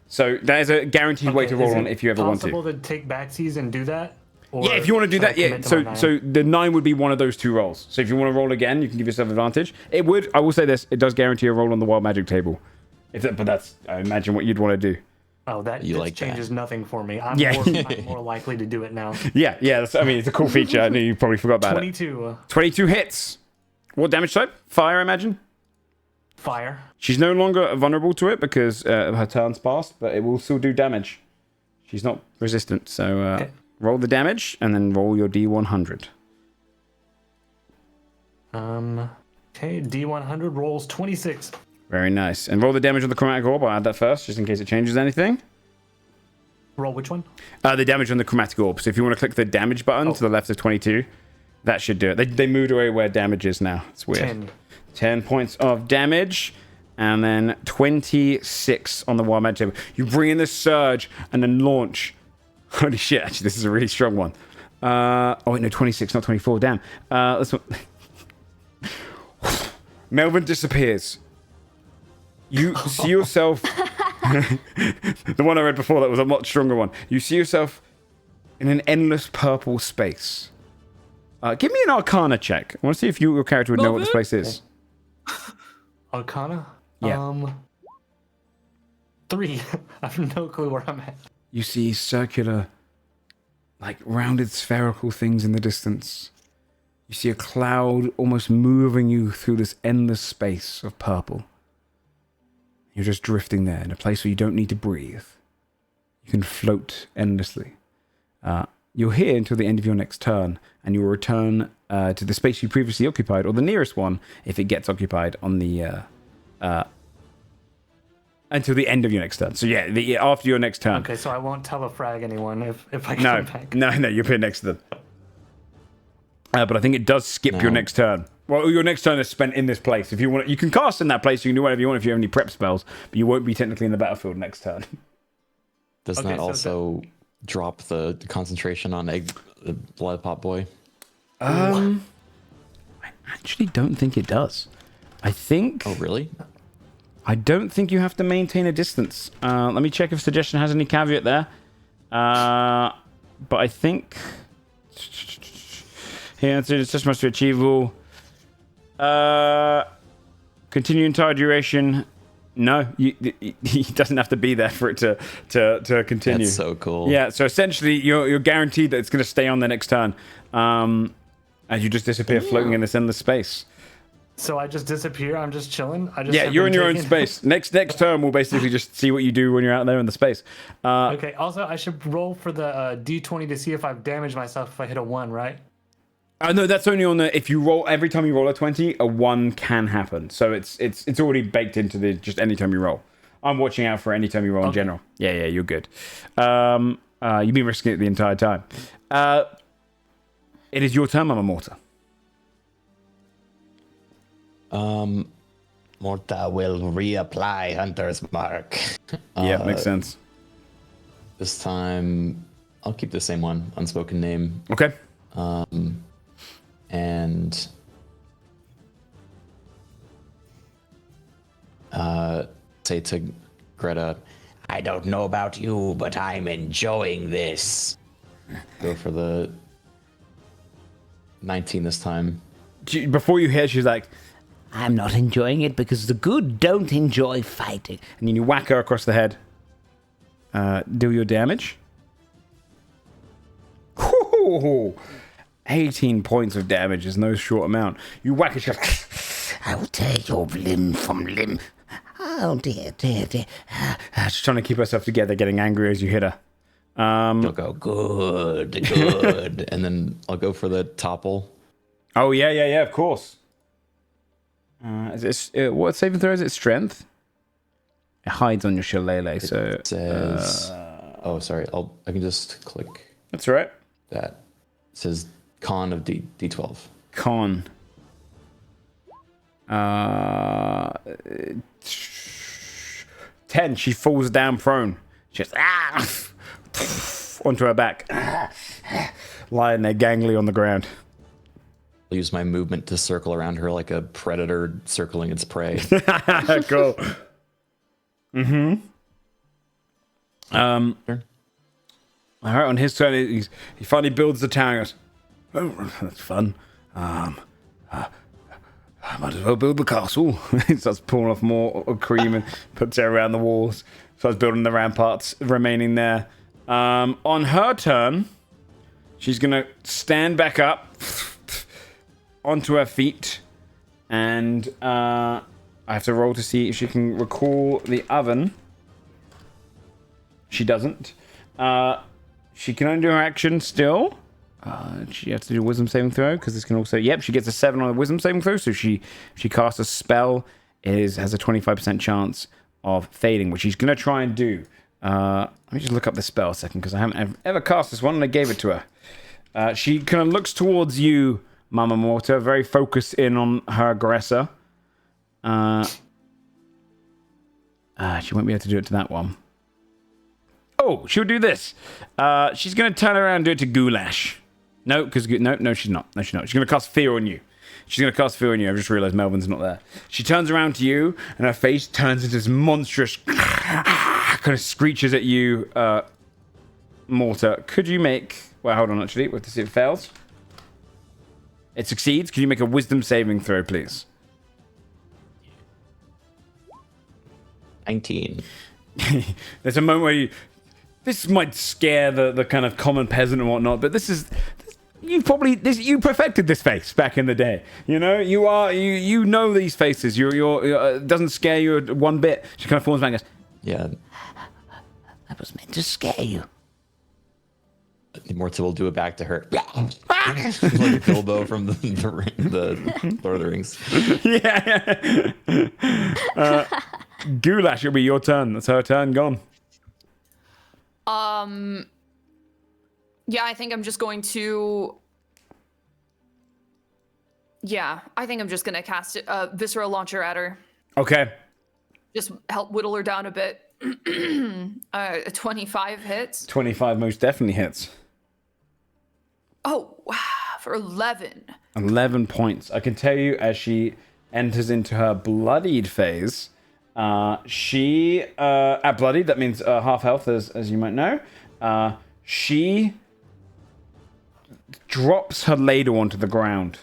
So that is a guaranteed way to roll on if you ever want to. Is it possible to take backsies and do that? Or yeah, if you want to do that, yeah. So the 9 would be one of those 2 rolls. So if you want to roll again, you can give yourself advantage. It would. I will say this: it does guarantee a roll on the Wild Magic table. But that's, I imagine, what you'd want to do. Oh, that changes nothing for me. I'm more likely to do it now. Yeah. That's, I mean, it's a cool feature. I know you probably forgot about 22. it. 22 hits. What damage type? Fire, I imagine. Fire. She's no longer vulnerable to it because her turn's passed, but it will still do damage. She's not resistant, so. Okay. Roll the damage, and then roll your D100. Okay, D100 rolls 26. Very nice. And roll the damage on the chromatic orb. I'll add that first, just in case it changes anything. Roll which one? The damage on the chromatic orb. So if you want to click the damage button to the left of 22, that should do it. They moved away where damage is now. It's weird. 10 points of damage. And then 26 on the Wild Magic table. You bring in the surge, and then launch. Holy shit, actually, this is a really strong one. Oh, wait, no, 26, not 24. Damn. This one. Melvin disappears. You see yourself The one I read before that was a much stronger one. You see yourself in an endless purple space. Give me an Arcana check. I want to see if your character would know what this place is. Arcana? Yeah. 3. I have no clue where I'm at. You see circular, like rounded spherical things in the distance. You see a cloud almost moving you through this endless space of purple. You're just drifting there in a place where you don't need to breathe. You can float endlessly. You're here until the end of your next turn, and you'll return to the space you previously occupied, or the nearest one, if it gets occupied on the... until the end of your next turn. So yeah, after your next turn. Okay, so I won't telefrag anyone if I come back. No, you're put next to them. But I think it does skip your next turn. Well, your next turn is spent in this place. If you want, you can cast in that place. You can do whatever you want if you have any prep spells, but you won't be technically in the battlefield next turn. Does that also drop the concentration on the blood pot boy? I actually don't think it does. I think. Oh, really? I don't think you have to maintain a distance. Let me check if suggestion has any caveat there. But I think. Here, it's just must be achievable. Continue entire duration. No, he doesn't have to be there for it to continue. That's so cool. Yeah, so essentially you're guaranteed that it's going to stay on the next turn, as you just disappear floating in this endless space. So I just disappear. I'm just chilling. You're in your own space. Next turn we'll basically just see what you do when you're out there in the space. Okay. Also, I should roll for the D20 to see if I've damaged myself if I hit a 1, right? No, that's only on the if you roll every time you roll a 20, a 1 can happen. So it's already baked into the just any time you roll. I'm watching out for any time you roll in general. Yeah, you're good. You've been risking it the entire time. It is your turn, Mama Morta. Morta will reapply Hunter's Mark. Yeah, makes sense. This time, I'll keep the same one, Unspoken Name. Okay. And say to Greta, I don't know about you, but I'm enjoying this. Go for the 19 this time. Before you hit, she's like, I'm not enjoying it because the good don't enjoy fighting. and then you whack her across the head. Do your damage. Ooh, 18 points of damage is no short amount. You whack her, she's like, I will tear your limb from limb. Oh dear. she's trying to keep herself together, getting angry as you hit her. You'll go, good. And then I'll go for the topple. Oh, yeah, of course. Is it, what saving throw is it? Strength? It hides on your shillelagh, so... It says... oh, sorry. I can just click That's all right. that. It says con of D12. Con. 10. She falls down prone. She just onto her back. Lying there gangly on the ground. I'll use my movement to circle around her like a predator circling its prey. Cool. Sure. All right, on his turn, he finally builds the tower. He goes, oh, that's fun. I might as well build the castle. He starts pulling off more cream and puts it around the walls. Starts building the ramparts remaining there. On her turn, she's going to stand back up onto her feet. And I have to roll to see if she can recall the oven. She doesn't. She can only do her action still. She has to do a wisdom saving throw because this can also... Yep, she gets a 7 on a wisdom saving throw. So she casts a spell. It has a 25% chance of fading, which she's going to try and do. Let me just look up the spell a second because I haven't ever cast this one and I gave it to her. She kind of looks towards you, Mama Morta, very focused in on her aggressor. She won't be able to do it to that one. Oh, she'll do this. She's going to turn around and do it to Goulash. No, because no, she's not. No, she's not. She's going to cast fear on you. She's going to cast fear on you. I've just realized Melvin's not there. She turns around to you, and her face turns into this monstrous kind of screeches at you, Mortar. Could you make... Well, hold on, actually. We have to see if it fails. It succeeds. Can you make a wisdom saving throw, please? 19. There's a moment where you... This might scare the kind of common peasant and whatnot, but this is... You perfected this face back in the day. You know, you know these faces. It doesn't scare you one bit. She kind of falls back and goes, Yeah. I was meant to scare you. Morta will do it back to her. Like Bilbo from the Lord of the Rings. Yeah. Goulash, it'll be your turn. That's her turn gone. Yeah, I think I'm just going to... Yeah, I think I'm just going to cast a Visceral Launcher at her. Okay. Just help whittle her down a bit. 25 hits. 25 most definitely hits. Oh, wow, for 11. 11 points. I can tell you, as she enters into her bloodied phase, she... at bloodied, that means half health, as you might know. She drops her ladle onto the ground.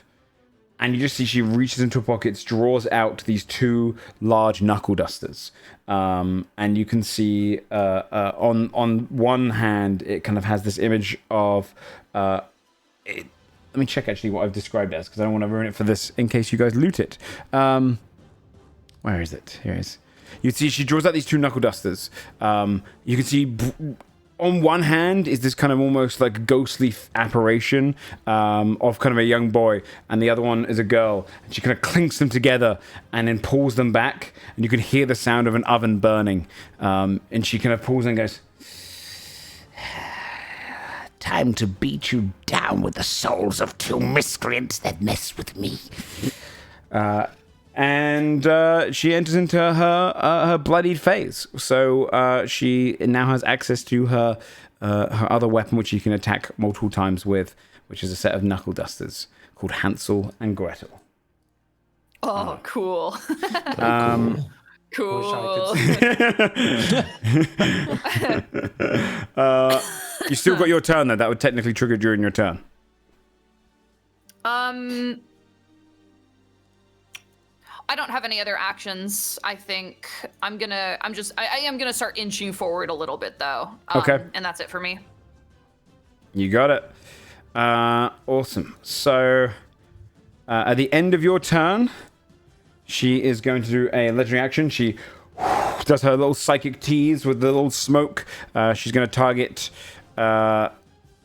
And you just see she reaches into her pockets, draws out these 2 large knuckle dusters. And you can see on one hand, it kind of has this image of... let me check actually what I've described it as, because I don't want to ruin it for this in case you guys loot it. Where is it? Here it is. You see she draws out these 2 knuckle dusters. You can see... On one hand is this kind of almost like ghostly apparition of kind of a young boy, and the other one is a girl. And she kind of clinks them together and then pulls them back, and you can hear the sound of an oven burning. And she kind of pulls and goes, Time to beat you down with the souls of 2 miscreants that mess with me. And she enters into her bloodied phase. So she now has access to her other weapon, which she can attack multiple times with, which is a set of knuckle dusters called Hansel and Gretel. Oh, cool. Cool. You still got your turn, though. That would technically trigger during your turn. I don't have any other actions. I think I am gonna start inching forward a little bit though. Okay. And that's it for me. You got it. Awesome. So at the end of your turn, she is going to do a legendary action. She does her little psychic tease with the little smoke. She's going to target...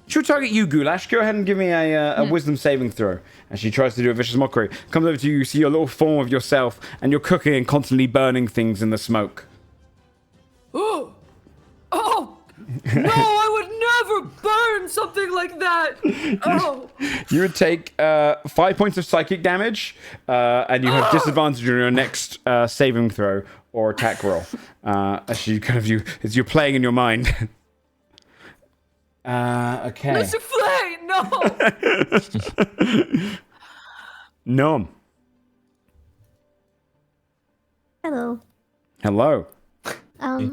she'll target you, Goulash. Go ahead and give me a wisdom saving throw. And she tries to do a vicious mockery. Comes over to you, you see a little form of yourself, and you're cooking and constantly burning things in the smoke. Oh! Oh! No, I would never burn something like that! Oh! You would take 5 points of psychic damage, and you have disadvantage on your next saving throw or attack roll. As you're playing in your mind. Okay. Mr. Flay, no! Nom. Hello. Hello. Hello.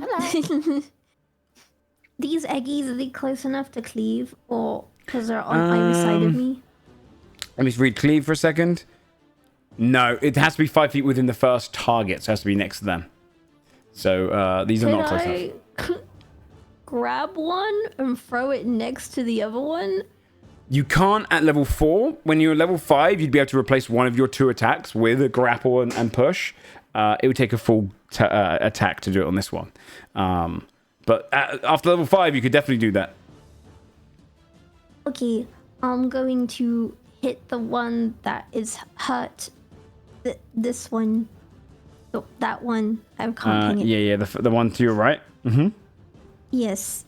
These eggies, are they close enough to cleave, or because they're on either side of me? Let me read cleave for a second. No, it has to be 5 feet within the first target, so it has to be next to them. So these are not close enough. Grab one and throw it next to the other one? You can't at level 4. When you're level 5, you'd be able to replace one of your 2 attacks with a grapple and push. It would take a full attack to do it on this one. But after level 5, you could definitely do that. Okay, I'm going to hit the one that is hurt. This one. That one. I can't ping it. Yeah, the one to your right. Mm-hmm. Yes.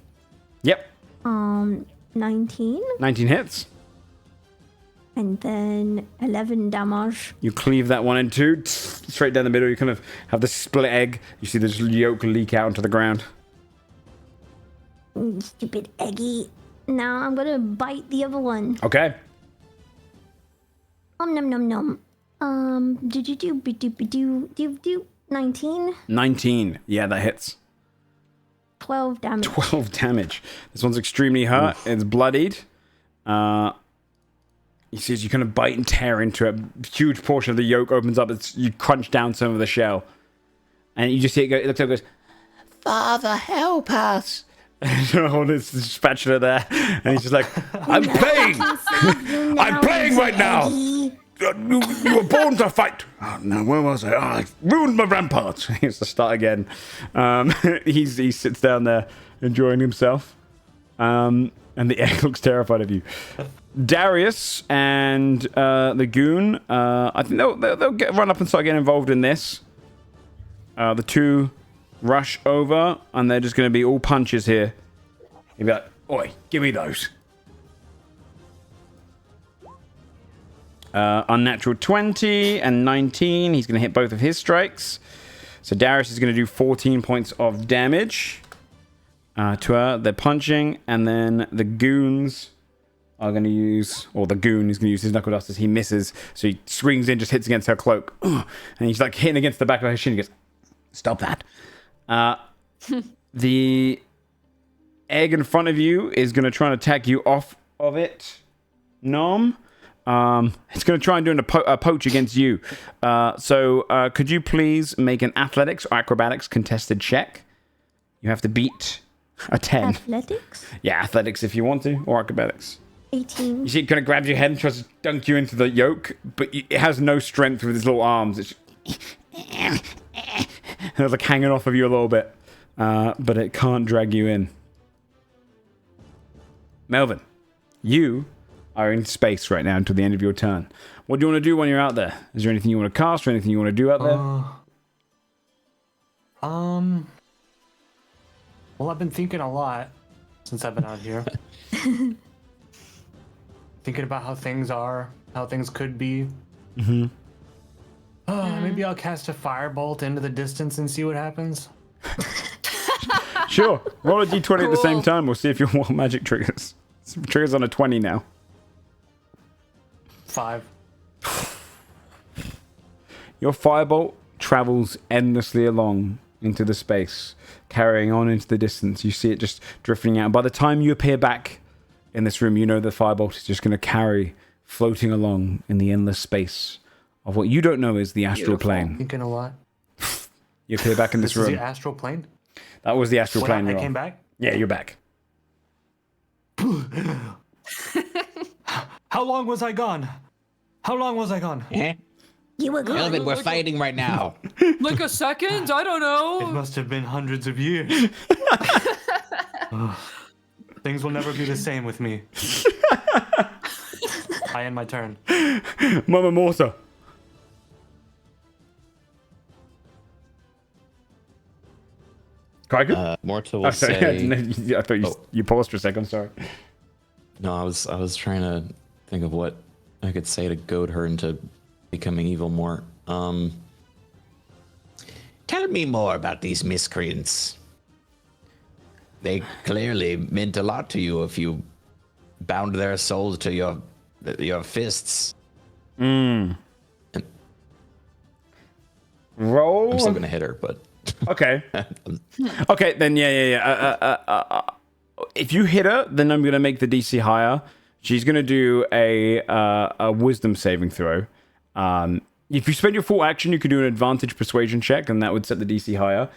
Yep. 19. 19 hits. And then 11 damage. You cleave that one in two, straight down the middle. You kind of have the split egg. You see the yolk leak out onto the ground. Stupid eggy. Now I'm gonna bite the other one. Okay. Nom nom nom. do 19. 19. Yeah, that hits. 12 damage. 12 damage. This one's extremely hurt. It's bloodied. You see as you kind of bite and tear into it. A huge portion of the yolk opens up. You crunch down some of the shell. And you just see it go, it looks like it goes, Father, help us. hold his spatula there. And he's just like, I'm playing! I'm playing right now! You were born to fight! Oh, no, where was I? Oh, I ruined my ramparts. He has to start again. He sits down there, enjoying himself. And the egg looks terrified of you. Darius and the goon, I think they'll run up and start getting involved in this. The two rush over, and they're just going to be all punches here. He'll be like, oi, give me those. Unnatural 20 and 19. He's going to hit both of his strikes. So Darius is going to do 14 points of damage to her. They're punching, and then the goons are going to use, or the goon is going to use his knuckle dusters. He misses, so he swings in, just hits against her cloak, and he's like hitting against the back of her shin. He goes, stop that. The egg in front of you is going to try and attack you off of it, Nom. It's going to try and do a poach against you. So could you please make an athletics or acrobatics contested check? You have to beat a 10. Athletics? Yeah, athletics if you want to, or acrobatics. 18. You see it kind of grabs your head and tries to dunk you into the yoke, but it has no strength with its little arms. It's like hanging off of you a little bit, but it can't drag you in. Melvin, you are in space right now until the end of your turn. What do you want to do when you're out there? Is there anything you want to cast or anything you want to do out there? Well, I've been thinking a lot since I've been out here. Thinking about how things are, how things could be. Mm-hmm. Maybe I'll cast a firebolt into the distance and see what happens. Sure. Roll a d20 at the same time. We'll see if your magic triggers. Triggers on a 20 now. 5. Your firebolt travels endlessly along into the space, carrying on into the distance. You see it just drifting out. By the time you appear back in this room, you know the firebolt is just going to carry, floating along in the endless space of what you don't know is the astral plane. Thinking a lot. You appear back in this room. Is the astral plane? That was the astral plane. I came back? Yeah, you're back. How long was I gone? How long was I gone? You were gone. Melvin, we're fighting right now. Like a second? I don't know. It must have been hundreds of years. Things will never be the same with me. I end my turn. Mama Morta. Morta will say. I thought you paused for a second. Sorry. No, I was trying to think of what I could say to goad her into becoming evil more. Tell me more about these miscreants. They clearly meant a lot to you if you bound their souls to your fists. Roll. I'm still gonna hit her, but okay. Okay, then yeah. If you hit her, then I'm gonna make the DC higher. She's gonna do a wisdom saving throw. If you spend your full action, you could do an advantage persuasion check, and that would set the DC higher.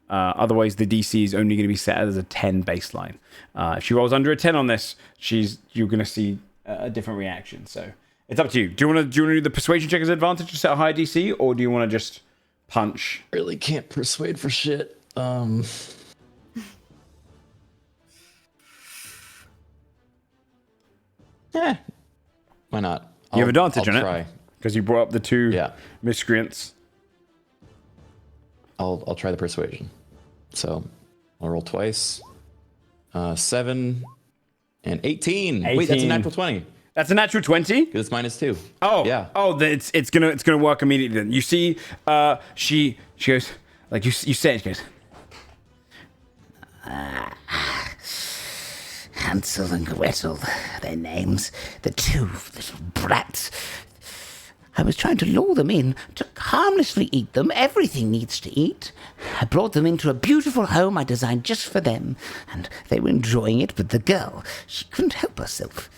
Otherwise, the DC is only going to be set as a 10 baseline. If she rolls under a 10 on this, you're going to see a different reaction. So it's up to you. Do you want to do the persuasion check as advantage to set a high DC, or do you want to just punch? Really can't persuade for shit. Why not? You have advantage I'll on try. it because you brought up the two miscreants. I'll try the persuasion. So I'll roll twice. 7 and 18. Wait, that's a natural 20. That's a natural 20? It's -2. Oh, yeah. Oh, it's gonna work immediately. Then you see, she goes like you say it. She goes, Hansel and Gretel, their names, the two little brats. I was trying to lure them in to harmlessly eat them. Everything needs to eat. I brought them into a beautiful home I designed just for them, and they were enjoying it, but the girl, she couldn't help herself.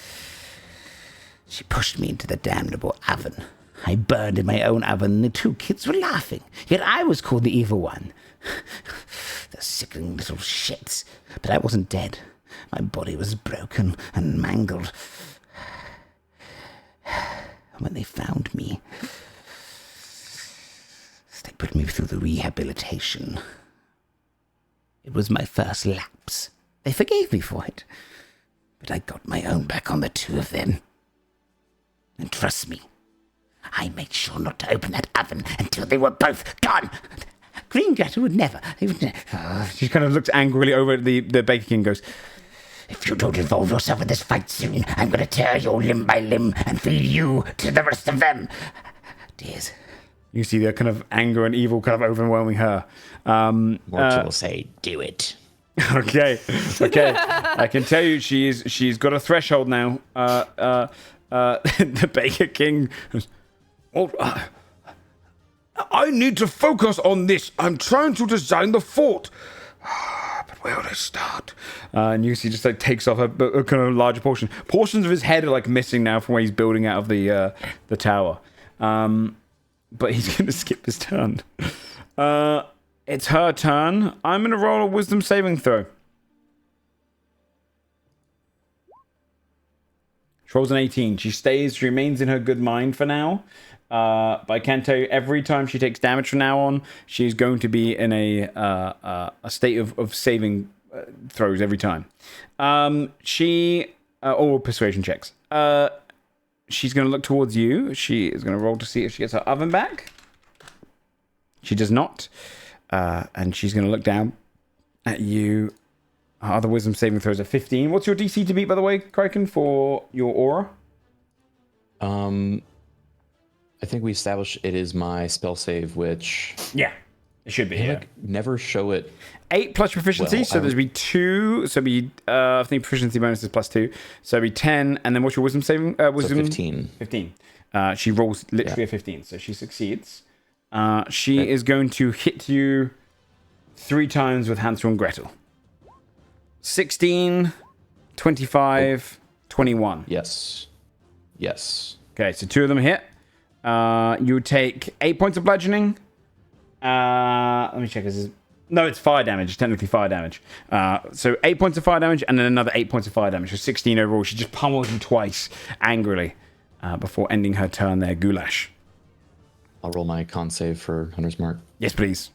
She pushed me into the damnable oven. I burned in my own oven, and the 2 kids were laughing. Yet I was called the evil one. The sickening little shits. But I wasn't dead. My body was broken and mangled. When they found me, they put me through the rehabilitation. It was my first lapse. They forgave me for it. But I got my own back on the 2 of them. And trust me, I made sure not to open that oven until they were both gone. Green Gretel would never. She kind of looks angrily over at the Baker King and goes, If you don't involve yourself in this fight soon, I'm going to tear you limb by limb and feed you to the rest of them. Dears. You see the kind of anger and evil kind of overwhelming her. Mortal will say, do it. Okay. I can tell you she's got a threshold now. The Baker King goes, I need to focus on this. I'm trying to design the fort. But where would I start? And you see just like takes off a kind of larger portion. Portions of his head are like missing now from where he's building out of the tower. But he's going to skip his turn. It's her turn. I'm going to roll a wisdom saving throw. She rolls an 18. She remains in her good mind for now. But I can tell you, every time she takes damage from now on, she's going to be in a state of saving throws every time. Or persuasion checks. She's going to look towards you. She is going to roll to see if she gets her oven back. She does not. And she's going to look down at you. Her other wisdom saving throws are 15. What's your DC to beat, by the way, Kraken, for your aura? I think we established it is my spell save, which... Yeah, it should be. Yeah. Never show it. 8 plus proficiency, Well, so there'd be 2. So it'd be, I think proficiency bonus is plus 2. So it'd be 10. And then what's your wisdom saving? Wisdom? So 15. 15. She rolls literally a 15, so she succeeds. She is going to hit you 3 times with Hansel and Gretel. 16, 25, 21. Yes. Okay, so 2 of them hit. You take 8 points of bludgeoning. Let me check. No, it's fire damage. It's technically fire damage. So 8 points of fire damage, and then another 8 points of fire damage. So 16 overall. She just pummels you twice, angrily, before ending her turn there. Goulash. I'll roll my con save for Hunter's Mark. Yes, please.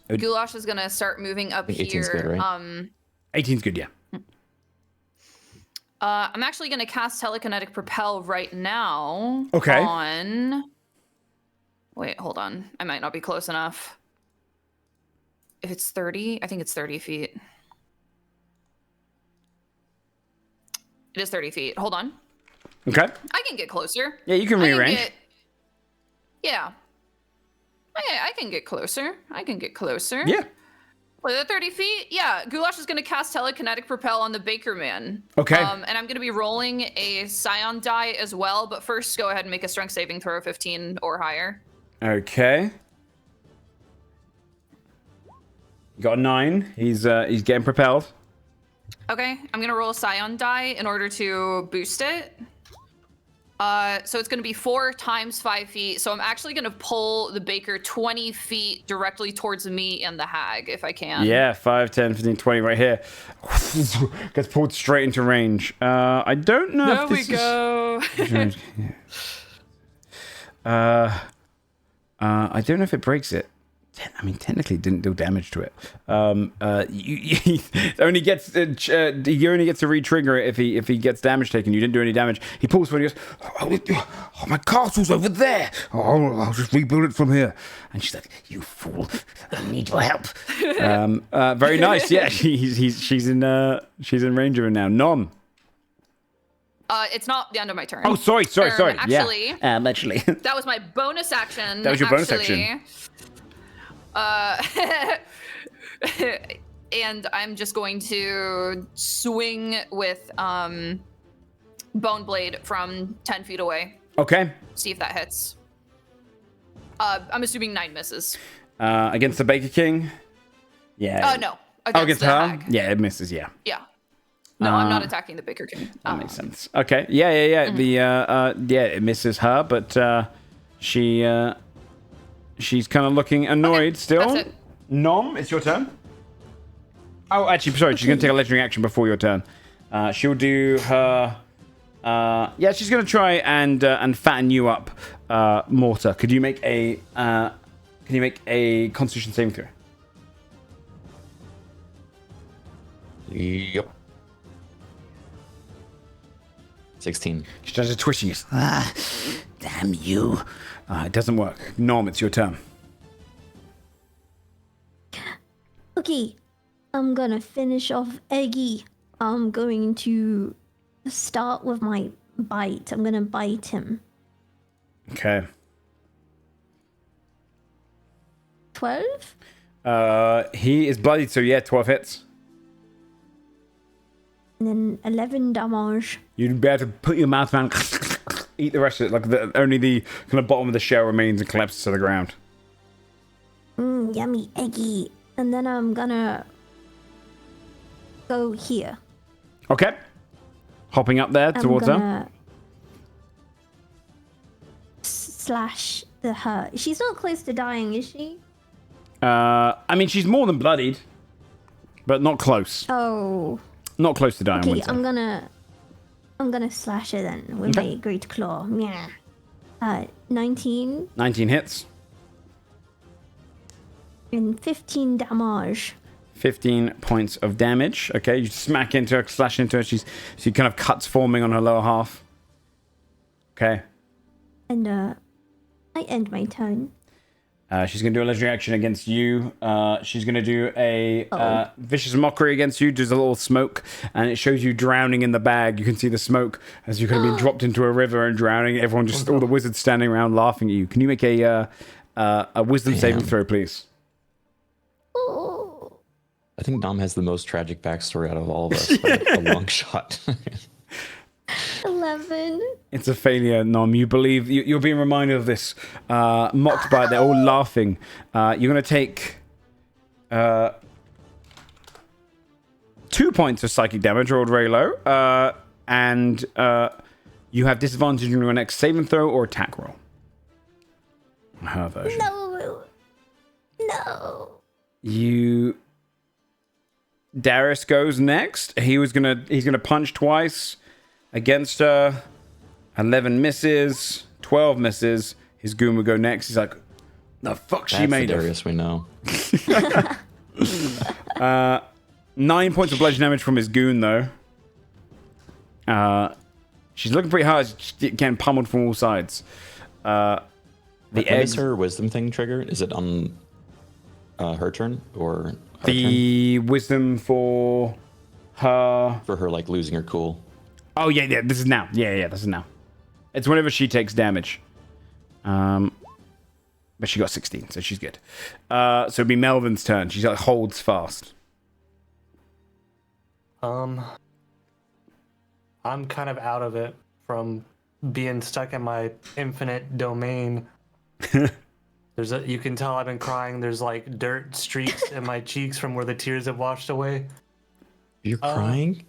Goulash is gonna start moving up here. 18's good, right? 18's good, yeah. I'm actually gonna cast Telekinetic Propel right now. Okay. Wait, hold on. I might not be close enough. If it's 30, I think it's 30 feet. It is 30 feet. Hold on. Okay. I can get closer. Yeah, you can rearrange. Yeah. I can get closer. Yeah. With the 30 feet, yeah. Goulash is going to cast Telekinetic Propel on the Baker Man. Okay. And I'm going to be rolling a Scion die as well, but first go ahead and make a Strength saving throw of 15 or higher. Okay. Got a 9. He's getting propelled. Okay, I'm going to roll a Scion die in order to boost it. So it's going to be 4 times 5 feet. So I'm actually going to pull the Baker 20 feet directly towards me and the hag, if I can. Yeah, 5, 10, 15, 20 right here. Gets pulled straight into range. I don't know if this go. I don't know if it breaks it. I mean, technically, it didn't do damage to it. You only gets to re-trigger it if he gets damage taken. You didn't do any damage. He pulls forward. He goes, "Oh, my castle's over there. Oh, I'll just rebuild it from here." And she's like, "You fool! I need your help." Very nice. Yeah, she's in range of him now. Nom. It's not the end of my turn. Oh, sorry. Actually, yeah. Actually, that was my bonus action. That was your bonus action. And I'm just going to swing with bone blade from 10 feet away. Okay. See if that hits. I'm assuming 9 misses. Against the Baker King? Yeah. No. Against the her? hag. Yeah, it misses, yeah. Yeah. No, I'm not attacking the Baker King. That makes sense. Okay. Yeah. Mm-hmm. It misses her, but she's kind of looking annoyed still. That's it. Nom, it's your turn. Oh, actually, sorry. She's going to take a legendary action before your turn. She'll do her. She's going to try and fatten you up, Mortar. Could you make a Constitution saving throw? Yep. 16. She tries to twitching it. Damn you. It doesn't work. Nom, it's your turn. Okay, I'm gonna finish off Eggy. I'm going to start with my bite. I'm gonna bite him. Okay. 12? He is bloodied, so yeah, 12 hits. And then 11 damage. You'd be able to put your mouth around, eat the rest of it, like only the kind of bottom of the shell remains and collapses to the ground. Yummy Eggy. And then I'm gonna go here. Okay. Hopping up there towards her. Slash her. She's not close to dying, is she? I mean, she's more than bloodied, but not close. Oh. Not close to dying. Okay, I'm gonna slash her then with my great claw. Yeah. 19. 19 hits. And 15 damage. 15 points of damage. Okay, you smack into her, slash into her. She kind of cuts forming on her lower half. Okay. And I end my turn. She's going to do a legendary action against you. She's going to do a vicious mockery against you. Does a little smoke, and it shows you drowning in the bag. You can see the smoke as you could have been dropped into a river and drowning. Everyone, just all the wizards standing around laughing at you. Can you make a wisdom saving throw, please? I think Dom has the most tragic backstory out of all of us. By a long shot. 11. It's a failure, Nom. You believe you're being reminded of this, mocked by it. They're all laughing. You're going to take 2 points of psychic damage, rolled very low, and you have disadvantage on your next saving throw or attack roll. Her version. No. Darius goes next. He's gonna punch twice against her. 11 misses, 12 misses. His goon will go next. He's like, the fuck she made of. Darius we know. 9 points of bludgeoning damage from his goon though. She's looking pretty hard. She's getting pummeled from all sides. The eggs. Is her wisdom thing trigger? Is it on her turn or? The wisdom for her. For her, like losing her cool. Oh yeah. This is now. Yeah. This is now. It's whenever she takes damage. But she got 16, so she's good. So it'd be Melvin's turn. She like holds fast. I'm kind of out of it from being stuck in my infinite domain. You can tell I've been crying. There's like dirt streaks in my cheeks from where the tears have washed away. You're crying?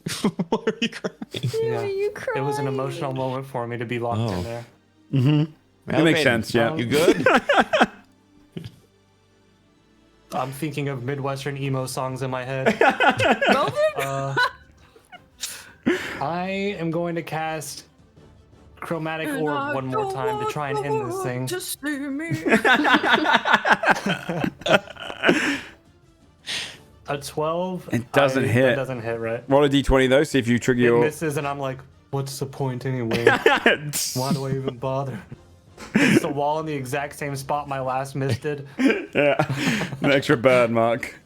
Why are you crying? Yeah. You crying? It was an emotional moment for me to be locked in there. Mm-hmm. That makes sense, yeah. You good? I'm thinking of Midwestern emo songs in my head. I am going to cast Chromatic Orb one more time to try and end this thing. To see me. A 12. It doesn't hit. That doesn't hit, right? Roll a d20 though, see if you trigger your... It misses, and I'm like, what's the point anyway? Why do I even bother? It's the wall in the exact same spot my last miss did. Yeah, an extra bird mark.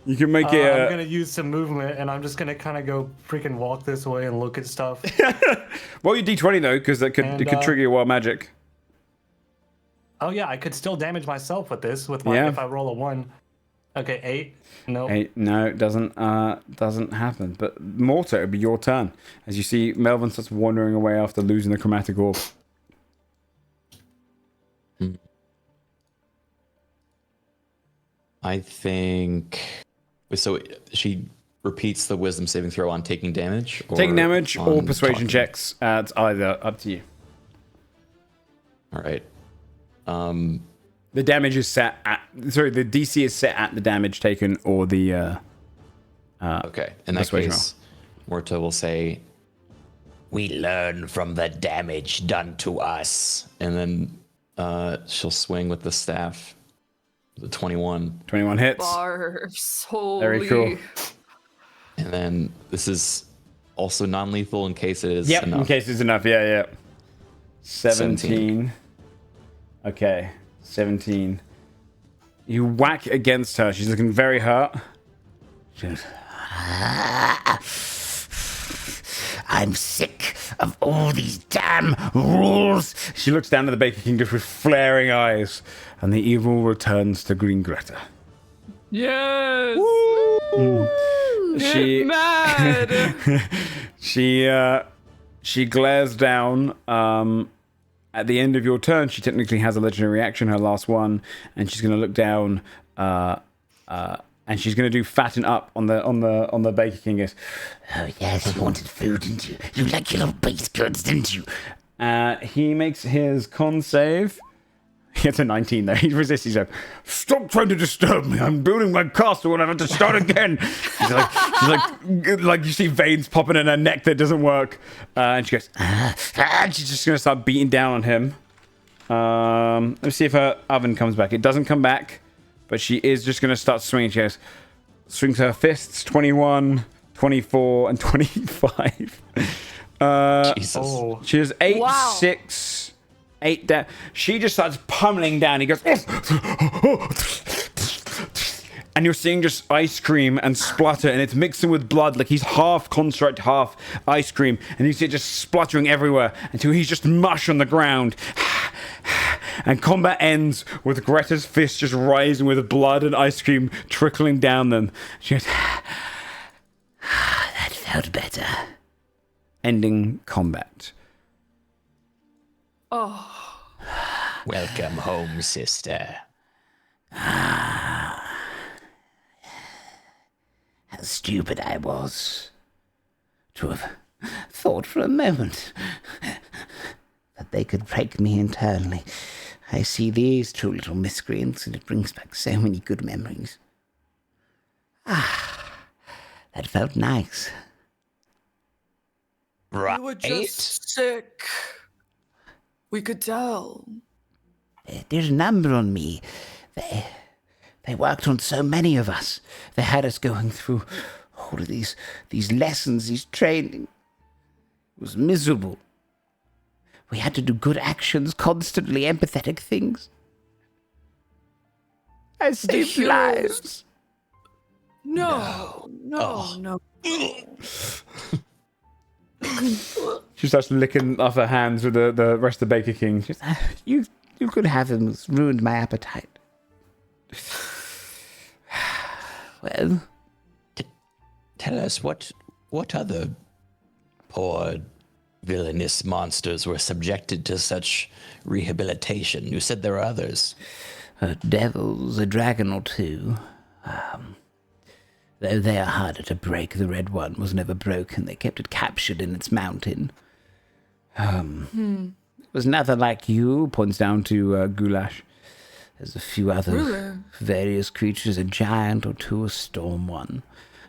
You can make it... I'm going to use some movement, and I'm just going to kind of go freaking walk this way and look at stuff. Roll your d20 though, because it could trigger your wild magic. Oh yeah, I could still damage myself with this, if I roll a 1. Okay, 8. Nope. 8. No, it doesn't happen. But Mortar, it'll be your turn. As you see, Melvin starts wandering away after losing the chromatic orb. I think. So she repeats the wisdom saving throw on taking damage? Taking damage or on persuasion talking? checks. It's either up to you. All right. The damage is set at. Sorry, the DC is set at the damage taken or the. Okay. In that persuasion case, Morta will say, "We learn from the damage done to us," and then she'll swing with the staff. The 21. 21 hits. Bars. Holy. Very cool. And then this is also non-lethal in case it is Yep, enough. in case it's enough. Yeah. 17. Okay, 17. You whack against her. She's looking very hurt. She goes, I'm sick of all these damn rules. she looks down at the Baker King just with flaring eyes, and the evil returns to Green Greta. Yes. She Get mad. she glares down. At the end of your turn, she technically has a legendary reaction, her last one, and she's going to look down, and she's going to do fatten up on the Baker King. Goes, Oh, yes, you wanted food, didn't you? You like your little baked goods, didn't you? he makes his con save. He gets a 19 though. He resists. He's like, "Stop trying to disturb me. I'm building my castle and I have to start again." She's like you see veins popping in her neck that doesn't work, and she goes, and she's just gonna start beating down on him. Let's see if her oven comes back. It doesn't come back, but she is just gonna start swinging. She goes, swings her fists. 21, 24, and 25. Jesus. Oh. She has 8, Wow. 6, 8 down. She just starts pummeling down. He goes, and you're seeing just ice cream and splutter, and it's mixing with blood. Like he's half construct, half ice cream, and you see it just spluttering everywhere until he's just mush on the ground. And combat ends with Greta's fist just rising with blood and ice cream trickling down them. She goes, That felt better. ending combat. Oh. Welcome home, sister. How stupid I was to have thought for a moment that they could break me internally. I see these two little miscreants, and it brings back so many good memories. That felt nice. Right. You were just sick. We could tell. There's a number on me. They worked on so many of us. They had us going through all of these lessons, these training. It was miserable. We had to do good actions, constantly empathetic things. I saved heroes. lives. No. She starts licking off her hands with the rest of the Baker King. She's, You could have them. It's ruined my appetite. Well, Tell us what other poor villainous monsters were subjected to such rehabilitation. You said there were others. devils, a dragon or two. Though they are harder to break, the red one was never broken. They kept it captured in its mountain. It was nothing like you, points down to Goulash. There's a few other various creatures, a giant or two, a storm one.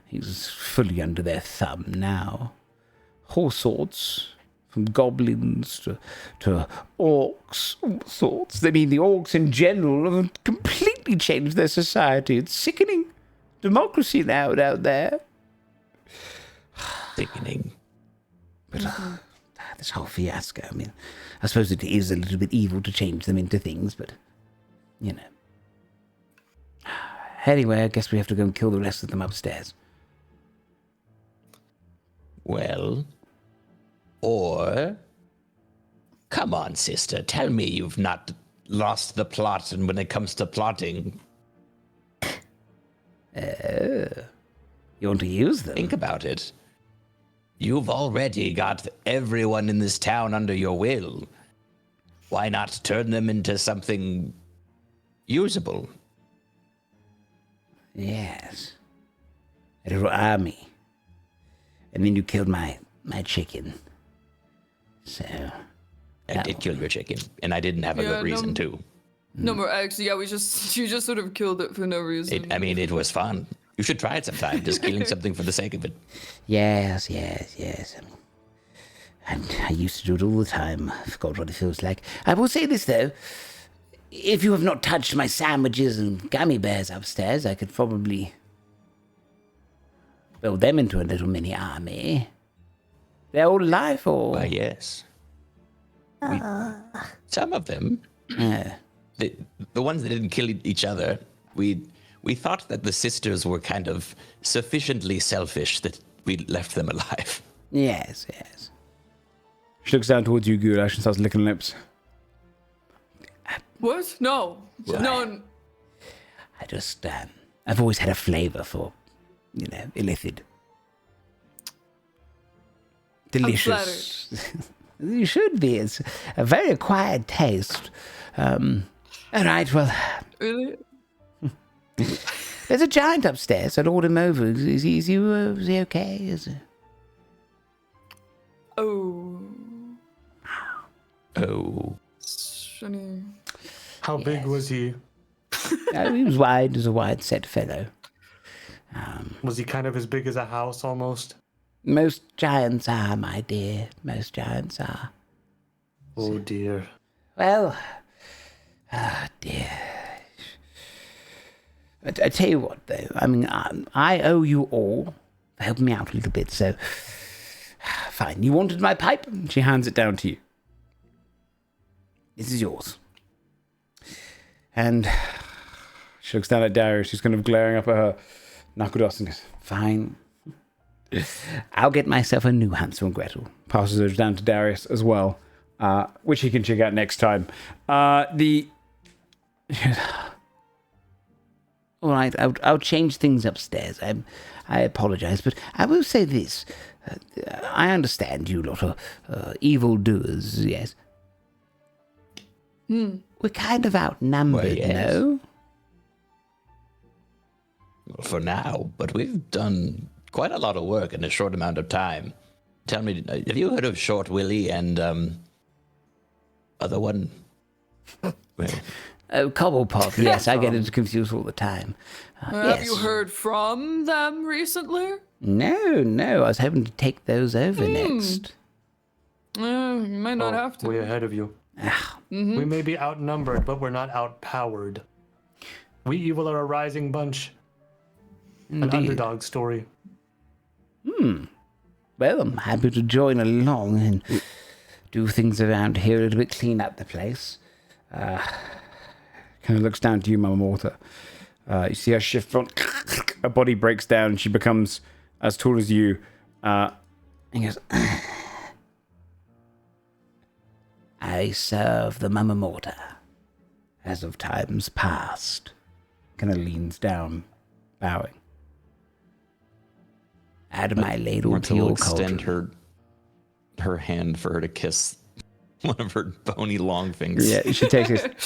He's fully under their thumb now. All sorts, from goblins to orcs, all sorts. I mean, the orcs in general have completely changed their society. It's sickening. Democracy now down there. Sickening. But this whole fiasco, I mean, I suppose it is a little bit evil to change them into things, but, you know. Anyway, I guess we have to go and kill the rest of them upstairs. Well, or come on, sister, tell me you've not lost the plot, and when it comes to plotting, You want to use them? Think about it. You've already got everyone in this town under your will. Why not turn them into something usable? Yes. A little army. And then you killed my chicken. So... I did kill your chicken, and I didn't have a good reason to. No more eggs. Yeah, you just sort of killed it for no reason. It was fun. You should try it sometime, just killing something for the sake of it. Yes. I used to do it all the time. I forgot what it feels like. I will say this, though. If you have not touched my sandwiches and gummy bears upstairs, I could probably build them into a little mini army. They're all alive, or? Why, yes. Some of them. The ones that didn't kill each other, we thought that the sisters were kind of sufficiently selfish that we left them alive. Yes. She looks down towards you, Goulash, and starts licking lips. What? No. No. I just, I've always had a flavor for, illithid. Delicious. You should be. It's a very acquired taste. All right, well... Really? There's a giant upstairs. I'd order him over. Is he okay? Oh. Shunny. How big was he? He was wide. He was a wide-set fellow. Was he kind of as big as a house almost? Most giants are, my dear. Most giants are. Oh, dear. Well, dear. I tell you what, though. I mean, I owe you all for helping me out a little bit, so... Fine. You wanted my pipe? She hands it down to you. This is yours. And she looks down at Darius. She's kind of glaring up at her Nakudos and goes, fine. I'll get myself a new Hansel and Gretel. Passes it down to Darius as well, which he can check out next time. All right, I'll change things upstairs. I apologize, but I will say this. I understand you lot are evildoers, yes. We're kind of outnumbered, Well, yes. no? For now, but we've done quite a lot of work in a short amount of time. Tell me, have you heard of Short Willie and other one? Oh, Cobblepot, yes, I get it confused all the time. Have you yes. heard from them recently? No, I was hoping to take those over next. You might not have to. Way ahead of you. We may be outnumbered, but we're not outpowered. We evil are a rising bunch. Indeed. An underdog story. Well, I'm happy to join along and do things around here a little bit, clean up the place. kind of looks down to you, Mama Morta. You see her shift front. Her body breaks down and she becomes as tall as you. And goes, I serve the Mama Morta, as of times past. Kind of leans down, bowing. Add my ladle to Martha will your extend cauldron. her hand for her to kiss one of her bony long fingers. Yeah, she takes it.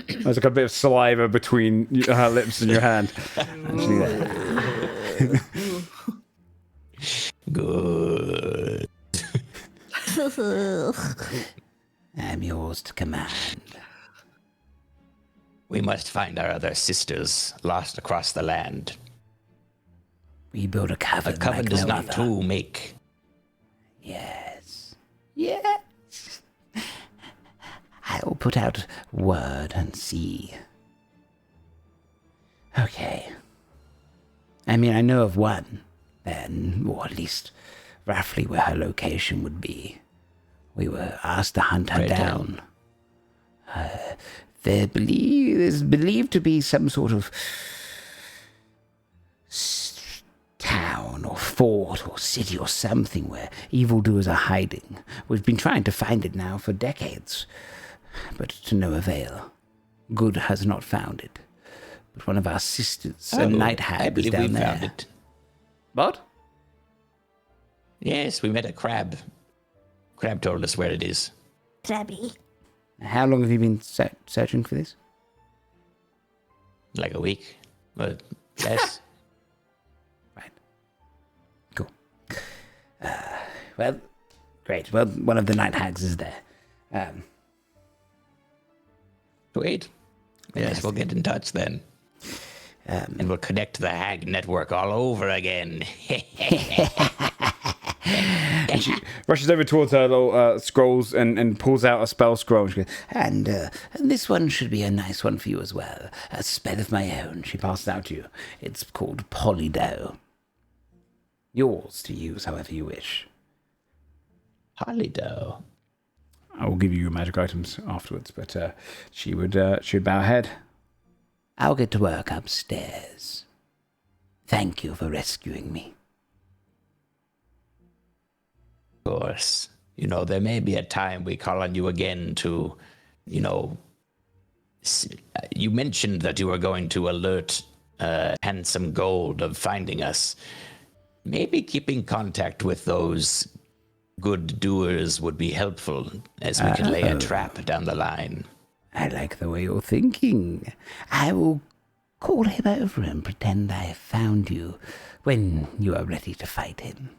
There's like a bit of saliva between her lips and your hand. Good. I'm yours to command. We must find our other sisters lost across the land. We build a coven. A coven like does no not other. two make. Yes. Yes. I will put out word and see. Okay. I mean, I know of one, then, or at least roughly where her location would be. We were asked to hunt her Right down. There's believed to be some sort of town or fort or city or something where evildoers are hiding. We've been trying to find it now for decades, but to no avail. Good has not found it. but one of our sisters, a night hag, I was believe down we there. found it. What? Yes, we met a crab. Crab told us where it is. Crabby. How long have you been searching for this? Like a week. But less. Right. Cool. Well, great. Well, one of the night hags is there. Sweet. Yes, we'll get in touch then. And we'll connect the hag network all over again. And she rushes over towards her little scrolls and pulls out a spell scroll. And she goes, And this one should be a nice one for you as well. A spell of my own. She passes out to you. It's called Polydo. Yours to use however you wish. Holido. I will give you your magic items afterwards, but she would bow her head. I'll get to work upstairs. Thank you for rescuing me. Of course. You know, there may be a time we call on you again to, you know, you mentioned that you were going to alert Handsome Gold of finding us. Maybe keeping contact with those good doers would be helpful, as we can lay a trap down the line. I like the way you're thinking. I will call him over and pretend I have found you when you are ready to fight him.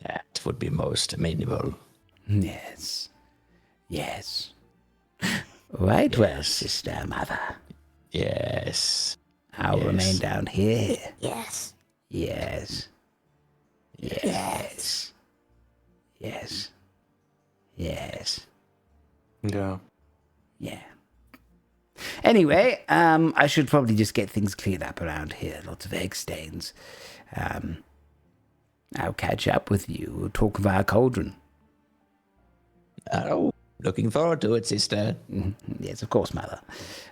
That would be most amenable. Yes. Yes. Right well, sister, mother. Yes. I'll remain down here. Yes. Yes. Yes. Yes. Yes. Yeah. Yeah. Anyway, I should probably just get things cleared up around here. Lots of egg stains. I'll catch up with you. We'll talk of our cauldron. Oh, looking forward to it, sister. Yes, of course, mother.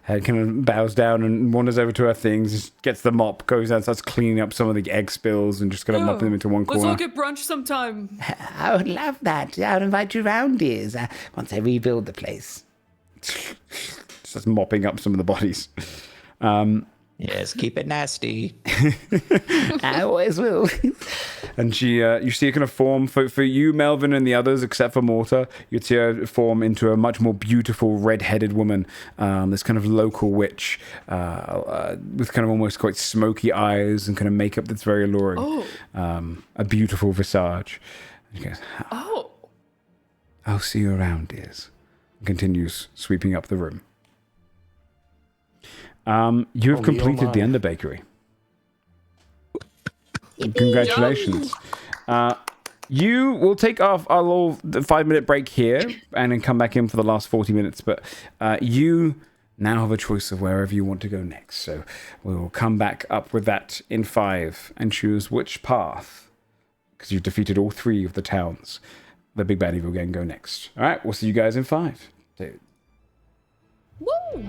Kind of bows down and wanders over to her things, just gets the mop, goes down, starts cleaning up some of the egg spills, and just kind of mopping them into one Let's corner. all get brunch sometime. I would love that. I would invite you round, dears, once I rebuild the place. Just mopping up some of the bodies. Yes, keep it nasty. I always will. And she, you see her kind of form, for you, Melvin, and the others, except for Morta, you'd see her form into a much more beautiful red-headed woman, this kind of local witch, with kind of almost quite smoky eyes and kind of makeup that's very alluring. A beautiful visage. And she goes, Oh. I'll see you around, dears. And continues sweeping up the room. You have completed the Ender Bakery. Congratulations. You will take off our little 5-minute break here and then come back in for the last 40 minutes. But you now have a choice of wherever you want to go next. So we will come back up with that in 5 and choose which path, because you've defeated all 3 of the towns the Big Bad Evil Gang go next. All right, we'll see you guys in 5. Woo!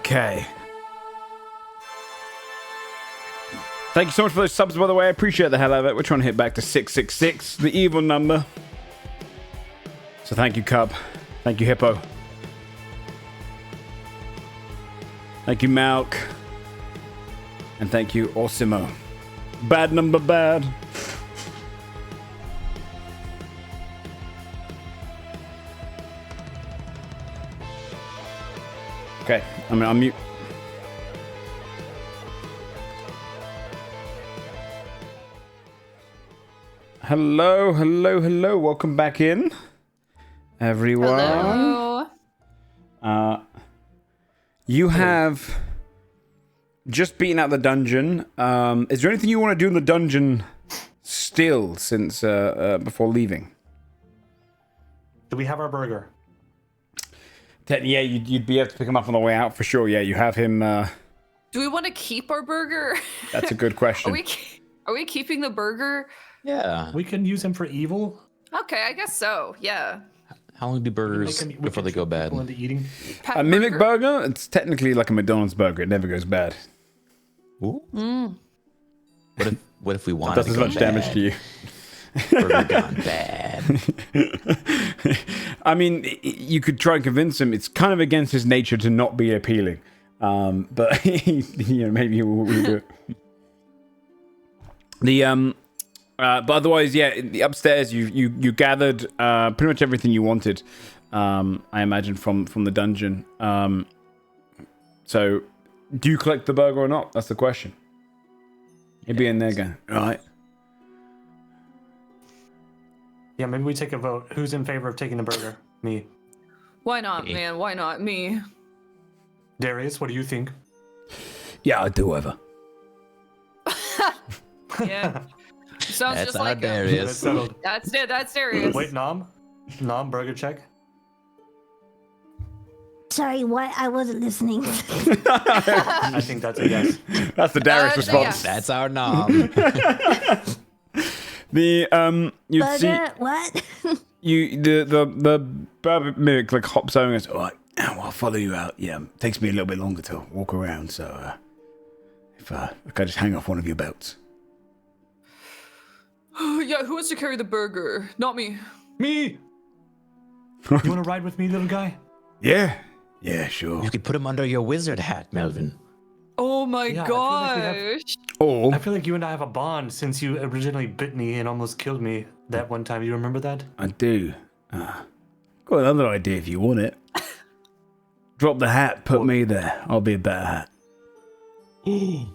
Okay. Thank you so much for those subs, by the way. I appreciate the hell out of it. We're trying to hit back to 666, the evil number. So thank you, Cub. Thank you, Hippo. Thank you, Malk. And thank you, Osimo. Bad number bad. Okay, I'm gonna unmute. Hello, hello, hello. Welcome back in, everyone. Hello. You have just beaten out the dungeon. Is there anything you want to do in the dungeon still since before leaving? Do we have our burger? Yeah, you'd be able to pick him up on the way out for sure. Yeah, you have him. Do we want to keep our burger? That's a good question. Are we keeping the burger? Yeah. We can use him for evil. Okay, I guess so. Yeah. How long do burgers before they go bad? Into eating. A mimic burger? It's technically like a McDonald's burger. It never goes bad. Ooh. What if we want It does as much damage to you. Burger gone bad. I mean, you could try and convince him. It's kind of against his nature to not be appealing. But maybe he will do it. But otherwise, yeah, the upstairs you gathered pretty much everything you wanted. I imagine from the dungeon. So, do you collect the burger or not? That's the question. You'd be in there going, right. Yeah, maybe we take a vote. Who's in favor of taking the burger? Me. Why not, man? Why not me? Darius, what do you think? Yeah, I'd do whatever. Yeah. Sounds That's just our like Darius. Settled. That's it. That's Darius. Wait, Nom, burger check. Sorry, what? I wasn't listening. I think that's a yes. That's the Darius response. yes. That's our nom. The you see Burger, what? the Barbara mimic like hops over and goes, all right, now I'll follow you out. Yeah, it takes me a little bit longer to walk around, so if I just hang off one of your belts. Yeah, who wants to carry the burger? Not me. Me. You want to ride with me, little guy? Yeah, sure. You could put him under your wizard hat, Melvin. Oh my Yeah, I feel like we have- gosh. Or I feel like you and I have a bond since you originally bit me and almost killed me that one time. You remember that? I do. Got another idea if you want it. Drop the hat, put me there. I'll be a better hat. He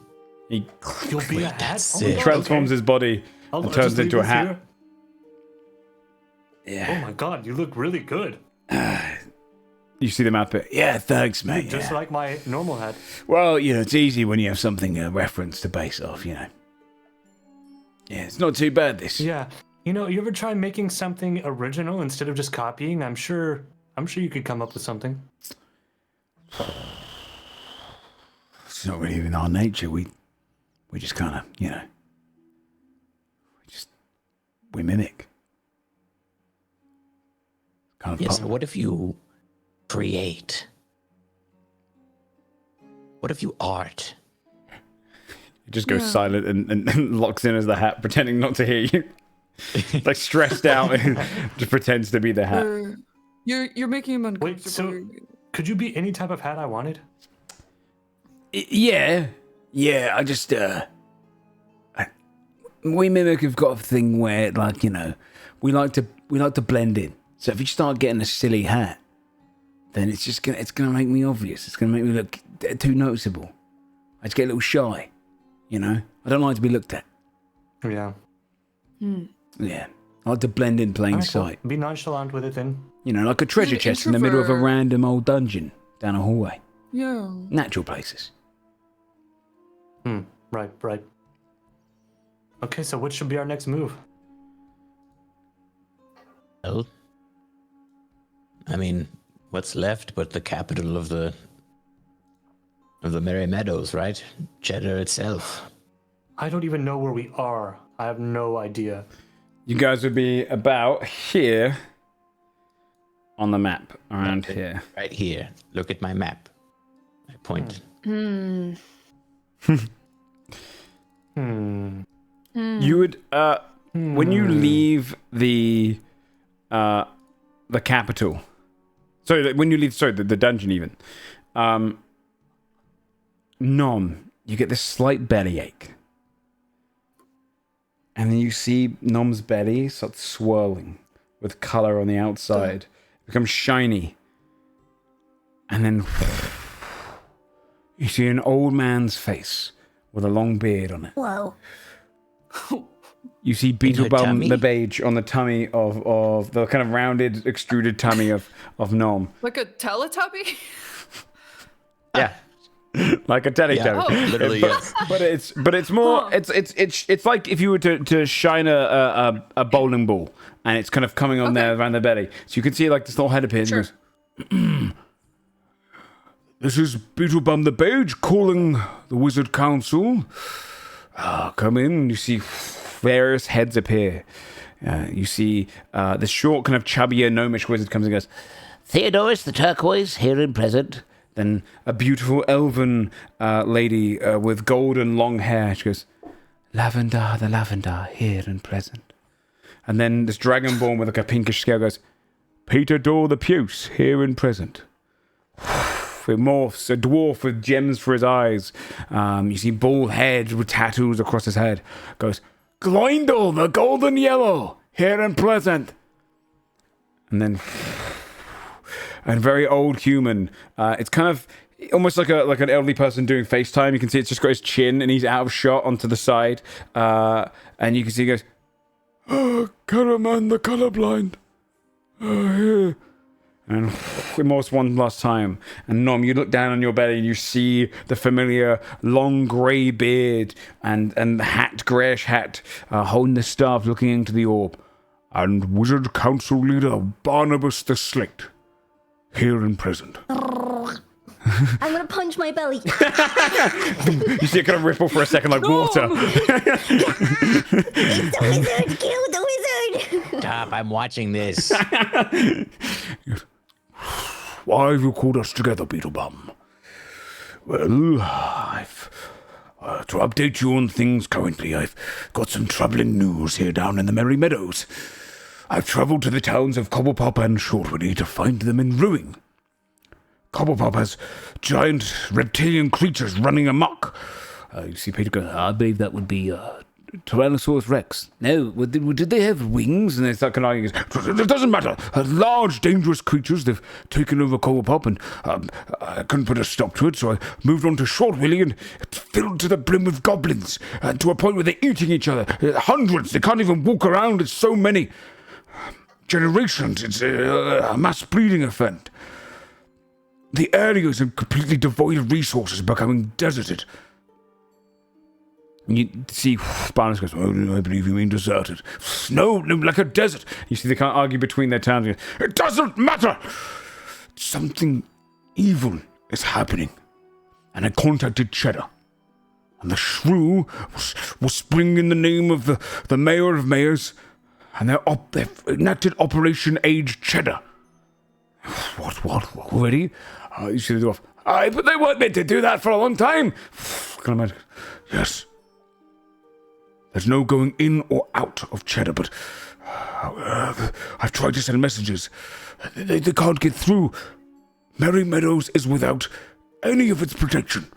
You'll be a hat. that's Oh my it. God, transforms okay. his body I'll and just turns leave into a this hat. here. Oh Yeah. my God, you look really good. You see the map bit. Yeah, thanks, mate. Just Yeah. like my normal hat. Well, it's easy when you have something a reference to base off, Yeah, it's not too bad, this. Yeah. You ever try making something original instead of just copying? I'm sure you could come up with something. It's not really in our nature. We just kind of, we mimic. Kind of Yes, pop- what if you create? What if you art? It just goes silent and locks in as the hat, pretending not to hear you. Like stressed out and just pretends to be the hat. You're making him Wait, uncomfortable. so could you be any type of hat I wanted? Yeah, I just we mimic have got a thing where we like to blend in. So if you start getting a silly hat, then it's gonna make me obvious. It's gonna make me look too noticeable. I just get a little shy, I don't like to be looked at. Yeah. Yeah, I like to blend in plain Alright, cool. sight. Be nonchalant with it then. Like a treasure an chest in the middle of a introvert. random old dungeon down a hallway. Yeah. Natural places. Right. Okay, so what should be our next move? Well, I mean, what's left but the capital of the Merry Meadows, right? Cheddar itself. I don't even know where we are. I have no idea. You guys would be about here on the map, around here. Right here. Look at my map. I point. You would when you leave the capital. Sorry, when you leave the dungeon even. Nom, you get this slight bellyache. And then you see Nom's belly start swirling with color on the outside. It becomes shiny. And then you see an old man's face with a long beard on it. Whoa. You see Beetlebum tummy? the Beige on the tummy of the kind of rounded, extruded tummy of Nom. Like a Teletubby? Yeah. Like a Teletubby. Oh. Literally, yes. But it's more it's like if you were to shine a bowling ball and it's kind of coming on there around the belly. So you can see like this little head appears and goes, this is Beetlebum the Beige calling the Wizard Council. Come in, and you see various heads appear. You see this short, kind of chubbier, gnomish wizard comes and goes, Theodorus the Turquoise, here and present. then a beautiful elven lady with golden long hair. She goes, Lavender the Lavender, here and present. And then this dragonborn with like a pinkish scale goes, Peter Dor the Puce, here and present. It morphs, a dwarf with gems for his eyes. You see bald head with tattoos across his head. Goes, Glindle the Golden Yellow, here and present. And then, and very old human. It's kind of almost like an elderly person doing FaceTime. You can see it's just got his chin and he's out of shot onto the side. And you can see he goes, Karaman the colorblind. Here. And we morphs one last time. And Nom, you look down on your belly and you see the familiar long grey beard and hat, greyish hat, holding the staff, looking into the orb. And Wizard Council Leader Barnabas the Slate, here and present. I'm gonna punch my belly. You see it kind of ripple for a second like water. It's the wizard! Kill the wizard! Stop, I'm watching this. Why have you called us together, Beetlebum? Well, I've... to update you on things currently, I've got some troubling news here down in the Merry Meadows. I've travelled to the towns of Cobblepop and Shortwoody to find them in ruin. Cobblepop has giant reptilian creatures running amok. You see Peter go, I believe that would be Tyrannosaurus Rex. No, did they have wings? And they start kind of arguing, it doesn't matter. Large, dangerous creatures, they've taken over Cobblepop, and I couldn't put a stop to it, so I moved on to Shortwilly, and it's filled to the brim with goblins, to a point where they're eating each other. Hundreds, they can't even walk around, it's so many. Generations, it's a mass breeding event. The areas are completely devoid of resources, becoming deserted. And you see Barnes goes, oh, I believe you mean deserted. No, like a desert. You see they can't argue between their towns. It doesn't matter. Something evil is happening. And I contacted Cheddar. And the shrew will spring in the name of the mayor of mayors. And they've enacted Operation Age Cheddar. What, already? You see the dwarf. Aye, but they weren't meant to do that for a long time. Can I imagine? Yes. There's no going in or out of Cheddar, but I've tried to send messages. They can't get through. Merry Meadows is without any of its protection.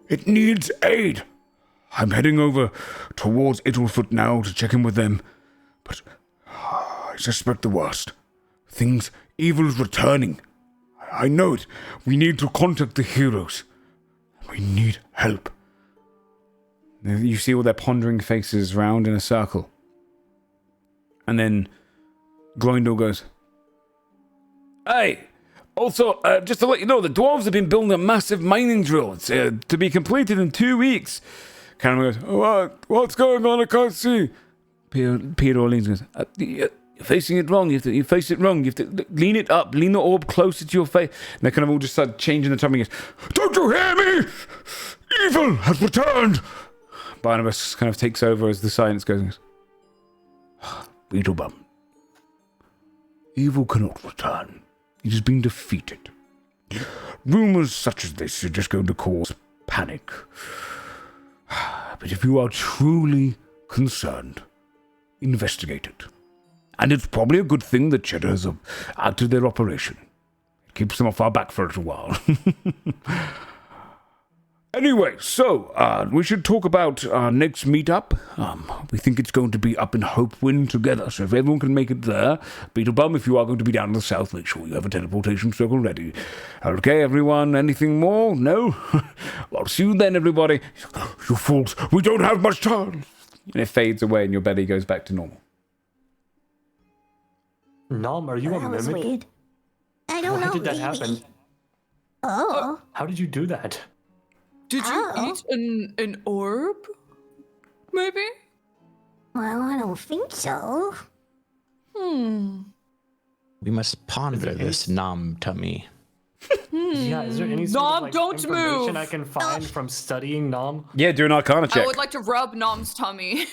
It needs aid. I'm heading over towards Ittlefoot now to check in with them, but I suspect the worst. Evil's returning. I know it. We need to contact the heroes. We need help. You see all their pondering faces round in a circle. And then Glindle goes, hey, also, just to let you know, the dwarves have been building a massive mining drill. It's to be completed in 2 weeks. Cameron goes, what's going on? I can't see. Peter Orleans goes, you're facing it wrong. You face it wrong. You have to lean it up. Lean the orb closer to your face. And they kind of all just start changing the timing. Don't you hear me? Evil has returned. Barnabas kind of takes over as the silence goes. Beetlebum. Evil cannot return. It has been defeated. Rumors such as this are just going to cause panic. But if you are truly concerned, investigate it. And it's probably a good thing that Cheddar has acted their operation. It keeps them off our back for a little while. Anyway, so we should talk about our next meetup. We think it's going to be up in Hopewind together, so if everyone can make it there, Beetlebum, if you are going to be down in the south, make sure you have a teleportation circle ready. Okay, everyone, anything more? No? Well, see you then, everybody. You fools, we don't have much time. And it fades away and your belly goes back to normal. Nom, are you a That was mimic? weird. I don't know. How did that maybe. happen? Oh. How did you do that? Did you Oh. eat an orb? Maybe? Well, I don't think so. We must ponder this nom tummy. Yeah, is there any sort Nom, of like, don't information move. I can find from studying Nom? Yeah, do an Arcana check. I would like to rub Nom's tummy.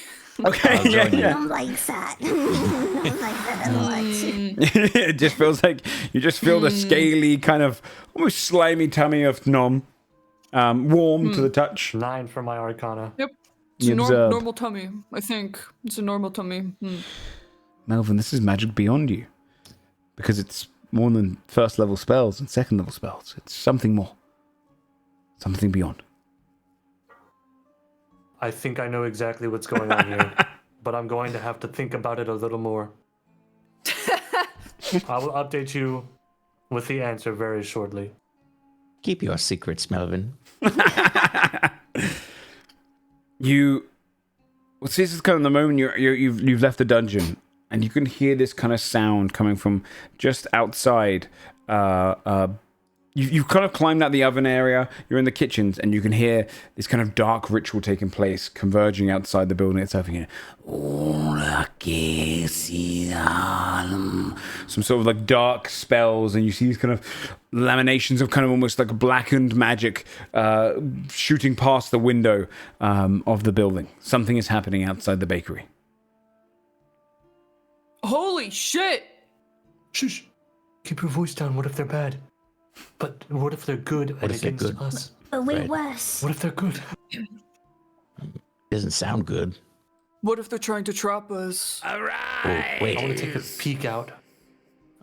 Okay, yeah, yeah. Nom likes that. Nom likes that a lot. It just feels like you just feel the scaly, kind of almost slimy tummy of Nom. Warm to the touch. 9 for my Arcana. Yep. It's You a observe. normal tummy, I think. It's a normal tummy. Melvin, this is magic beyond you. Because it's more than first level spells and second level spells. It's something more. Something beyond. I think I know exactly what's going on here, but I'm going to have to think about it a little more. I will update you with the answer very shortly. Keep your secrets, Melvin. You, well, see, this is kind of the moment you've left the dungeon, and you can hear this kind of sound coming from just outside. You've kind of climbed out the oven area. You're in the kitchens, and you can hear this kind of dark ritual taking place, converging outside the building itself. You hear some sort of like dark spells, and you see these kind of laminations of kind of almost like blackened magic shooting past the window of the building. Something is happening outside the bakery. Holy shit! Shush! Keep your voice down. What if they're bad? But what if they're good and if they're against good? us? But way Right. worse. What if they're good? Doesn't sound good. What if they're trying to trap us? Oh, I wait. want to take a peek out.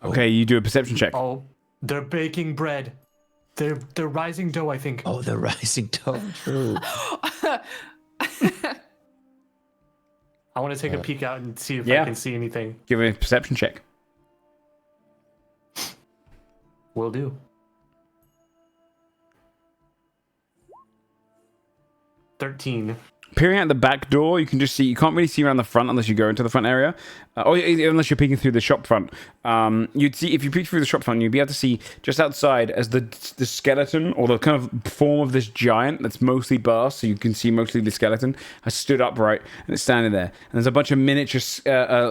Okay, you do a perception check. Oh, they're baking bread. They're rising dough, I think. Oh, the rising dough. True. I want to take a peek out and see if Yeah. I can see anything. Give me a perception check. Will do. 13. Peering out the back door, you can just see, you can't really see around the front unless you go into the front area, or unless you're peeking through the shop front. You'd see, if you peek through the shop front, you'd be able to see just outside as the skeleton, or the kind of form of this giant that's mostly burst, so you can see mostly the skeleton, has stood upright, and it's standing there. And there's a bunch of miniature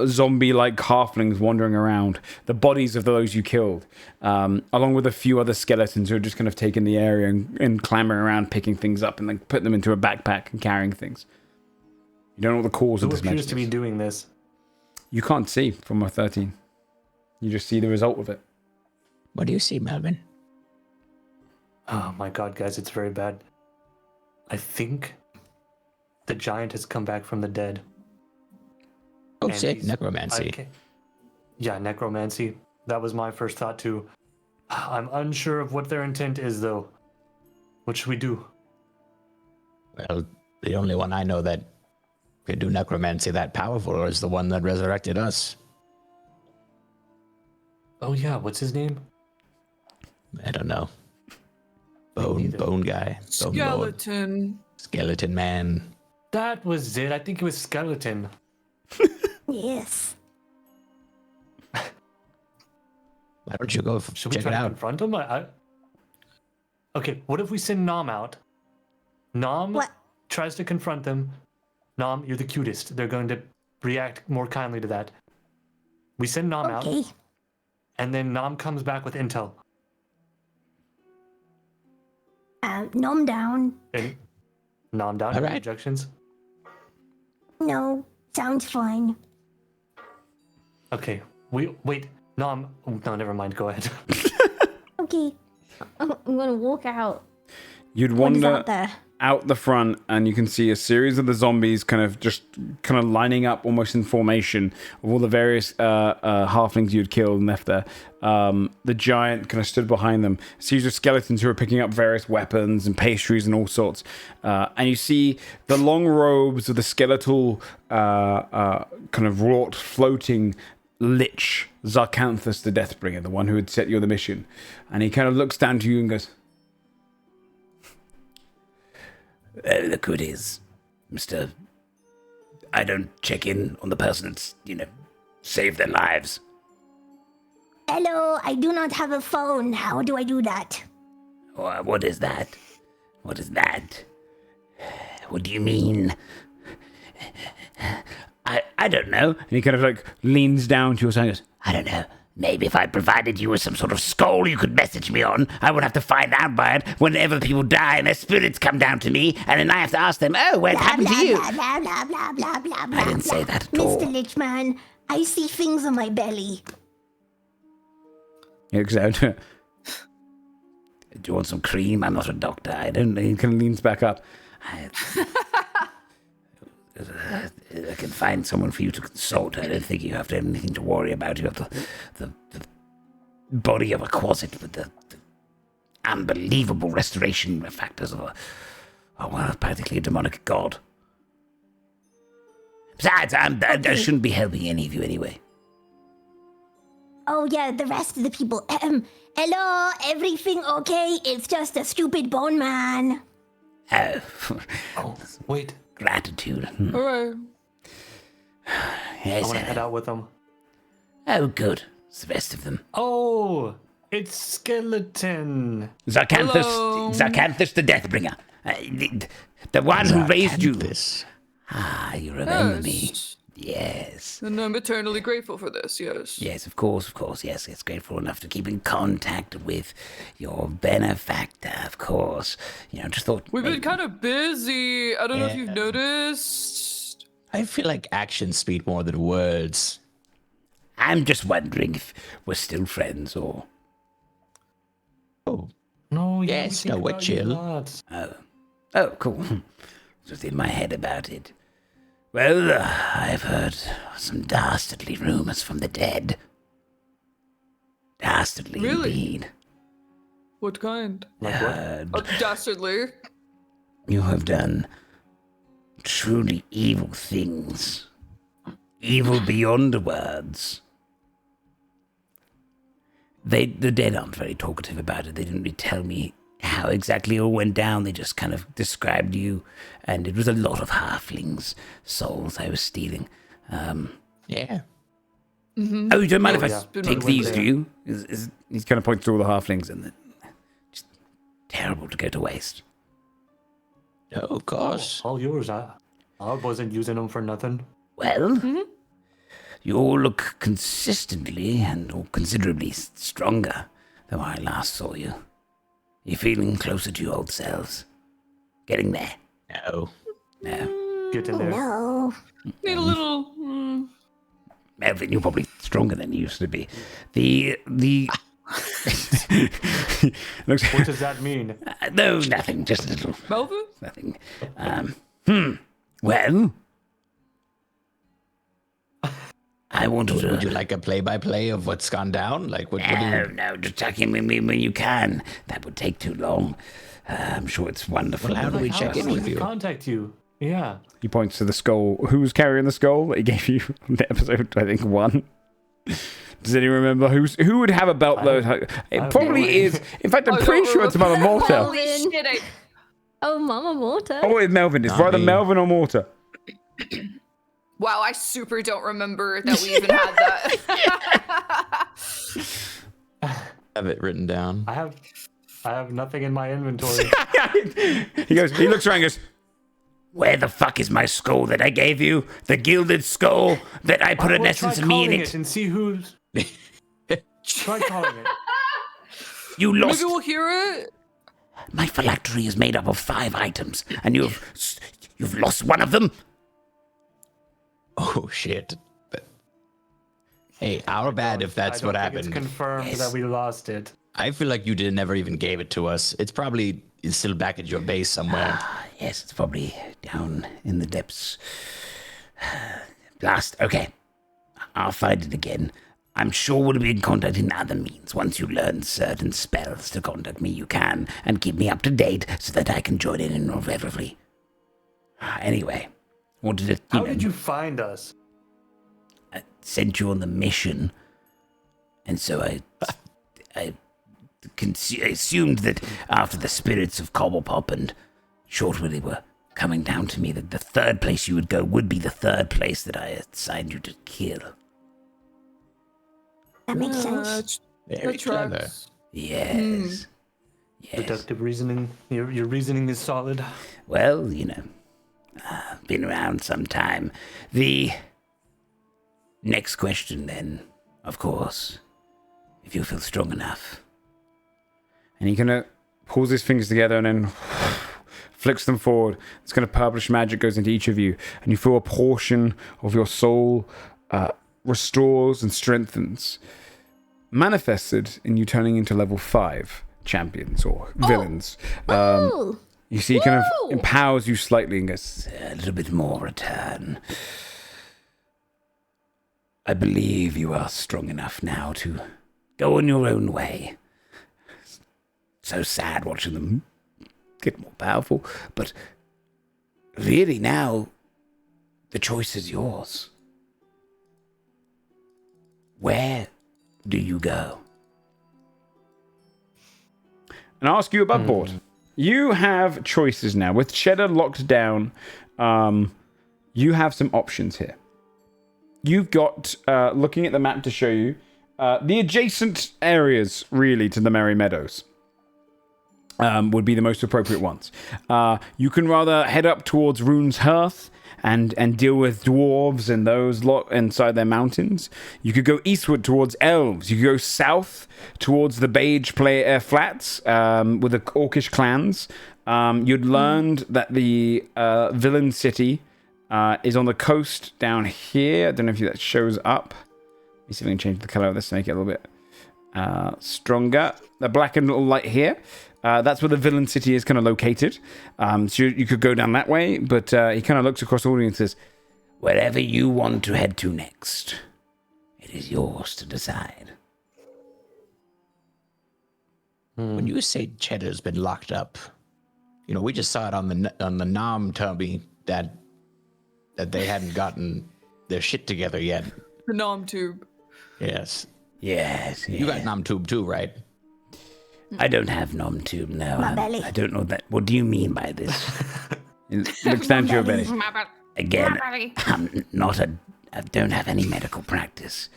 zombie-like halflings wandering around, the bodies of those you killed, along with a few other skeletons who are just kind of taking the area and clambering around, picking things up, and then putting them into a backpack and carrying things. You don't know what the cause Who of this appears magic to be is. doing this? You can't see from a 13. You just see the result of it. What do you see, Melvin? Oh my god, guys, it's very bad. I think the giant has come back from the dead. Oh, And sick. he's- Necromancy. Yeah, necromancy. That was my first thought too. I'm unsure of what their intent is, though. What should we do? Well, the only one I know that could do necromancy that powerful is the one that resurrected us. Oh yeah, what's his name? I don't know. Bone guy. Bone lord. Skeleton. Skeleton man. That was it. I think it was skeleton. Yes. Why don't you go Should we check try it to out? confront him? Okay, what if we send Nom out? Nom What? tries to confront them. Nom, you're the cutest. They're going to react more kindly to that. We send Nom out, Okay. and then Nom comes back with intel. Nom down. And Nom down. All Any right. objections? No. Sounds fine. Okay. Wait. Nom. Oh, no, never mind. Go ahead. Okay. I'm gonna walk out. You'd What is wander out there? out the front, and you can see a series of the zombies kind of lining up almost in formation of all the various halflings you'd killed and left there. The giant kind of stood behind them. A series of skeletons who are picking up various weapons and pastries and all sorts. And you see the long robes of the skeletal kind of wrought floating lich Zarkanthus the Deathbringer, the one who had set you on the mission. And he kind of looks down to you and goes, The good is, Mr. I don't check in on the person that's, saved their lives. Hello, I do not have a phone. How do I do that? What is that? What is that? What do you mean? I don't know. and he kind of like leans down to your side and goes, I don't know. Maybe if I provided you with some sort of skull you could message me on, I would have to find out by it whenever people die and their spirits come down to me, and then I have to ask them, oh, what happened to you? Blah, blah, blah, blah, blah, blah, blah, I didn't say that at all. Mr. Lichman, I see things on my belly. he looks down. Do you want some cream? I'm not a doctor. I don't know. He kind of leans back up. I can find someone for you to consult. I don't think you have anything to worry about. You have the body of a quasit with the unbelievable restoration factors of practically a demonic god. Besides, I shouldn't be helping any of you anyway. Oh yeah, the rest of the people. Hello, everything okay? It's just a stupid bone man. Oh, Oh, wait. gratitude. All right. I Yes, want to head out with them. oh, good. It's the rest of them. Oh, it's skeleton. Zarkanthus the Deathbringer. The one who raised you. This. Ah, you remember me. Yes. Yes. And I'm eternally grateful for this, yes. Yes, of course. Yes, it's grateful enough to keep in contact with your benefactor, of course. Just thought... We've been kind of busy. I don't know if you've noticed. I feel like actions speak more than words. I'm just wondering if we're still friends or... Oh, No, yeah, Yes, no, we're chill. Oh, cool. Just in my head about it. Well, I've heard some dastardly rumors from the dead. Dastardly Really? indeed. What kind? Heard Dastardly. you have done truly evil things. Evil beyond words. The dead aren't very talkative about it. They didn't really tell me how exactly it all went down. They just kind of described you, and it was a lot of halflings' souls I was stealing. Yeah. Oh, you don't mind Oh, if yeah. I take these, do you? He kind of points to all the halflings and Just terrible to go to waste. Oh, of course. All yours. I wasn't using them for nothing. Well, you all look consistently or considerably stronger than when I last saw you. You're feeling closer to your old selves. Getting there. No. No. Get in there. No. Need a little. Melvin, you're probably stronger than you used to be. The looks. What does that mean? no, nothing. Just a little. Melvin? Nothing. Well, I wanted to. Would you like a play-by-play of what's gone down? Like, what do you... No, just check in with me when you can. That would take too long. I'm sure it's wonderful. Well, how do we check in with you? Contact you. Yeah. He points to the skull. Who was carrying the skull that he gave you on the episode, I think, 1? Does anyone remember who would have a belt though? It have probably no idea. is. In fact, I'm I pretty don't sure it's Mother Morta. Holy shit! Oh, Mama Morta. Oh, it's Melvin. It's Not either me. Melvin or Morta. Wow, I super don't remember that we even had that. have it written down? I have nothing in my inventory. He looks around and goes, Where the fuck is my skull that I gave you? The gilded skull that I put an Well, essence try of me in calling it. and see who's. Try calling it. You lost. Maybe we'll hear it. My phylactery is made up of 5 items, and you've lost one of them. Oh, shit. But, hey, our bad if that's I don't what think happened. It's confirmed Yes. that we lost it. I feel like you never even gave it to us. It's probably still back at your base somewhere. Yes, it's probably down in the depths. Blast. Okay. I'll find it again. I'm sure we'll be in contact in other means. Once you learn certain spells to contact me, you can, and keep me up to date so that I can join in irreverently. Anyway, wanted to. How did you find us? I sent you on the mission, and so I assumed that after the spirits of Cobblepop and Shortwilly were coming down to me, that the third place you would go would be the third place that I assigned you to kill. That makes sense. Very clever. tracks. Yes. Yes. Deductive reasoning. Your reasoning is solid. Well, been around some time. The next question, then, of course, if you feel strong enough. And he kind of pulls his fingers together and then flicks them forward. This kind of purplish magic goes into each of you, and you feel a portion of your soul restores and strengthens, manifested in you turning into level 5 champions or villains. You see, he kind of empowers you slightly and goes, A little bit more return. I believe you are strong enough now to go on your own way. So sad watching them get more powerful, but really now the choice is yours. Where do you go? and I'll ask you above board. You have choices now. With Cheddar locked down, you have some options here. You've got, looking at the map to show you, the adjacent areas, really, to the Merry Meadows. Would be the most appropriate ones. You can rather head up towards Rune's Hearth and deal with dwarves and those lot inside their mountains. You could go eastward towards elves. You could go south towards the Beige Flats with the Orcish clans. You'd learned that the villain city is on the coast down here. I don't know if that shows up. Let me see if I can change the color of this to make it a little bit stronger. The blackened little light here. That's where the villain city is kind of located. So you could go down that way, but he kind of looks across the audience and says, wherever you want to head to next, it is yours to decide. When you say Cheddar's been locked up, you know, we just saw it on the Nom Tubby that they hadn't gotten their shit together yet. The Nom Tube. Yes. Yes. You got Nom Tube too, right? I don't have Nom Tube, no. My belly. I don't know that. What do you mean by this? it looks down to your belly. Again, I'm not I don't have any medical practice.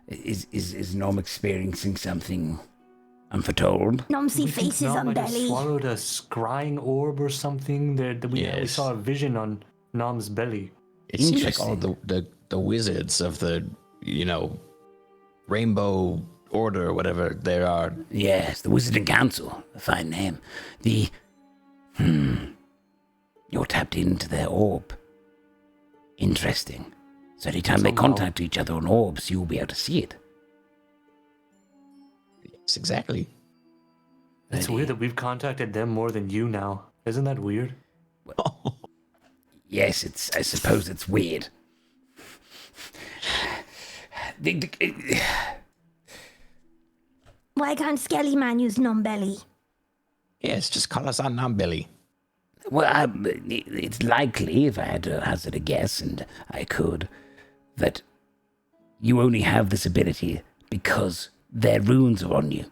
Is Nom experiencing something unforetold? Nom see faces Nom on might have belly. swallowed a scrying orb or something. We saw a vision on Nom's belly. It seems like all the wizards of the, you know, Rainbow Order or whatever there are. Yes, the Wizarding Council. A fine name. You're tapped into their orb. Interesting. So anytime they contact each other on orbs, you'll be able to see it. Yes, exactly. It's weird that we've contacted them more than you now. Isn't that weird? Yes, I suppose it's weird. Why can't Skelly Man use Nom belly? Yes, just call us on Nom Belly. Well, it's likely, if I had to hazard a guess, and I could, that you only have this ability because their runes are on you.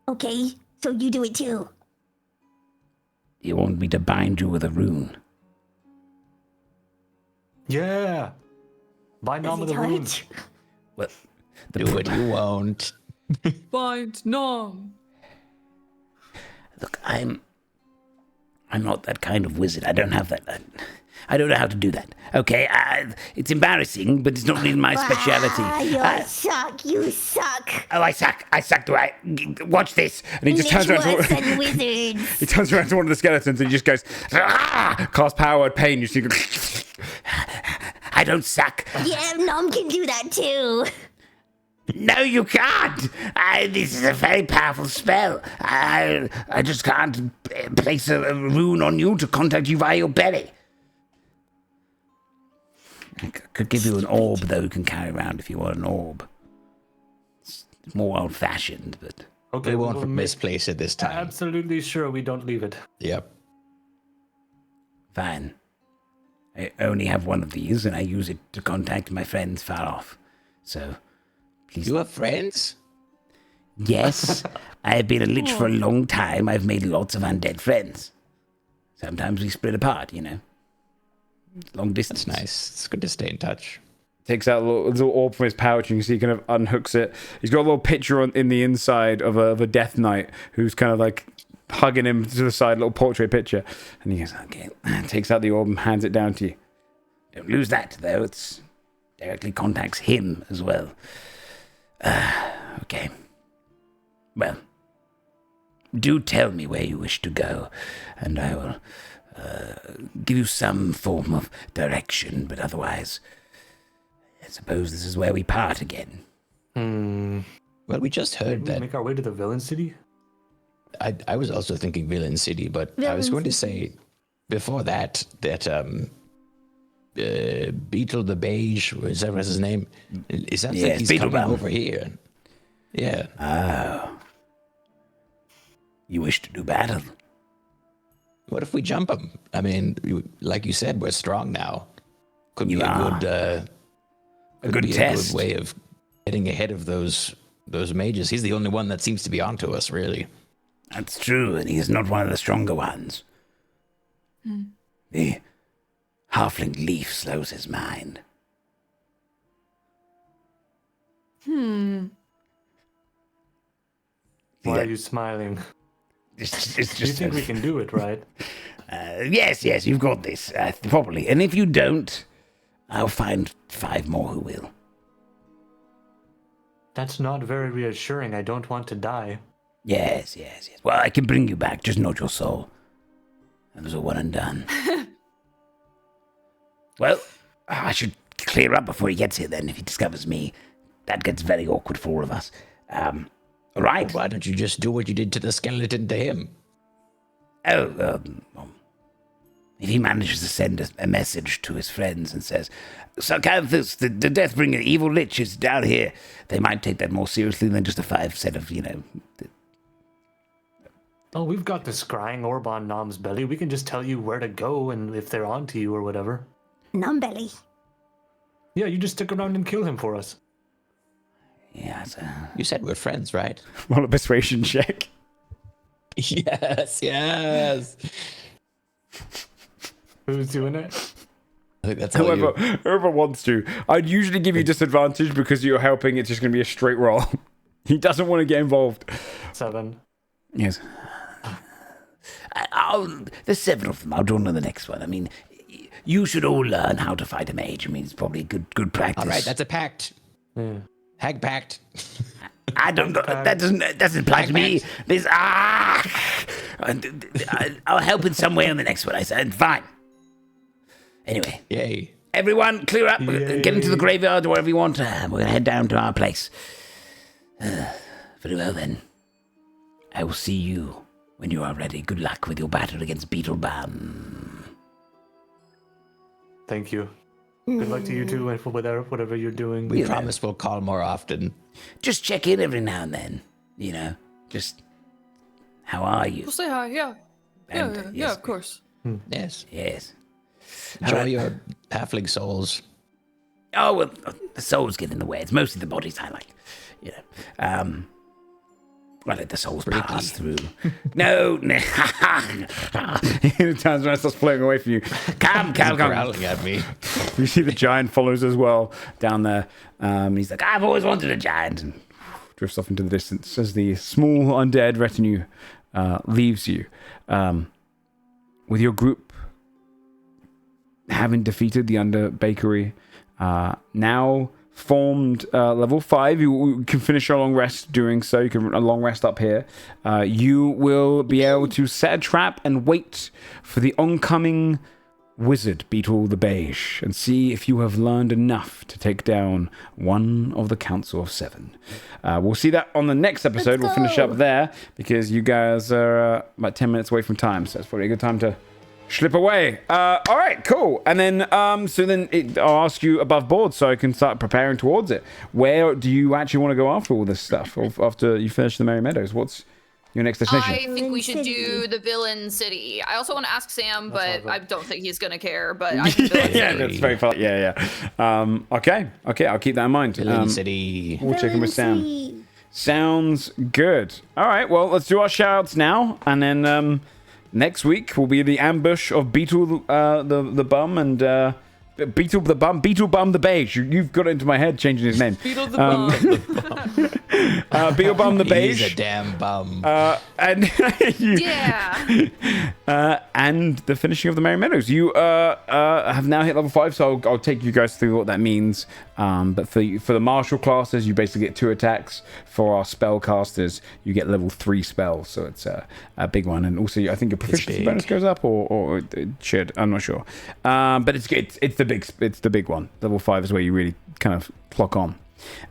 Okay, so you do it too. You want me to bind you with a rune? Yeah. By Nom of Does the it Rune. hurt? Well, Do what you won't. Find Nom. Look, I'm not that kind of wizard. I don't have that. I don't know how to do that. Okay, it's embarrassing, but it's not really my speciality. You suck. You suck. Oh, I suck. Do I? Watch this. and he just Much turns around worse to than wizards. he turns around to one of the skeletons and he just goes, cast power word pain. You see, I don't suck. Yeah, Nom can do that too. No, you can't. This is a very powerful spell. I just can't place a rune on you to contact you via your belly. I could give you an orb, though, you can carry around if you want an orb. It's more old-fashioned, but... Okay, We we'll won't misplace it this time. absolutely sure we don't leave it. Yep. Fine. I only have one of these, and I use it to contact my friends far off. So, please... You have friends? Yes, I've been a lich for a long time. I've made lots of undead friends. Sometimes we split apart, you know. Long distance. That's nice. It's good to stay in touch. Takes out a little orb from his pouch, and you can see he kind of unhooks it. He's got a little picture in the inside of a Death Knight who's kind of like hugging him to the side, little portrait picture. And he goes, okay, takes out the orb and hands it down to you. Don't lose that, though. It's directly contacts him as well. Okay. Well, do tell me where you wish to go, and I will give you some form of direction, but otherwise, I suppose this is where we part again. Well, we just heard We that. make our way to the villain city. I was also thinking Villain City, but I was going to say before that Beetle the Beige, is that what's his name? Is that Yes, he's Beetle coming Bum. over here? Yeah. Oh. You wish to do battle? What if we jump him? I mean, like you said, we're strong now. Could be You a are. good Good test. A good way of getting ahead of those mages. He's the only one that seems to be onto us, really. That's true, and he is not one of the stronger ones. The halfling leaf slows his mind. Why are you smiling? It's You just think we can do it, right? yes, you've got this, probably. And if you don't, I'll find 5 more who will. That's not very reassuring. I don't want to die. Yes. Well, I can bring you back, just not your soul. That was a one and done. Well, I should clear up before he gets here then, if he discovers me. That gets very awkward for all of us. All right. Why don't you just do what you did to the skeleton to him? Oh, if he manages to send a message to his friends and says, Sarcanthus, the Deathbringer, evil lich is down here, they might take that more seriously than just a 5 set of, Oh, we've got the scrying orb on Nom's belly. We can just tell you where to go and if they're onto you or whatever. Numbelly. Yeah, you just stick around and kill him for us. Yes. You said we're friends, right? Roll a persuasion check. Yes. Who's doing it? I think that's all Whoever wants to. I'd usually give you disadvantage because you're helping. It's just going to be a straight roll. He doesn't want to get involved. 7. Yes. There's 7 of them. I'll join on the next one. I mean, you should all learn how to fight a mage. I mean, it's probably good practice. All right, that's a pact. Yeah. Hag pact. I don't know. That doesn't apply to me. There's I'll help in some way on the next one. I said fine. Anyway, Yay. everyone, clear up. Yay. Get into the graveyard or wherever you want. We're gonna head down to our place. Very well then. I will see you when you are ready. Good luck with your battle against Beetlebum. Thank you. Good luck to you too and for whatever you're doing. We promise we'll call more often. Just check in every now and then. Just how are you? We'll say hi, yeah. And, Yeah, of course. Yes. Yes. Enjoy your halfling souls. Oh, well, the souls get in the way. It's mostly the bodies I like. I let the souls pass through. No. He turns around and starts floating away from you. Come. Growling at me. You see the giant follows as well down there. He's like, I've always wanted a giant. And Drifts off into the distance as the small undead retinue leaves you. With your group having defeated the Under Bakery, now formed level 5. You can finish a long rest doing so. You can run a long rest up here. You will be able to set a trap and wait for the oncoming wizard Beetle the Beige and see if you have learned enough to take down one of the Council of Seven. We'll see that on the next episode. We'll finish up there because you guys are about 10 minutes away from time, so it's probably a good time to slip away. All right, cool. And then, I'll ask you above board so I can start preparing towards it. Where do you actually want to go after all this stuff? After you finish the Merry Meadows, what's your next destination? I think we should do the Villain City. I also want to ask Sam, but I don't think he's gonna care. But I think yeah, that's very fun. Yeah. Okay, I'll keep that in mind. Villain City. We'll check in with Sam. Sounds good. All right, well, let's do our shout-outs now, and then next week will be the ambush of Beetle the Bum and Beetle Bum the Beige. You've got it into my head changing his name. Beetle the Bum. Beetle Bum the Beige. He's a damn bum. And and the finishing of the Merry Meadows. You have now hit level 5, so I'll take you guys through what that means. But for the martial classes, you basically get 2 attacks. For our spellcasters, you get level 3 spells, so it's a big one. And also, I think your proficiency bonus goes up, or it should. I'm not sure. But it's the big one. Level 5 is where you really kind of clock on.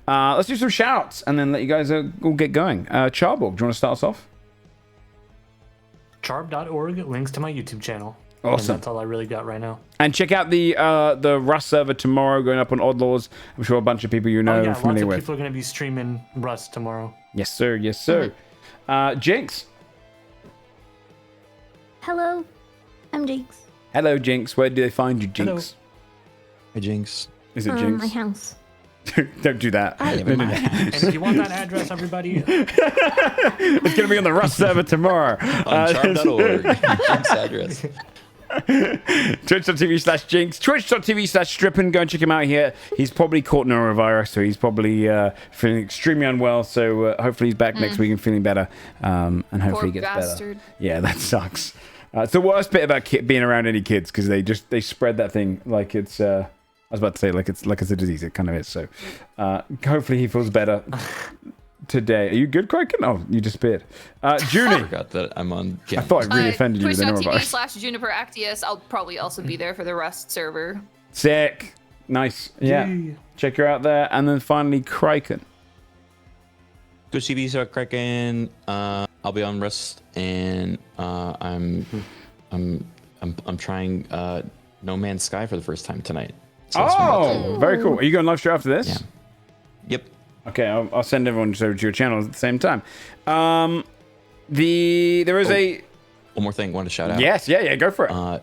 Let's do some shouts and then let you guys all get going. Charborg, do you want to start us off? Charb.org, links to my YouTube channel. Awesome. And that's all I really got right now. And check out the Rust server tomorrow, going up on Oddlaws. I'm sure a bunch of people you know are familiar with. Lots of people are going to be streaming Rust tomorrow. Yes, sir. Jinx. Hello, I'm Jinx. Hello, Jinx. Where do they find you, Jinx? Hey, Jinx. Is it Jinx? My house. Don't do that. And if you want that address, everybody, it's going to be on the Rust server tomorrow. On charm.org. Jinx address. Twitch.tv/Jinx, Twitch.tv/Strippin. Go and check him out here. He's probably caught norovirus, so he's probably feeling extremely unwell. So hopefully he's back next week and feeling better. And hopefully he gets better. Yeah, that sucks. It's the worst bit about being around any kids because they spread that thing like it's. I was about to say like it's a disease. It kind of is. So hopefully he feels better today. Are you good, Kraken? Oh, you disappeared. Junie. I forgot that I'm on. I thought I really offended you with the norovirus. Twitch.tv/JuniperActius. I'll probably also be there for the Rust server. Sick. Nice. Yeah. Check her out there. And then finally, Kraken. Twitch TV, so Kraken. I'll be on Rust, and I'm trying No Man's Sky for the first time tonight. So very cool. Are you going live stream after this? Yeah. Yep. Okay, I'll send everyone over to your channel at the same time. There is a one more thing I want to shout out. Yes, yeah, go for it.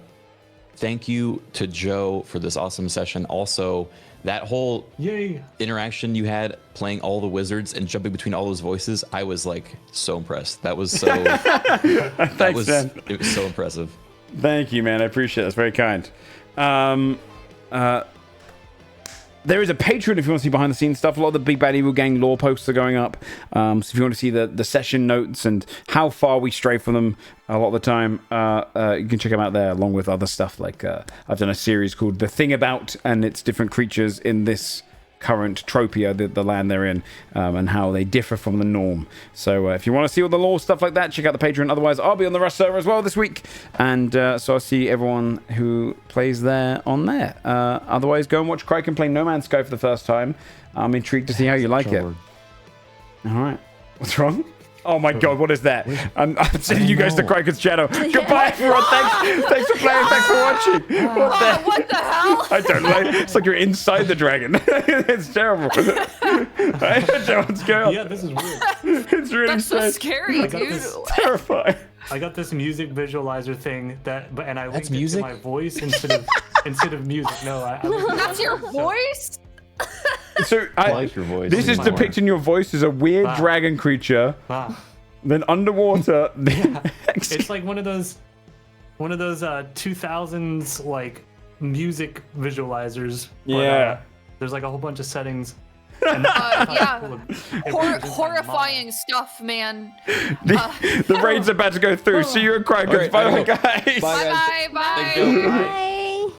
Thank you to Joe for this awesome session. Also, that whole interaction you had playing all the wizards and jumping between all those voices, I was like so impressed. That was so Thanks, man. It was so impressive. Thank you, man. I appreciate it. That's very kind. There is a Patreon if you want to see behind the scenes stuff. A lot of the Big Bad Evil Gang lore posts are going up. So if you want to see the session notes and how far we stray from them a lot of the time, you can check them out there along with other stuff. Like I've done a series called The Thing About, and it's different creatures in this current Tropia, the land they're in, and how they differ from the norm. So if you want to see all the lore stuff like that, check out the Patreon. Otherwise, I'll be on the Rust server as well this week, and so I'll see everyone who plays there on there. Otherwise, go and watch Kraken play No Man's Sky for the first time. I'm intrigued to see how you like it. All right. What's wrong? Oh my god, what is that? I'm sending you guys to Kraken's channel. Goodbye, everyone. Thanks for playing. Thanks for watching. What the hell? I don't know. It's like you're inside the dragon. It's terrible. I don't know what's going on. Yeah, this is weird. It's really That's so scary, dude. It's terrifying. I got this music visualizer thing and I linked music? it to my voice instead of music. No, That's your voice? So I like your voice. This is depicting your voice as a weird dragon creature. Then underwater. It's like one of those 2000s like music visualizers. Yeah. But, there's like a whole bunch of settings. Horrifying stuff, man. The raid's about to go through. See you in Kraken. Bye, guys. Bye, guys. Bye. Thank you. Bye.